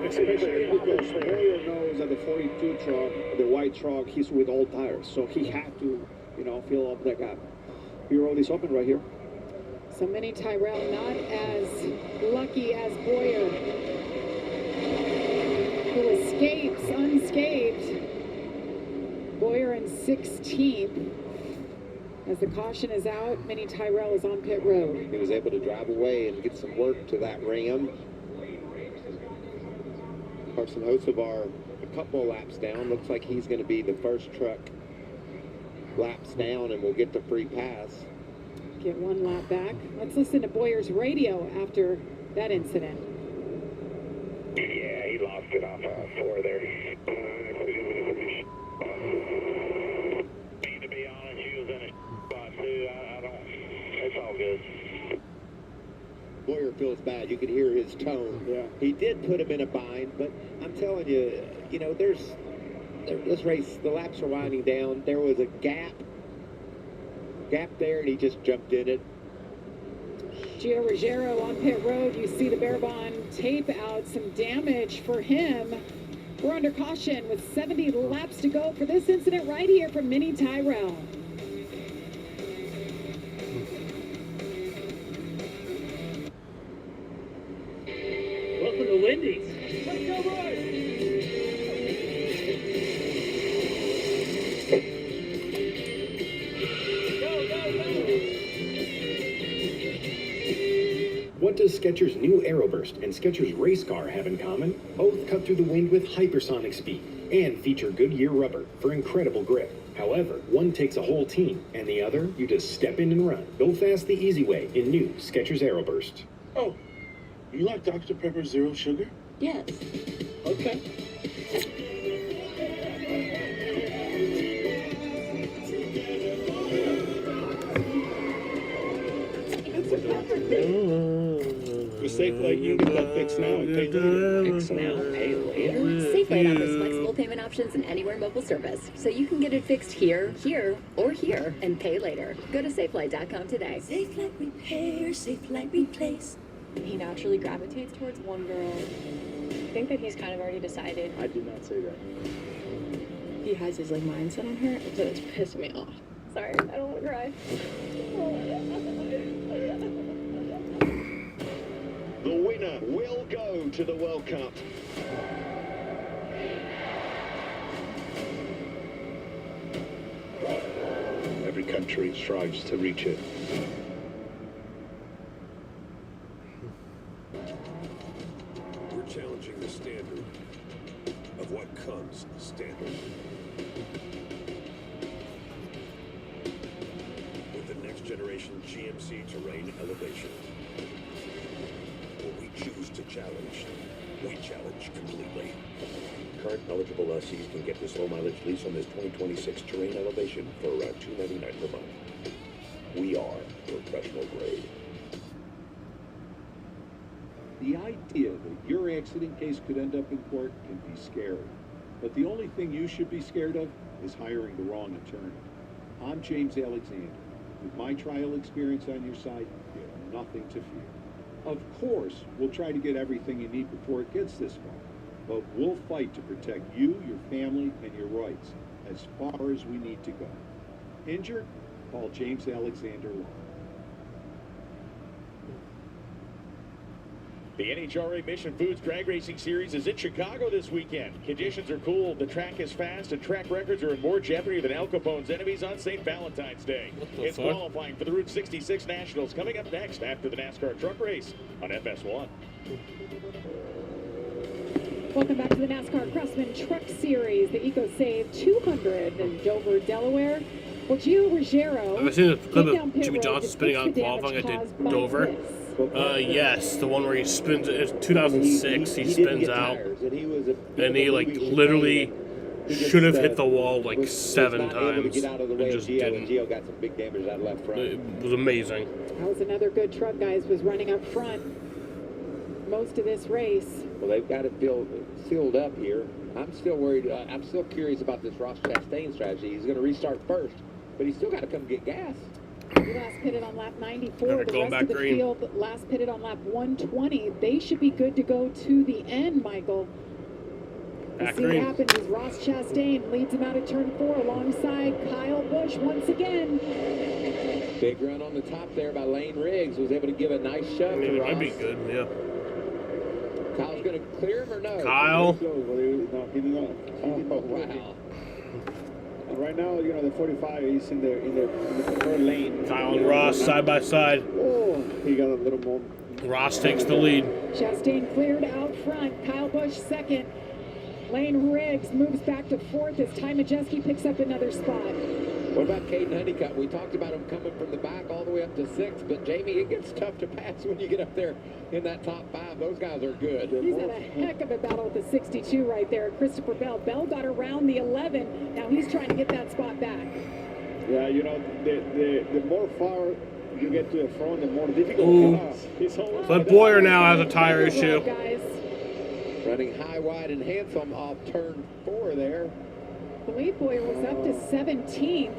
Especially because Boyer knows that the 42 truck, the white truck, he's with all tires. So he had to, you know, fill up that gap. Your road is open right here. So Mini Tyrell not as lucky as Boyer, who escapes unscathed. Boyer in 16th. As the caution is out, Mini Tyrell is on pit road. He was able to drive away and get some work to that ram. Carson Hocevar a couple laps down. Looks like he's going to be the first truck laps down and will get the free pass. Get 1 lap back. Let's listen to Boyer's radio after that incident. Yeah, he lost it off 4 there. To be honest, he was in a spot too. I don't. It's all good. Boyer feels bad. You could hear his tone. Yeah. He did put him in a bind, but I'm telling you, you know, this race, the laps are winding down. There was a gap there, and he just jumped in it. Gio Ruggiero on pit road. You see the Barabon tape out. Some damage for him. We're under caution with 70 laps to go for this incident right here from Mini Tyrell. Welcome to Wendy's. Let's go, boys. What does Skechers' new Aeroburst and Skechers race car have in common? Both cut through the wind with hypersonic speed and feature Goodyear rubber for incredible grip. However, one takes a whole team, and the other, you just step in and run. Go fast the easy way in new Skechers Aeroburst. Oh, you like Dr. Pepper Zero Sugar? Yes. Okay. The Safeway, you can get that fixed now and pay later. Fix now, pay later. Safeway offers flexible payment options and anywhere mobile service, so you can get it fixed here, or here, and pay later. Go to safelight.com today. Safe Light Repair, Safe Light Replace. He naturally gravitates towards one girl. I think that he's kind of already decided. I did not say that. He has his like mindset on her, so it's pissing me off. Sorry, I don't want to cry. The winner will go to the World Cup. Every country strives to reach it. We're challenging the standard of what comes standard. With the next generation GMC Terrain Elevation. When we choose to challenge, we challenge completely. Current eligible lessees can get this low mileage lease on this 2026 Terrain Elevation for around $299 per month. We are professional grade. The idea that your accident case could end up in court can be scary. But the only thing you should be scared of is hiring the wrong attorney. I'm James Alexander. With my trial experience on your side, you have nothing to fear. Of course, we'll try to get everything you need before it gets this far. But we'll fight to protect you, your family, and your rights as far as we need to go. Injured? Call James Alexander Law. The NHRA Mission Foods Drag Racing Series is in Chicago this weekend. Conditions are cool, the track is fast, and track records are in more jeopardy than Al Capone's enemies on St. Valentine's Day. It's qualifying for the Route 66 Nationals coming up next after the NASCAR truck race on FS1. Welcome back to the NASCAR Craftsman Truck Series, the EcoSave 200 in Dover, Delaware. Well, Gio Ruggiero. Have I seen a clip of Jimmy Johnson spinning out qualifying at Dover? Yes, the one where he spins. It's 2006. He spins out, and he like literally should have hit the wall like 7 times and just didn't. Gio got some big damage out left front. It was amazing. That was another good truck, guys. Was running up front most of this race. Well, they've got it sealed up here. I'm still worried. I'm still curious about this Ross Chastain strategy. He's going to restart first, but he's still got to come get gas. He last pitted on lap 94. The rest of the field last pitted on lap 120. They should be good to go to the end, Michael. We'll see what happens as Ross Chastain leads him out of turn 4 alongside Kyle Busch once again. Big run on the top there by Lane Riggs. Was able to give a nice shove to It Ross. might be good, yeah. Kyle's going to clear him or no? Kyle. No, he did not. Oh, wow. And right now, you know, the 45 is in the preferred lane. Kyle and Ross side by side. Oh, he got a little more. Ross takes the lead. Chastain cleared out front. Kyle Busch second. Lane Riggs moves back to 4th as Ty Majeski picks up another spot. What about Caden Honeycutt? We talked about him coming from the back all the way up to 6th, but Jamie, it gets tough to pass when you get up there in that top 5. Those guys are good. He's had a heck of a battle with the 62 right there. Christopher Bell. Bell got around the 11. Now he's trying to get that spot back. Yeah, you know, the more far you get to the front, the more difficult it is. But Boyer now has a tire issue. Guys. Running high, wide, and handsome off turn 4 there. I believe Boyer was up to 17th.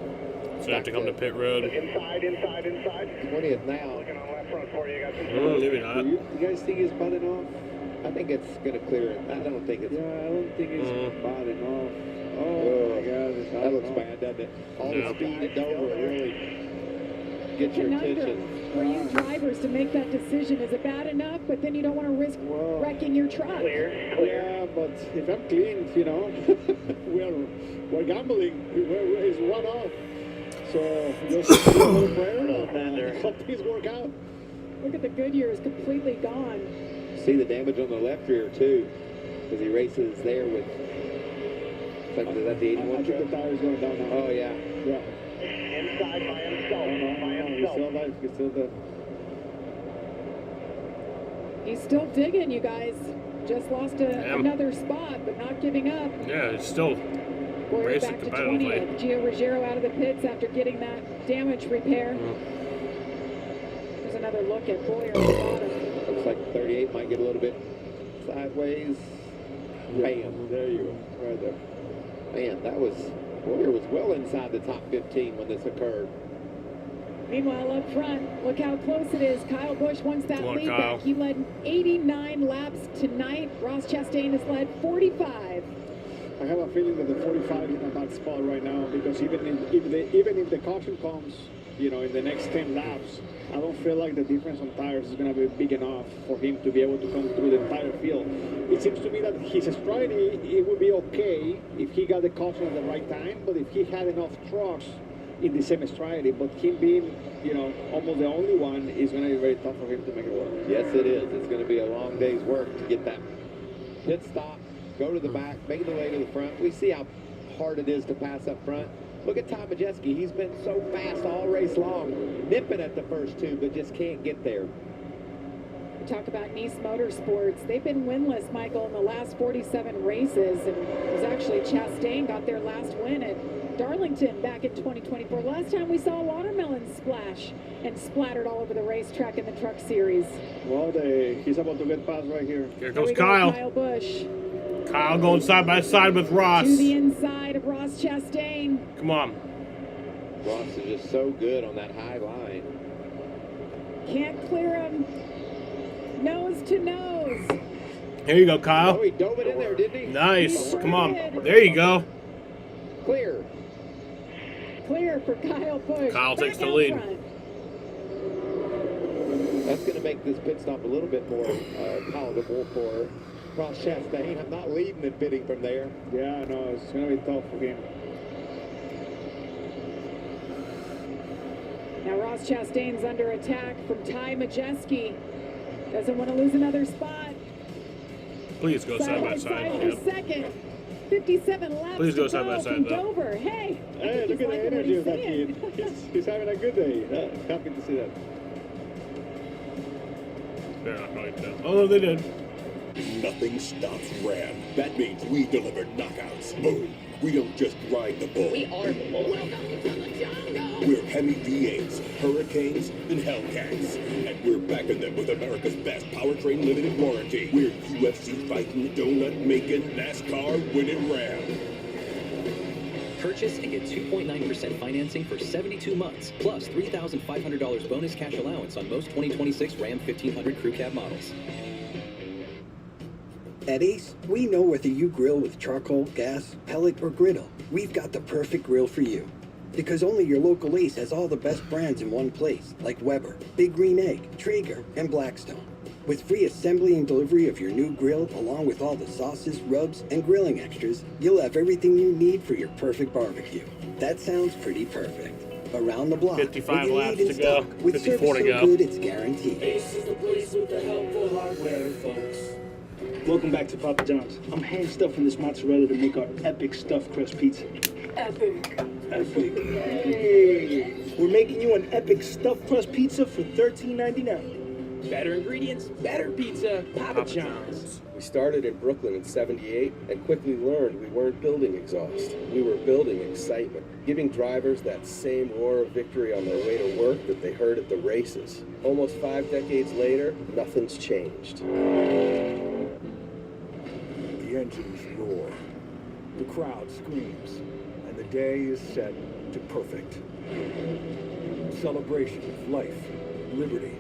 So you have to come to pit road. Inside. 20th now. Looking on left front for you guys. Maybe not. You guys think it's bad enough? I think it's going to clear it. I don't think it's... Yeah, I don't think it's bad enough. Oh, my God. That looks bad, doesn't it? All the speed at Dover really gets your attention. For you drivers to make that decision, is it bad enough? But then you don't want to risk wrecking your truck. Yeah, but if I'm clean, you know, we're gambling. It's one off. So just a little prayer. Hope things work out. Look at the Goodyear is completely gone. See the damage on the left rear too, because he races there with. Is that the 81 I think the tire's going down now. Oh yeah. Yeah. Inside by himself. He's still there. He's still digging, you guys. Just lost another spot, but not giving up. Yeah, it's still Boyer racing back to competitively. 20th. Gio Ruggiero out of the pits after getting that damage repair. There's another look at Boyer at the bottom. Looks like 38 might get a little bit sideways. Bam. There you go. Right there. Man, Boyer was well inside the top 15 when this occurred. Meanwhile, up front, look how close it is. Kyle Busch wants that lead back. He led 89 laps tonight. Ross Chastain has led 45. I have a feeling that the 45 is in a bad spot right now because even if the caution comes, in the next 10 laps, I don't feel like the difference on tires is going to be big enough for him to be able to come through the entire field. It seems to me that his strategy, it would be okay if he got the caution at the right time, but if he had enough trucks in the same strategy, but him being, almost the only one, is going to be very tough for him to make it work. Yes, it is. It's going to be a long day's work to get that pit stop, go to the back, make the way to the front. We see how hard it is to pass up front. Look at Ty Majeski. He's been so fast all race long, nipping at the first two, but just can't get there. We talk about Nice Motorsports. They've been winless, Michael, in the last 47 races. And it was actually Chastain got their last win at Darlington back in 2024. Last time we saw a watermelon splash and splattered all over the racetrack in the Truck Series. Well, he's about to get past right here. Here goes Kyle. Kyle Busch. Kyle going side by side with Ross. To the inside of Ross Chastain. Come on. Ross is just so good on that high line. Can't clear him. Nose to nose. Here you go, Kyle. Oh, he dove it in there, didn't he? Nice. Come on. There you go. Clear. Clear for Kyle Busch. Kyle takes the lead. That's going to make this pit stop a little bit more palatable for Ross Chastain. I'm not leading and pitting from there. Yeah, no, it's going to be tough for him. Now Ross Chastain's under attack from Ty Majeski. Doesn't want to lose another spot. Please go side by side. For second. 57 laps. Please go to side by go side, from though. Dover. Hey, look at the energy of that kid. He's having a good day. Happy to see that. They're not going to. Oh, they did. Nothing stops Ram. That means we deliver knockouts. Boom. We don't just ride the bull. We are the bull. Welcome to the jungle. We're Hemi V8s, Hurricanes, and Hellcats. And we're backing them with America's best powertrain limited warranty. We're UFC fighting, donut making, NASCAR winning Ram. Purchase and get 2.9% financing for 72 months, plus $3,500 bonus cash allowance on most 2026 Ram 1500 Crew Cab models. At Ace, we know whether you grill with charcoal, gas, pellet, or griddle, we've got the perfect grill for you. Because only your local Ace has all the best brands in one place, like Weber, Big Green Egg, Traeger, and Blackstone. With free assembly and delivery of your new grill, along with all the sauces, rubs, and grilling extras, you'll have everything you need for your perfect barbecue. That sounds pretty perfect. Around the block, 55 you laps need to in go. stock, with 54 service to so go. good it's guaranteed. Ace is the place with the helpful hardware, folks. Welcome back to Papa John's. I'm hand stuffing this mozzarella to make our epic stuffed crust pizza. Epic. Epic. Hey. We're making you an epic stuffed crust pizza for $13.99. Better ingredients, better pizza, Papa John's. We started in Brooklyn in '78 and quickly learned we weren't building exhaust. We were building excitement, giving drivers that same roar of victory on their way to work that they heard at the races. Almost 5 decades later, nothing's changed. The engines roar, the crowd screams, and the day is set to perfect. A celebration of life, liberty,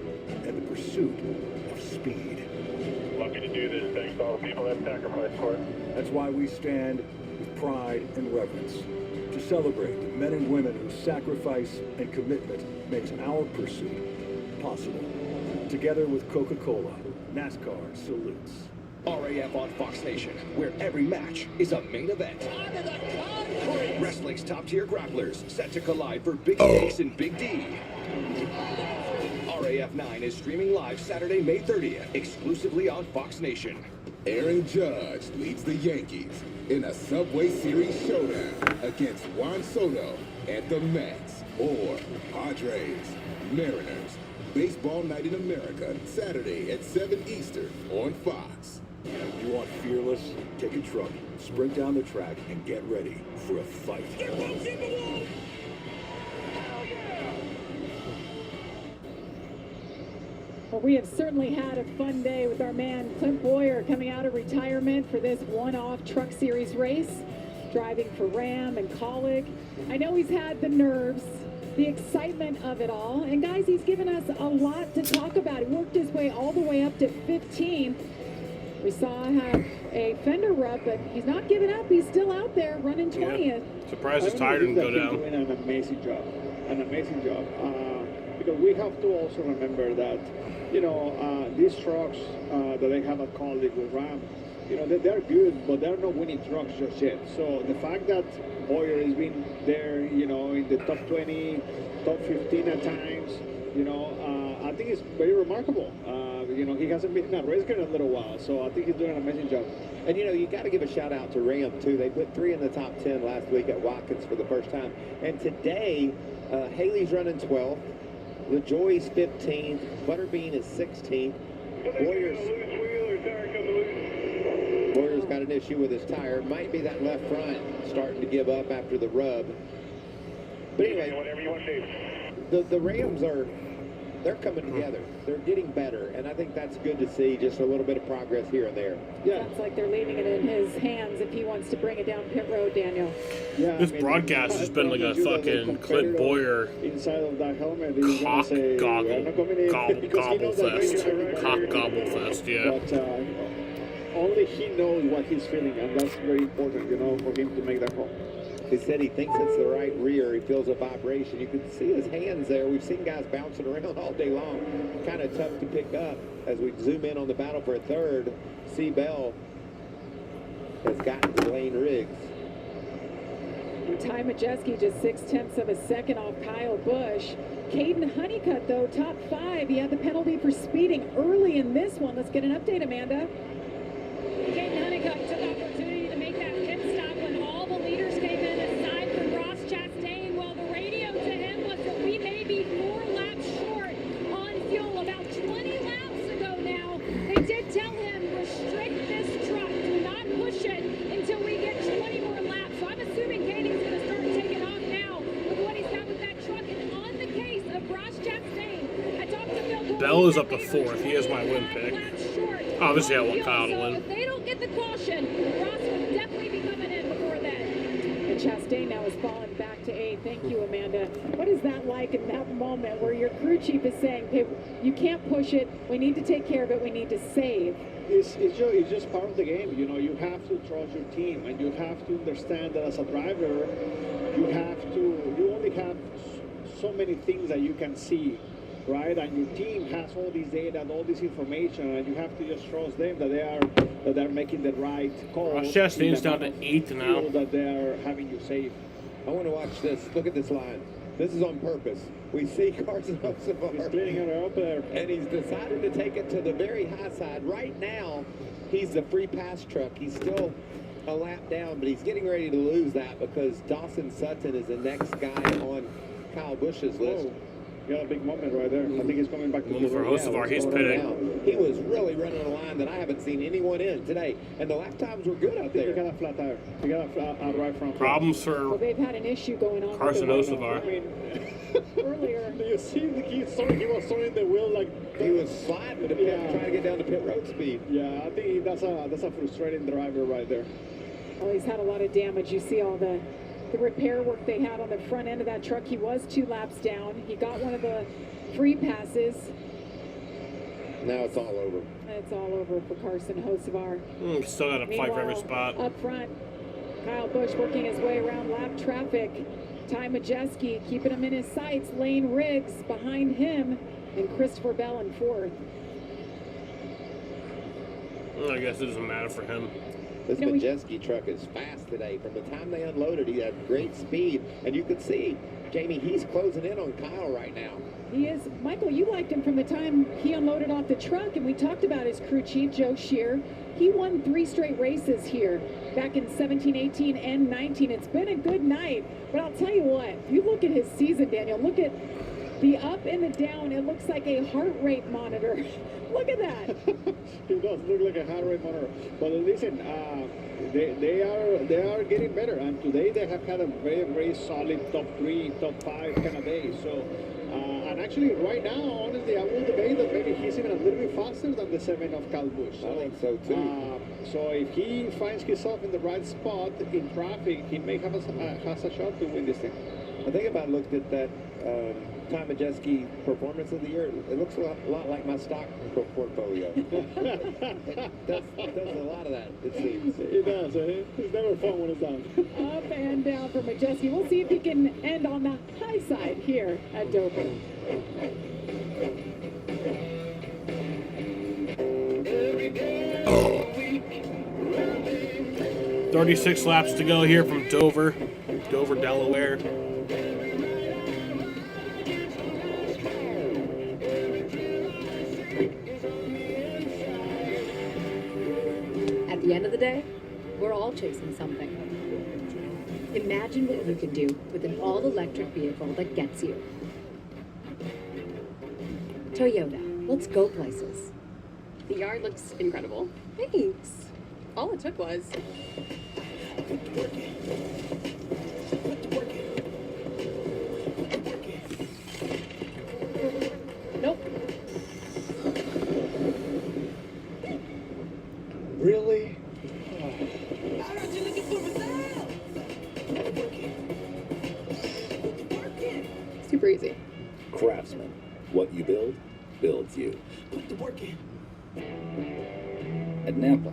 and the pursuit of speed. Lucky to do this thanks to all the people that sacrificed for it. That's why we stand with pride and reverence to celebrate the men and women whose sacrifice and commitment makes our pursuit possible. Together with Coca-Cola, NASCAR salutes. RAF on Fox Nation, where every match is a main event. Wrestling's top-tier grapplers set to collide for big stakes and Big D. RAF 9 is streaming live Saturday, May 30th, exclusively on Fox Nation. Aaron Judge leads the Yankees in a Subway Series showdown against Juan Soto and the Mets, or Padres, Mariners. Baseball Night in America, Saturday at 7 Eastern on Fox. You want fearless? Take a truck, sprint down the track, and get ready for a fight. Well, we have certainly had a fun day with our man Clint Boyer coming out of retirement for this one-off Truck Series race, driving for Ram and Colic. I know he's had the nerves, the excitement of it all, and guys, he's given us a lot to talk about. He worked his way all the way up to 15. We saw a fender rub, but he's not giving up. He's still out there running 20th. Yeah. Surprised his tire didn't go down. Doing an amazing job. Because we have to also remember that, these trucks that they have at College with Ram, they're good, but they're not winning trucks just yet. So the fact that Boyer has been there, in the top 20, top 15 at times, I think it's very remarkable. He hasn't been in a race car in a little while, so I think he's doing an amazing job. And you got to give a shout out to Ram too. They put 3 in the top 10 last week at Watkins for the first time. And today, Haley's running 12th, LaJoy's 15th, Butterbean is 16th. Boyer's got an issue with his tire. Might be that left front starting to give up after the rub. But anyway, whatever you want to do. The Rams they're coming together. They're getting better, and I think that's good to see, just a little bit of progress here and there. Yeah. Sounds like they're leaving it in his hands if he wants to bring it down pit road, Daniel. Yeah, this broadcast has been like a fucking Clint Boyer inside of that helmet. Cock gobble fest, yeah. But only he knows what he's feeling, and that's very important, for him to make that call. He said he thinks it's the right rear. He feels a vibration. You can see his hands there. We've seen guys bouncing around all day long. Kind of tough to pick up. As we zoom in on the battle for a third, C. Bell has gotten to Lane Riggs. Ty Majeski just 0.6 of a second off Kyle Busch. Caden Honeycutt, though, top 5. He had the penalty for speeding early in this one. Let's get an update, Amanda. Caden Honeycutt took opportunity to make that pit stop when all the leaders came in aside from Ross Chastain. Well, the radio to him was that we may be 4 laps short on fuel. About 20 laps ago now, they did tell him, restrict this truck. Do not push it until we get 20 more laps. So I'm assuming Caden's going to start taking off now with what he's got with that truck. And on the case of Ross Chastain, I talked to Bill Cole. Bell is up to 4th. He is my win pick. Obviously, I want Kyle to win. If they don't get the caution, Ross will definitely be coming in before then. And Chastain now has fallen back to 8th. Thank you, Amanda. What is that like in that moment where your crew chief is saying, hey, you can't push it, we need to take care of it, we need to save? It's just part of the game. You have to trust your team, and you have to understand that as a driver, you only have so many things that you can see, right? And your team has all this data and all this information, and you have to just trust them that they're making the right call. Ross Chastain's down to 8th now. That they're having you safe. I want to watch this. Look at this line. This is on purpose. We see Carson Hocevar. He's cleaning it up there. And he's decided to take it to the very high side. Right now, he's the free pass truck. He's still a lap down, but he's getting ready to lose that because Dawson Sutton is the next guy on Kyle Busch's list. Whoa. Got a big moment right there. I think he's coming back to the for Hocevar. He's pitting. He was really running a line that I haven't seen anyone in today, and the lap times were good up there. He got a flat tire. He got a right front. Problems for well, they've had an issue going on. Carson Hocevar. I mean, earlier. Do you see he was throwing the wheel like he was sliding to pit, trying to get down to pit road speed. Yeah, I think that's a frustrating driver right there. Well, he's had a lot of damage. You see all the repair work they had on the front end of that truck. He was 2 laps down. He got one of the free passes. Now it's all over. It's all over for Carson Hocevar. Still got to fight for every spot. Up front, Kyle Busch working his way around lap traffic. Ty Majeski keeping him in his sights. Lane Riggs behind him, and Christopher Bell in 4th. I guess it doesn't matter for him. This Majeski truck is fast today. From the time they unloaded, he had great speed. And you could see, Jamie, he's closing in on Kyle right now. He is. Michael, you liked him from the time he unloaded off the truck, and we talked about his crew chief, Joe Shear. He won 3 straight races here back in 17, 18, and 19. It's been a good night, but I'll tell you what, you look at his season, Daniel, look at the up and the down. It looks like a heart rate monitor. Look at that. It does look like a heart rate monitor. But listen, they are getting better, and today they have had a very, very solid top 3, top 5 kind of day. So, and actually right now, honestly, I will debate that maybe he's even a little bit faster than the 7 of Kyle Busch. I think so too. So if he finds himself in the right spot in traffic, he may have has a shot to win this thing. I think if I looked at that Tom Majeski performance of the year, it looks a lot like my stock portfolio. it does a lot of that, it seems. It does. It's never fun when it's done. Up and down for Majeski. We'll see if he can end on the high side here at Dover. 36 laps to go here from Dover, Delaware. At the end of the day, we're all chasing something. Imagine what you could do with an all-electric vehicle that gets you. Toyota, let's go places. The yard looks incredible. Thanks. All it took was... Nope. Really? Super easy. Craftsman. What you build, builds you. Put the work in. At Napa,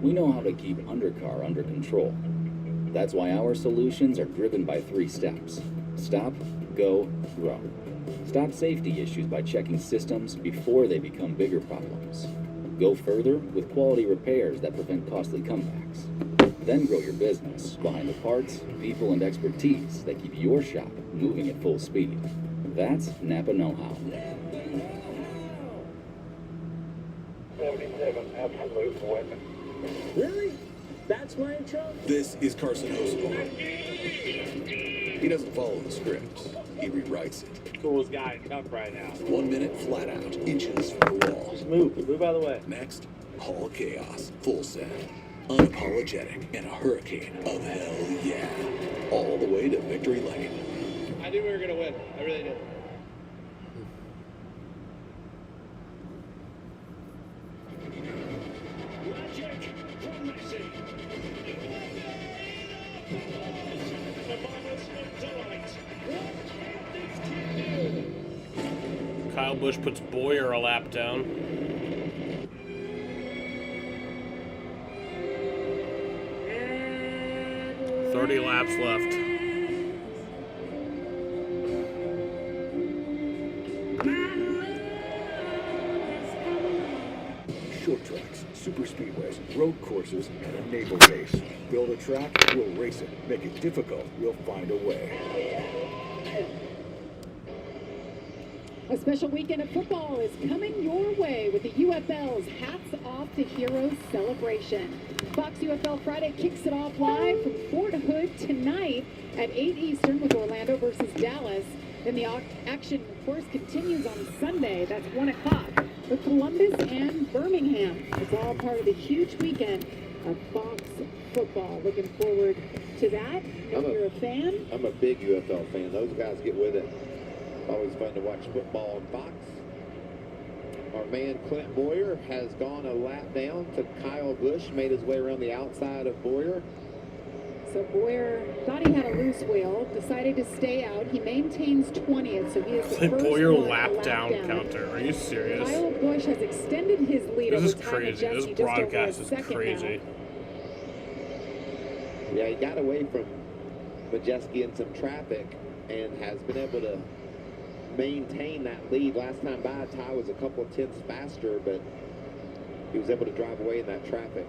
we know how to keep undercar under control. That's why our solutions are driven by 3 steps. Stop, go, grow. Stop safety issues by checking systems before they become bigger problems. Go further with quality repairs that prevent costly comebacks. Then grow your business behind the parts, people, and expertise that keep your shop moving at full speed. That's Napa know-how. 77, absolute weapon. Really? That's my intro? This is Carson Hosevar. He doesn't follow the script. He rewrites it. Coolest guy in Cup right now. 1 minute flat out, inches from the wall. Just move out of the way. Next, Hall of Chaos, full send. Unapologetic and a hurricane of hell yeah. All the way to victory lane. I knew we were going to win. I really did. Kyle Busch puts Boyer a lap down. $30 laps left. Short tracks, super speedways, road courses, and a naval base. Build a track, we'll race it. Make it difficult, we'll find a way. A special weekend of football is coming your way with the UFL's Hats Off to Heroes celebration. Fox UFL Friday kicks it off live from Fort Hood tonight at 8 Eastern with Orlando versus Dallas. Then the action, of course, continues on Sunday. That's 1 o'clock with Columbus and Birmingham. It's all part of the huge weekend of Fox football. Looking forward to that. If you're a fan. I'm a big UFL fan. Those guys get with it. Always fun to watch football on Fox. Our man Clint Boyer has gone a lap down to Kyle Busch, made his way around the outside of Boyer. So Boyer thought he had a loose wheel, decided to stay out. He maintains 20th, so he is the Clint first Boyer one lap to down counter. Are you serious? Kyle Busch has extended his lead This is over Ty crazy. Majeski This just over a broadcast is second crazy. Yeah, he got away from Majeski in some traffic and has been able to maintain that lead. Last time by, Ty was a couple of tenths faster, but he was able to drive away in that traffic.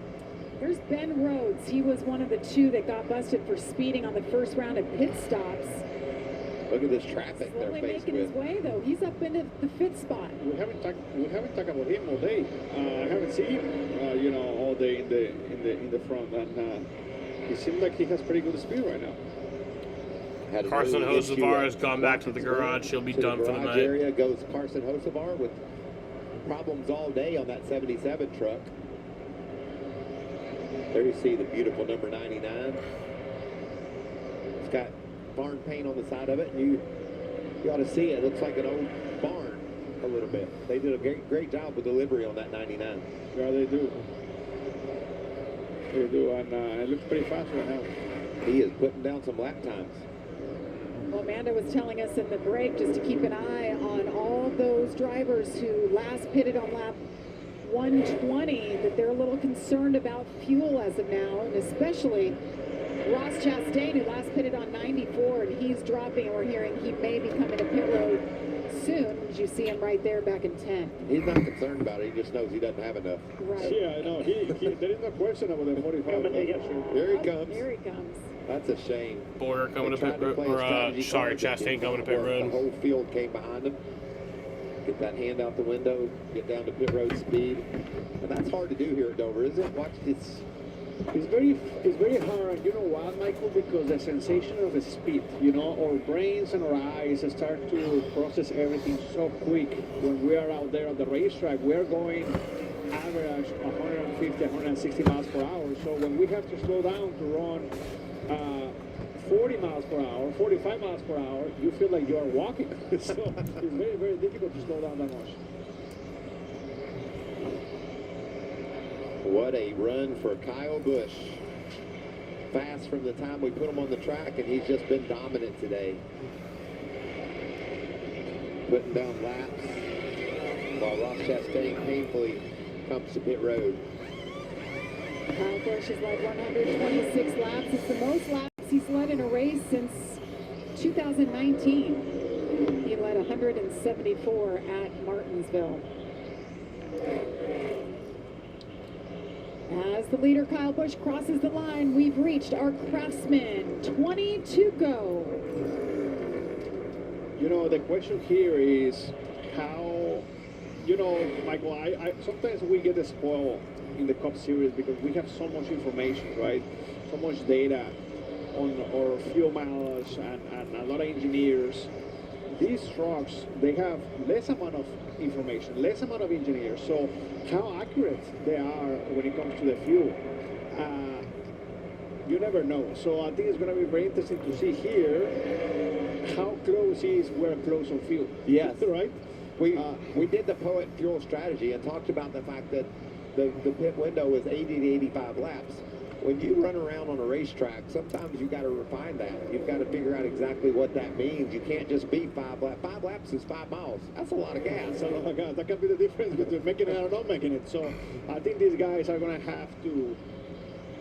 There's Ben Rhodes. He was one of the 2 that got busted for speeding on the first round of pit stops. Look at this traffic Slowly they're faced making his with. way, though. He's up into the 5th spot. We haven't talked about him all day. I haven't seen him, all day in the front, and he seems like he has pretty good speed right now. Carson Hosevar has gone back to the garage. He'll be done for the night. Area goes Carson Hosevar with problems all day on that 77 truck. There you see the beautiful number 99. It's got barn paint on the side of it, and you ought to see it. It looks like an old barn a little bit. They did a great job with delivery on that 99. Yeah, they do. They do, and it looks pretty fast right now. He is putting down some lap times. Well, Amanda was telling us in the break just to keep an eye on all those drivers who last pitted on lap 120, that they're a little concerned about fuel as of now, and especially Ross Chastain, who last pitted on 94, and he's dropping, and we're hearing he may be coming to pit road soon. As you see him right there back in 10. He's not concerned about it. He just knows he doesn't have enough. Right. Yeah, I know. There is no question about the 45. Here he comes. Here he comes. That's a shame. Bowyer coming to They pit tried road, play a strategy sorry, card that Chastain didn't coming to pit work. road. The whole field came behind him. Get that hand out the window, get down to pit road speed. And that's hard to do here at Dover, isn't it? Watch this. It's very hard, you know why, Michael? Because the sensation of the speed, our brains and our eyes start to process everything so quick. When we are out there on the racetrack, we're going average 150, 160 miles per hour. So when we have to slow down to run 40 miles per hour, 45 miles per hour, you feel like you are walking. So it's very, very difficult to slow down that much. What a run for Kyle Busch. Fast from the time we put him on the track, and he's just been dominant today. Putting down laps while Ross Chastain painfully comes to pit road. Kyle Busch has led 126 laps. It's the most laps he's led in a race since 2019. He led 174 at Martinsville. As the leader, Kyle Busch, crosses the line, we've reached our Craftsman. 20 to go. The question here is how, Michael, I sometimes we get spoiled in the Cup Series because we have so much information, right? So much data on our fuel mileage and a lot of engineers. These trucks, they have less amount of information, less amount of engineers. So how accurate they are when it comes to the fuel, you never know. So I think it's going to be very interesting to see here how close we're close on fuel. Yes. Right? We did the Poet Fuel strategy and talked about the fact that the pit window is 80 to 85 laps. When you run around on a racetrack, sometimes you got to refine that. You've got to figure out exactly what that means. You can't just be 5 laps. 5 laps is 5 miles. That's a lot of gas. That's a lot of gas. That can be the difference between making it or not making it. So I think these guys are going to have to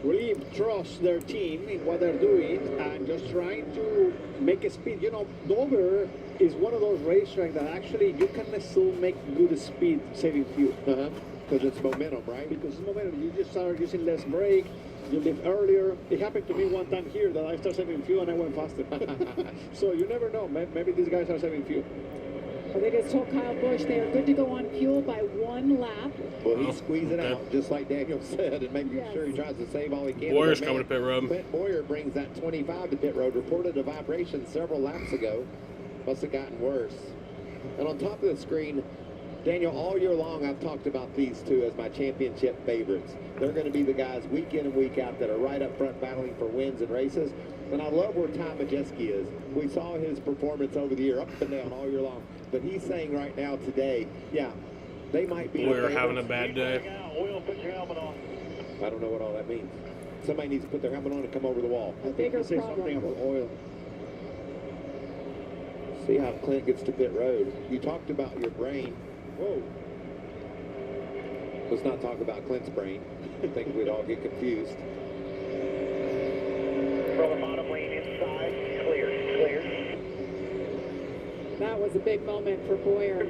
really trust their team in what they're doing and just trying to make a speed. Dover is one of those racetracks that actually you can still make good speed saving fuel. Because it's momentum, right? Because it's momentum. You just start using less brake. You leave earlier. It happened to me one time here that I started saving fuel and I went faster. So you never know. Maybe these guys are saving fuel. Well, they just told Kyle Busch they are good to go on fuel by 1 lap. Well, he's squeezing out, just like Daniel said, and making sure he tries to save all he can. Boyer's coming to pit road. Bowyer brings that 25 to pit road. Reported a vibration several laps ago. Must have gotten worse. And on top of the screen, Daniel, all year long I've talked about these two as my championship favorites. They're going to be the guys week in and week out that are right up front battling for wins and races. And I love where Tom Majeski is. We saw his performance over the year, up and down all year long. But he's saying right now, today, yeah, they might be. We're having a bad day. I don't know what all that means. Somebody needs to put their helmet on and come over the wall. A bigger Say problem. something about oil. See how Clint gets to pit road. You talked about your brain. Whoa. Let's not talk about Clint's brain. I think we'd all get confused. From the bottom lane inside, clear. That was a big moment for Bowyer.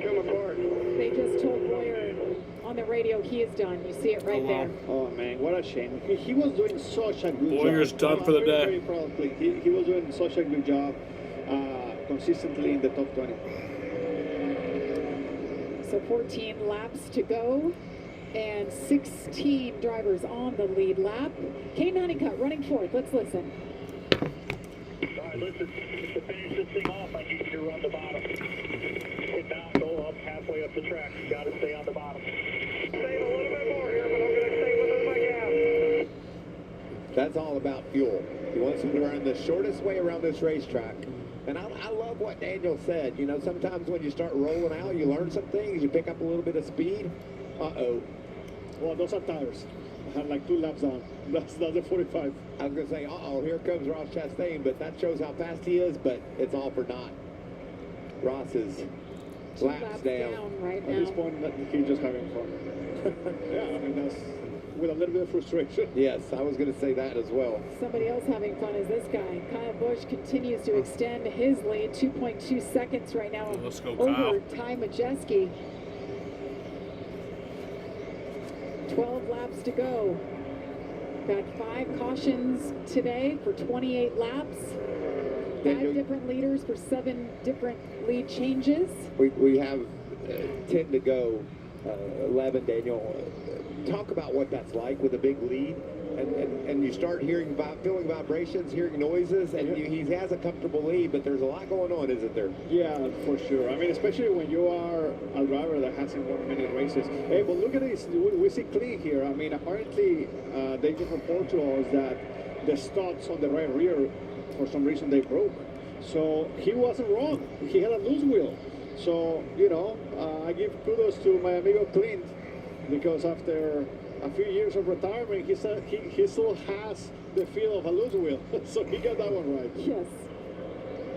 They just told Bowyer on the radio he is done. You see it right there. Oh man, what a shame. He was doing such a good Bowyer's job. done for the day. Very proud of Clint. He was doing such a good job consistently in the top 20. So 14 laps to go and 16 drivers on the lead lap. Kane Honeycutt running fourth. Let's listen. All right, listen, to finish this thing off, I need you to run the bottom. Sit down, go up halfway up the track. You got to stay on the bottom. Save a little bit more here, but I'm going to stay within my gap. That's all about fuel. He wants them to run the shortest way around this racetrack. And I love what Daniel said. You know, sometimes when you start rolling out, you learn some things. You pick up a little bit of speed. Uh-oh. Well, those are tires. I had like 2 laps down. That's the 45. I was going to say, here comes Ross Chastain, but that shows how fast he is, but it's all for naught. Ross is laps down. Right At this now. point, he's just having fun. Yeah, I mean, that's with a little bit of frustration. Yes, I was going to say that as well. Somebody else having fun is this guy. Kyle Busch continues to extend his lead, 2.2 seconds right now Let's go, over Kyle. Ty Majeski. 12 laps to go. Got 5 cautions today for 28 laps. 5 different leaders for 7 different lead changes. We have 10 to go, 11, Daniel. Talk about what that's like with a big lead. And you start feeling vibrations, hearing noises, and he has a comfortable lead, but there's a lot going on, isn't there? Yeah, for sure. I mean, especially when you are a driver that hasn't won many races. Hey, but look at this. We see clean here. I mean, apparently they just report to us that the studs on the right rear, for some reason, they broke. So he wasn't wrong. He had a loose wheel. So, I give kudos to my amigo Clint, because after a few years of retirement, he said he still has the feel of a loose wheel. So he got that one right. Yes.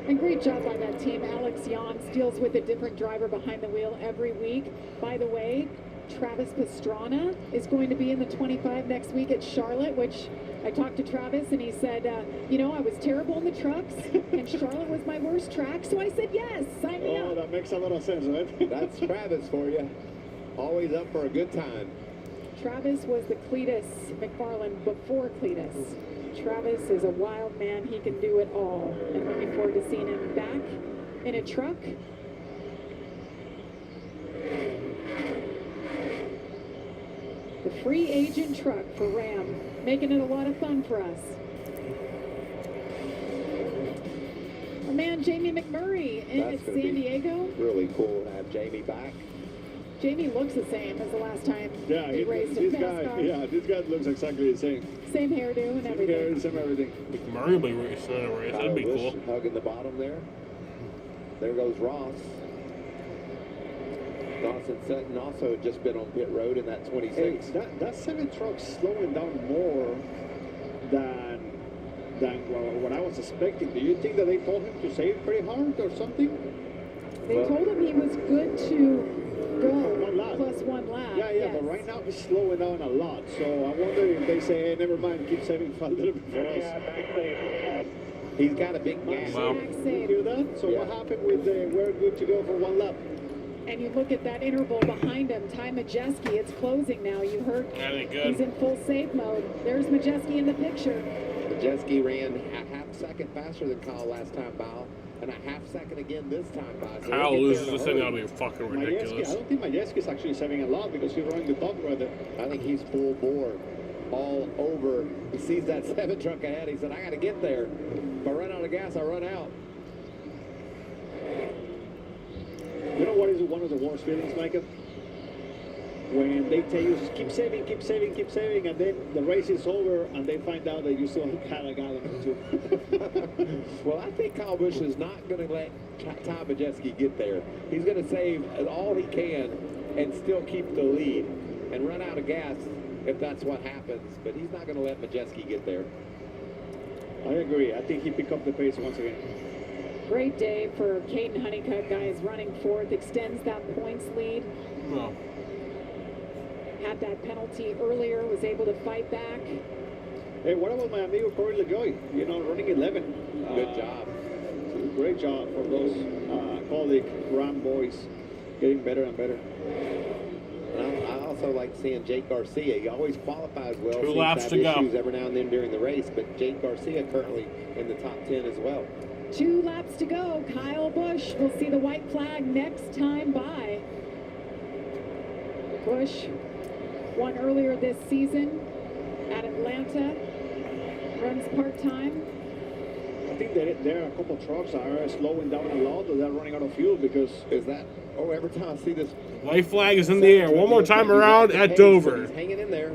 And great job by that team. Alex Jans deals with a different driver behind the wheel every week. By the way, Travis Pastrana is going to be in the 25 next week at Charlotte, which I talked to Travis and he said, I was terrible in the trucks and Charlotte was my worst track. So I said, yes, sign me up. Oh, that makes a lot of sense, right? That's Travis for you. Always up for a good time. Travis was the Cletus McFarland before Cletus. Travis is a wild man. He can do it all. And looking forward to seeing him back in a truck. The free agent truck for Ram, making it a lot of fun for us. Our man Jamie McMurray in That's at gonna San be Diego. Really cool to have Jamie back. Jamie looks the same as the last time Yeah, he raced a this fast car. guy looks exactly the same. Same hairdo and everything. Same everything. McMurray will be racing in a race. That'd be Kyle cool. Busch hugging the bottom there. There goes Ross. Dawson Sutton also had just been on pit road in that 26. Hey, that 7 truck's slowing down more than what I was expecting. Do you think that they told him to save pretty hard or something? They told him he was good to go one lap. plus 1 lap. Yeah, yes. but right now he's slowing down a lot. So I wonder if they say, hey, never mind, keep saving for a little bit for us. He's got a big gap. Wow. You hear that? So what happened with we're good to go for 1 lap? And you look at that interval behind him, Ty Majeski, it's closing now. You heard That ain't good. he's in full save mode. There's Majeski in the picture. Majeski ran a half second faster than Kyle last time by, and a half second again this time by. So Kyle he'll get loses there in a this thing, hurry. that'll be fucking Majeski, ridiculous. I don't think Majeski's actually saving a lot because he's running the top brother. I think he's full bore, all over. He sees that 7 truck ahead. He said, I got to get there. If I run out of gas, I run out. You know what is one of the worst feelings, Micah? When they tell you, keep saving, keep saving, keep saving, and then the race is over and they find out that you still had a gallon or 2. Well, I think Kyle Busch is not going to let Ty Majeski get there. He's going to save all he can and still keep the lead and run out of gas if that's what happens. But he's not going to let Majeski get there. I agree. I think he picked up the pace once again. Great day for Caden Honeycutt, guys, running 4th, extends that points lead. No. Had that penalty earlier, was able to fight back. Hey, what about my amigo Corey LaJoy? Running 11. Good job. Great job for those colleague Ram boys, getting better and better. And I also like seeing Jake Garcia. He always qualifies well. 2 Seems laps to to have go. issues every now and then during the race, but Jake Garcia currently in the top 10 as well. 2 laps to go. Kyle Busch will see the white flag next time by. Busch won earlier this season at Atlanta. Runs part-time. I think there are a couple trucks that are slowing down a lot, or they're running out of fuel because is that? Oh, every time I see this White flag is in the air. One more time around at Dover. He's hanging in there.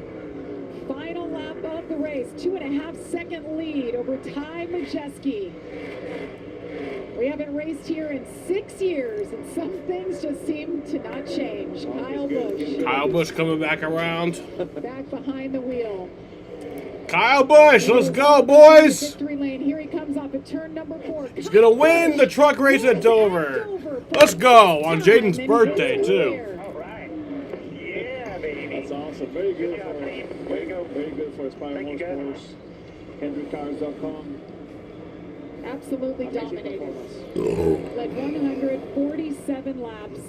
Final lap of the race. 2.5 second lead over Ty Majeski. We haven't raced here in 6 years, and some things just seem to not change. Kyle Busch. Kyle Busch coming back around. Back behind the wheel. Kyle Busch, let's go, boys. Victory lane. Here he comes off at turn number 4. He's going to win the truck race at Dover. Let's go on Jaden's birthday, too. That's awesome. Very good for Aspire Motorsports. HendrickCars.com. Absolutely dominated. Led 147 laps.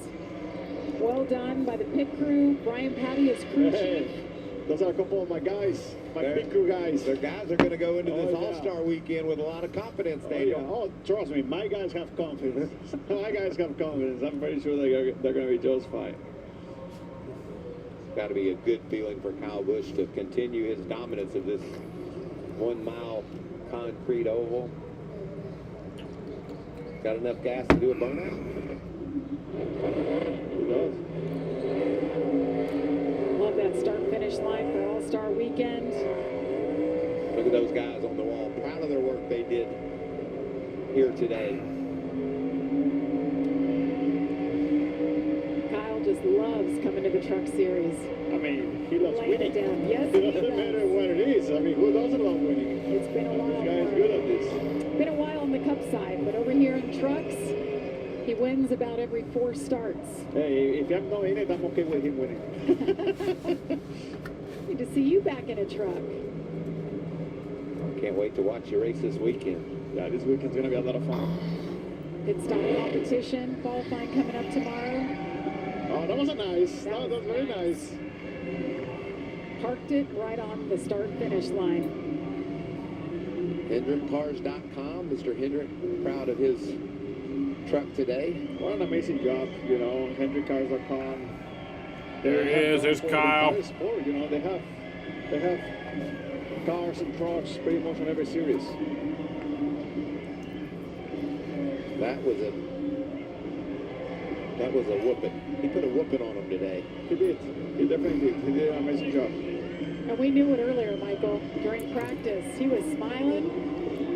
Well done by the pit crew. Brian Patty is crew chief. Those are a couple of my guys, my pit crew guys. Their guys are going to go into this All-Star weekend with a lot of confidence, Daniel. Oh, trust me, my guys have confidence. My guys have confidence. I'm pretty sure they're going to be just fine. Got to be a good feeling for Kyle Busch to continue his dominance of this 1 mile concrete oval. Got enough gas to do a burnout? He does. Love that start-finish line for All-Star Weekend. Look at those guys on the wall. Proud of their work they did here today. Kyle just loves coming to the Truck Series. I mean, he loves Laying winning. it down. Yes, It he doesn't does. matter what it is. I mean, who doesn't love winning? It's been a while. This guy is good at this. Been a while on the Cup side, but over here in trucks, he wins about every 4 starts. Hey, if I'm not in it, I'm okay with him winning. Good to see you back in a truck. Can't wait to watch your race this weekend. Yeah, this weekend's going to be a lot of fun. Pit stop competition, qualifying coming up tomorrow. Oh, that was nice. That was very nice. Parked it right on the start-finish line. HendrickCars.com. Mr. Hendrick, proud of his truck today. What an amazing job, you know, HendrickCars.com. There he is. There's Kyle. Sport, you know, they have cars and trucks pretty much on every series. That was a whooping. He put a whooping on him today. He did. He definitely did. He did an amazing job. And we knew it earlier, Michael. During practice, he was smiling.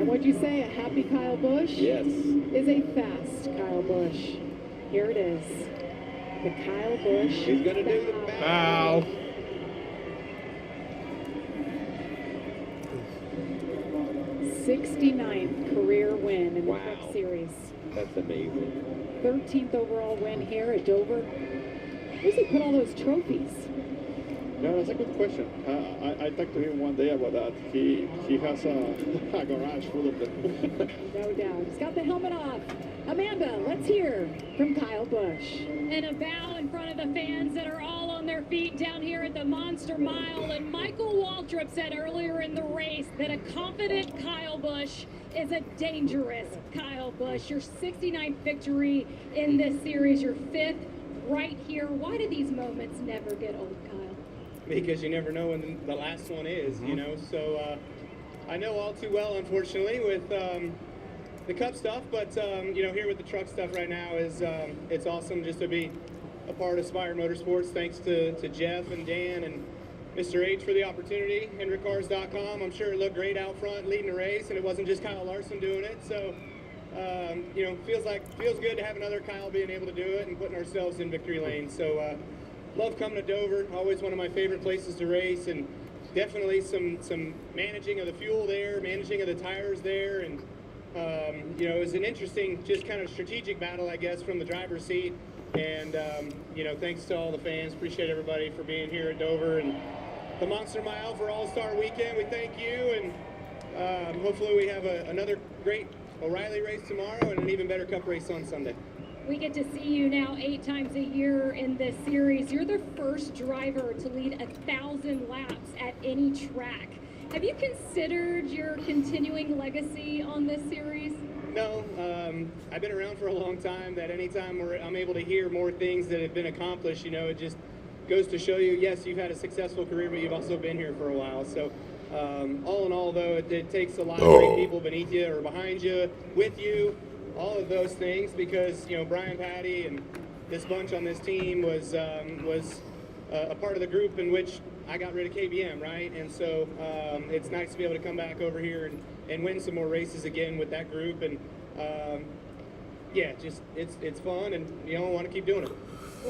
And what'd you say? A happy Kyle Busch? Yes. Is a fast Kyle Busch. Here it is. The Kyle Busch. He's going to do the bow. 69th career win in the Wow. Truck Series. That's amazing. 13th overall win here at Dover. Where's he put all those trophies? No, that's a good question. I talked to him one day about that. He has a garage full of them. No doubt. He's got the helmet off. Amanda, let's hear from Kyle Busch. And a bow in front of the fans that are all on their feet down here at the Monster Mile. And Michael Waltrip said earlier in the race that a confident Kyle Busch is a dangerous Kyle Busch. Your 69th victory in this series, your 5th right here. Why do these moments never get old, Kyle? Because you never know when the last one is, you know. So I know all too well, unfortunately, with the Cup stuff, but you know, here with the truck stuff right now is it's awesome just to be a part of Spire Motorsports. Thanks to Jeff and Dan and Mr. H for the opportunity. HendrickCars.com. I'm sure it looked great out front leading the race, and it wasn't just Kyle Larson doing it. So you know, feels good to have another Kyle being able to do it and putting ourselves in victory lane. So love coming to Dover. Always one of my favorite places to race, and definitely some managing of the fuel there, managing of the tires there, and you know, it was an interesting, just kind of strategic battle, I guess, from the driver's seat. And you know, thanks to all the fans. Appreciate everybody for being here at Dover and the Monster Mile for All-Star Weekend. We thank you, and hopefully we have another great O'Reilly race tomorrow and an even better Cup race on Sunday. We get to see you now 8 times a year in this series. You're the first driver to lead 1,000 laps at any track. Have you considered your continuing legacy on this series? No, I've been around for a long time. That anytime I'm able to hear more things that have been accomplished, you know, it just goes to show you, yes, you've had a successful career, but you've also been here for a while. So all in all, though, it takes a lot of great people beneath you or behind you, with you, all of those things, because, you know, Brian Patty and this bunch on this team was a part of the group in which I got rid of KBM, right? And so it's nice to be able to come back over here and win some more races again with that group. And yeah, just it's fun, and you know, want to keep doing it.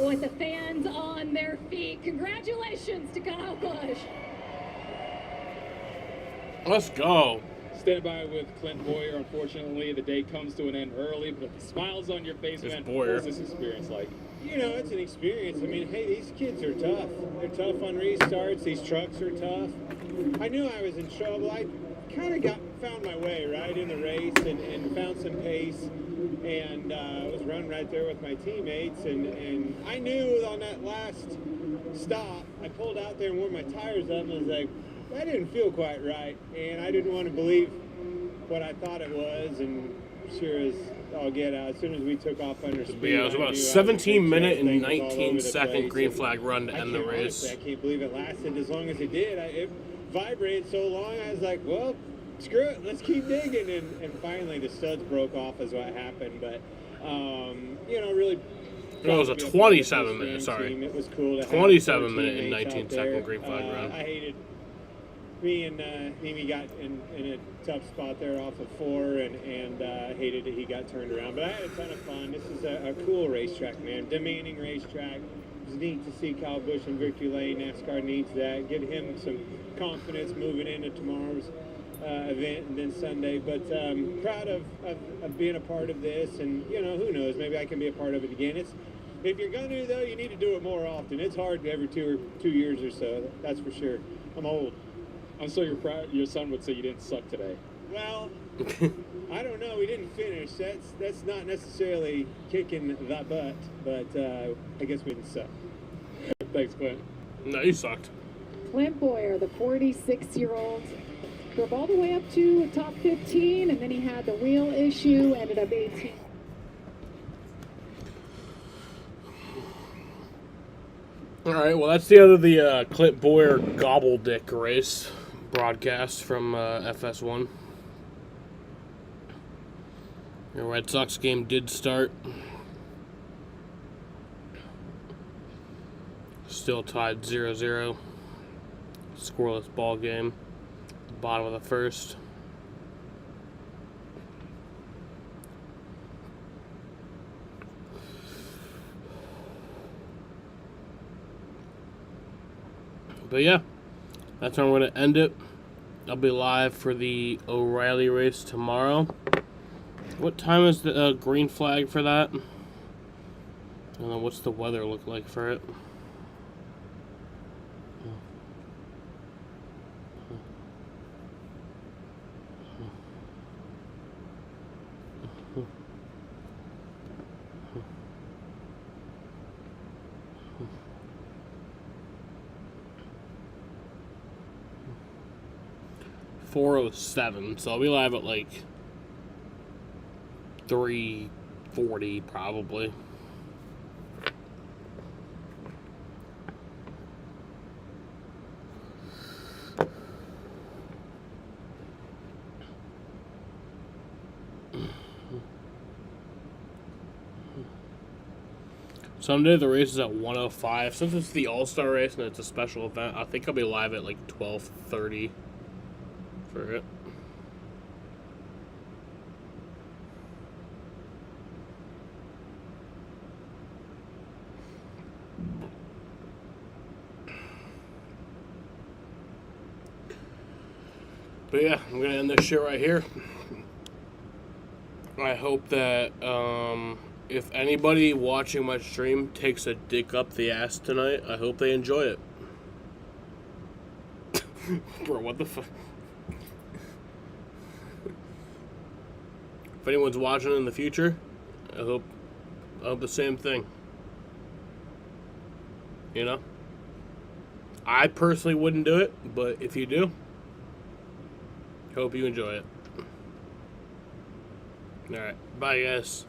With the fans on their feet, congratulations to Kyle Busch. Let's go. Stand by with Clint Boyer. Unfortunately, the day comes to an end early, but the smiles on your face, man. Boyer. What was this experience like? You know, it's an experience. I mean, hey, these kids are tough. They're tough on restarts. These trucks are tough. I knew I was in trouble. I kind of found my way, right, in the race and found some pace. And was running right there with my teammates. And I knew on that last stop, I pulled out there and warmed my tires up and was like, that didn't feel quite right. And I didn't want to believe what I thought it was. And sure as I'll get out, as soon as we took off under speed. Yeah, it was about a 17-minute and 19-second green flag run to end the race. I can't believe it lasted as long as it did. It vibrated so long, I was like, well, screw it, let's keep digging. And finally the studs broke off is what happened. But, you know, really... No, it was a 27-minute, sorry. It was cool to 27-minute and 19-second green flag run. I hated... Me and Mimi got in a tough spot there off of 4 and hated that he got turned around. But I had a ton of fun. This is a cool racetrack, man. Demanding racetrack. It was neat to see Kyle Busch in Victory Lane. NASCAR needs that. Get him some confidence moving into tomorrow's event and then Sunday. But proud of being a part of this. And, you know, who knows? Maybe I can be a part of it again. If you're going to, though, you need to do it more often. It's hard every 2 years or so. That's for sure. I'm old. I'm so your son would say you didn't suck today. Well, I don't know. We didn't finish. That's not necessarily kicking the butt, but I guess we didn't suck. Thanks, Clint. No, you sucked. Clint Boyer, the 46-year-old, drove all the way up to top 15, and then he had the wheel issue, ended up 18. All right, well, that's the end of the Clint Boyer Gobbledick race broadcast from FS1. The Red Sox game did start. Still tied 0-0. Scoreless ball game. Bottom of the first. But yeah, that's how we're going to end it. I'll be live for the O'Reilly race tomorrow. What time is the green flag for that? I don't know, what's the weather look like for it? .407, so I'll be live at like 3:40 probably. Someday the race is at 1:05. Since it's the All-Star race and it's a special event, I think I'll be live at like 12:30 for it. But yeah, I'm gonna end this shit right here. I hope that if anybody watching my stream takes a dick up the ass tonight, I hope they enjoy it. Bro, what the fuck? If anyone's watching in the future, I hope the same thing. You know? I personally wouldn't do it, but if you do, hope you enjoy it. Alright, bye guys.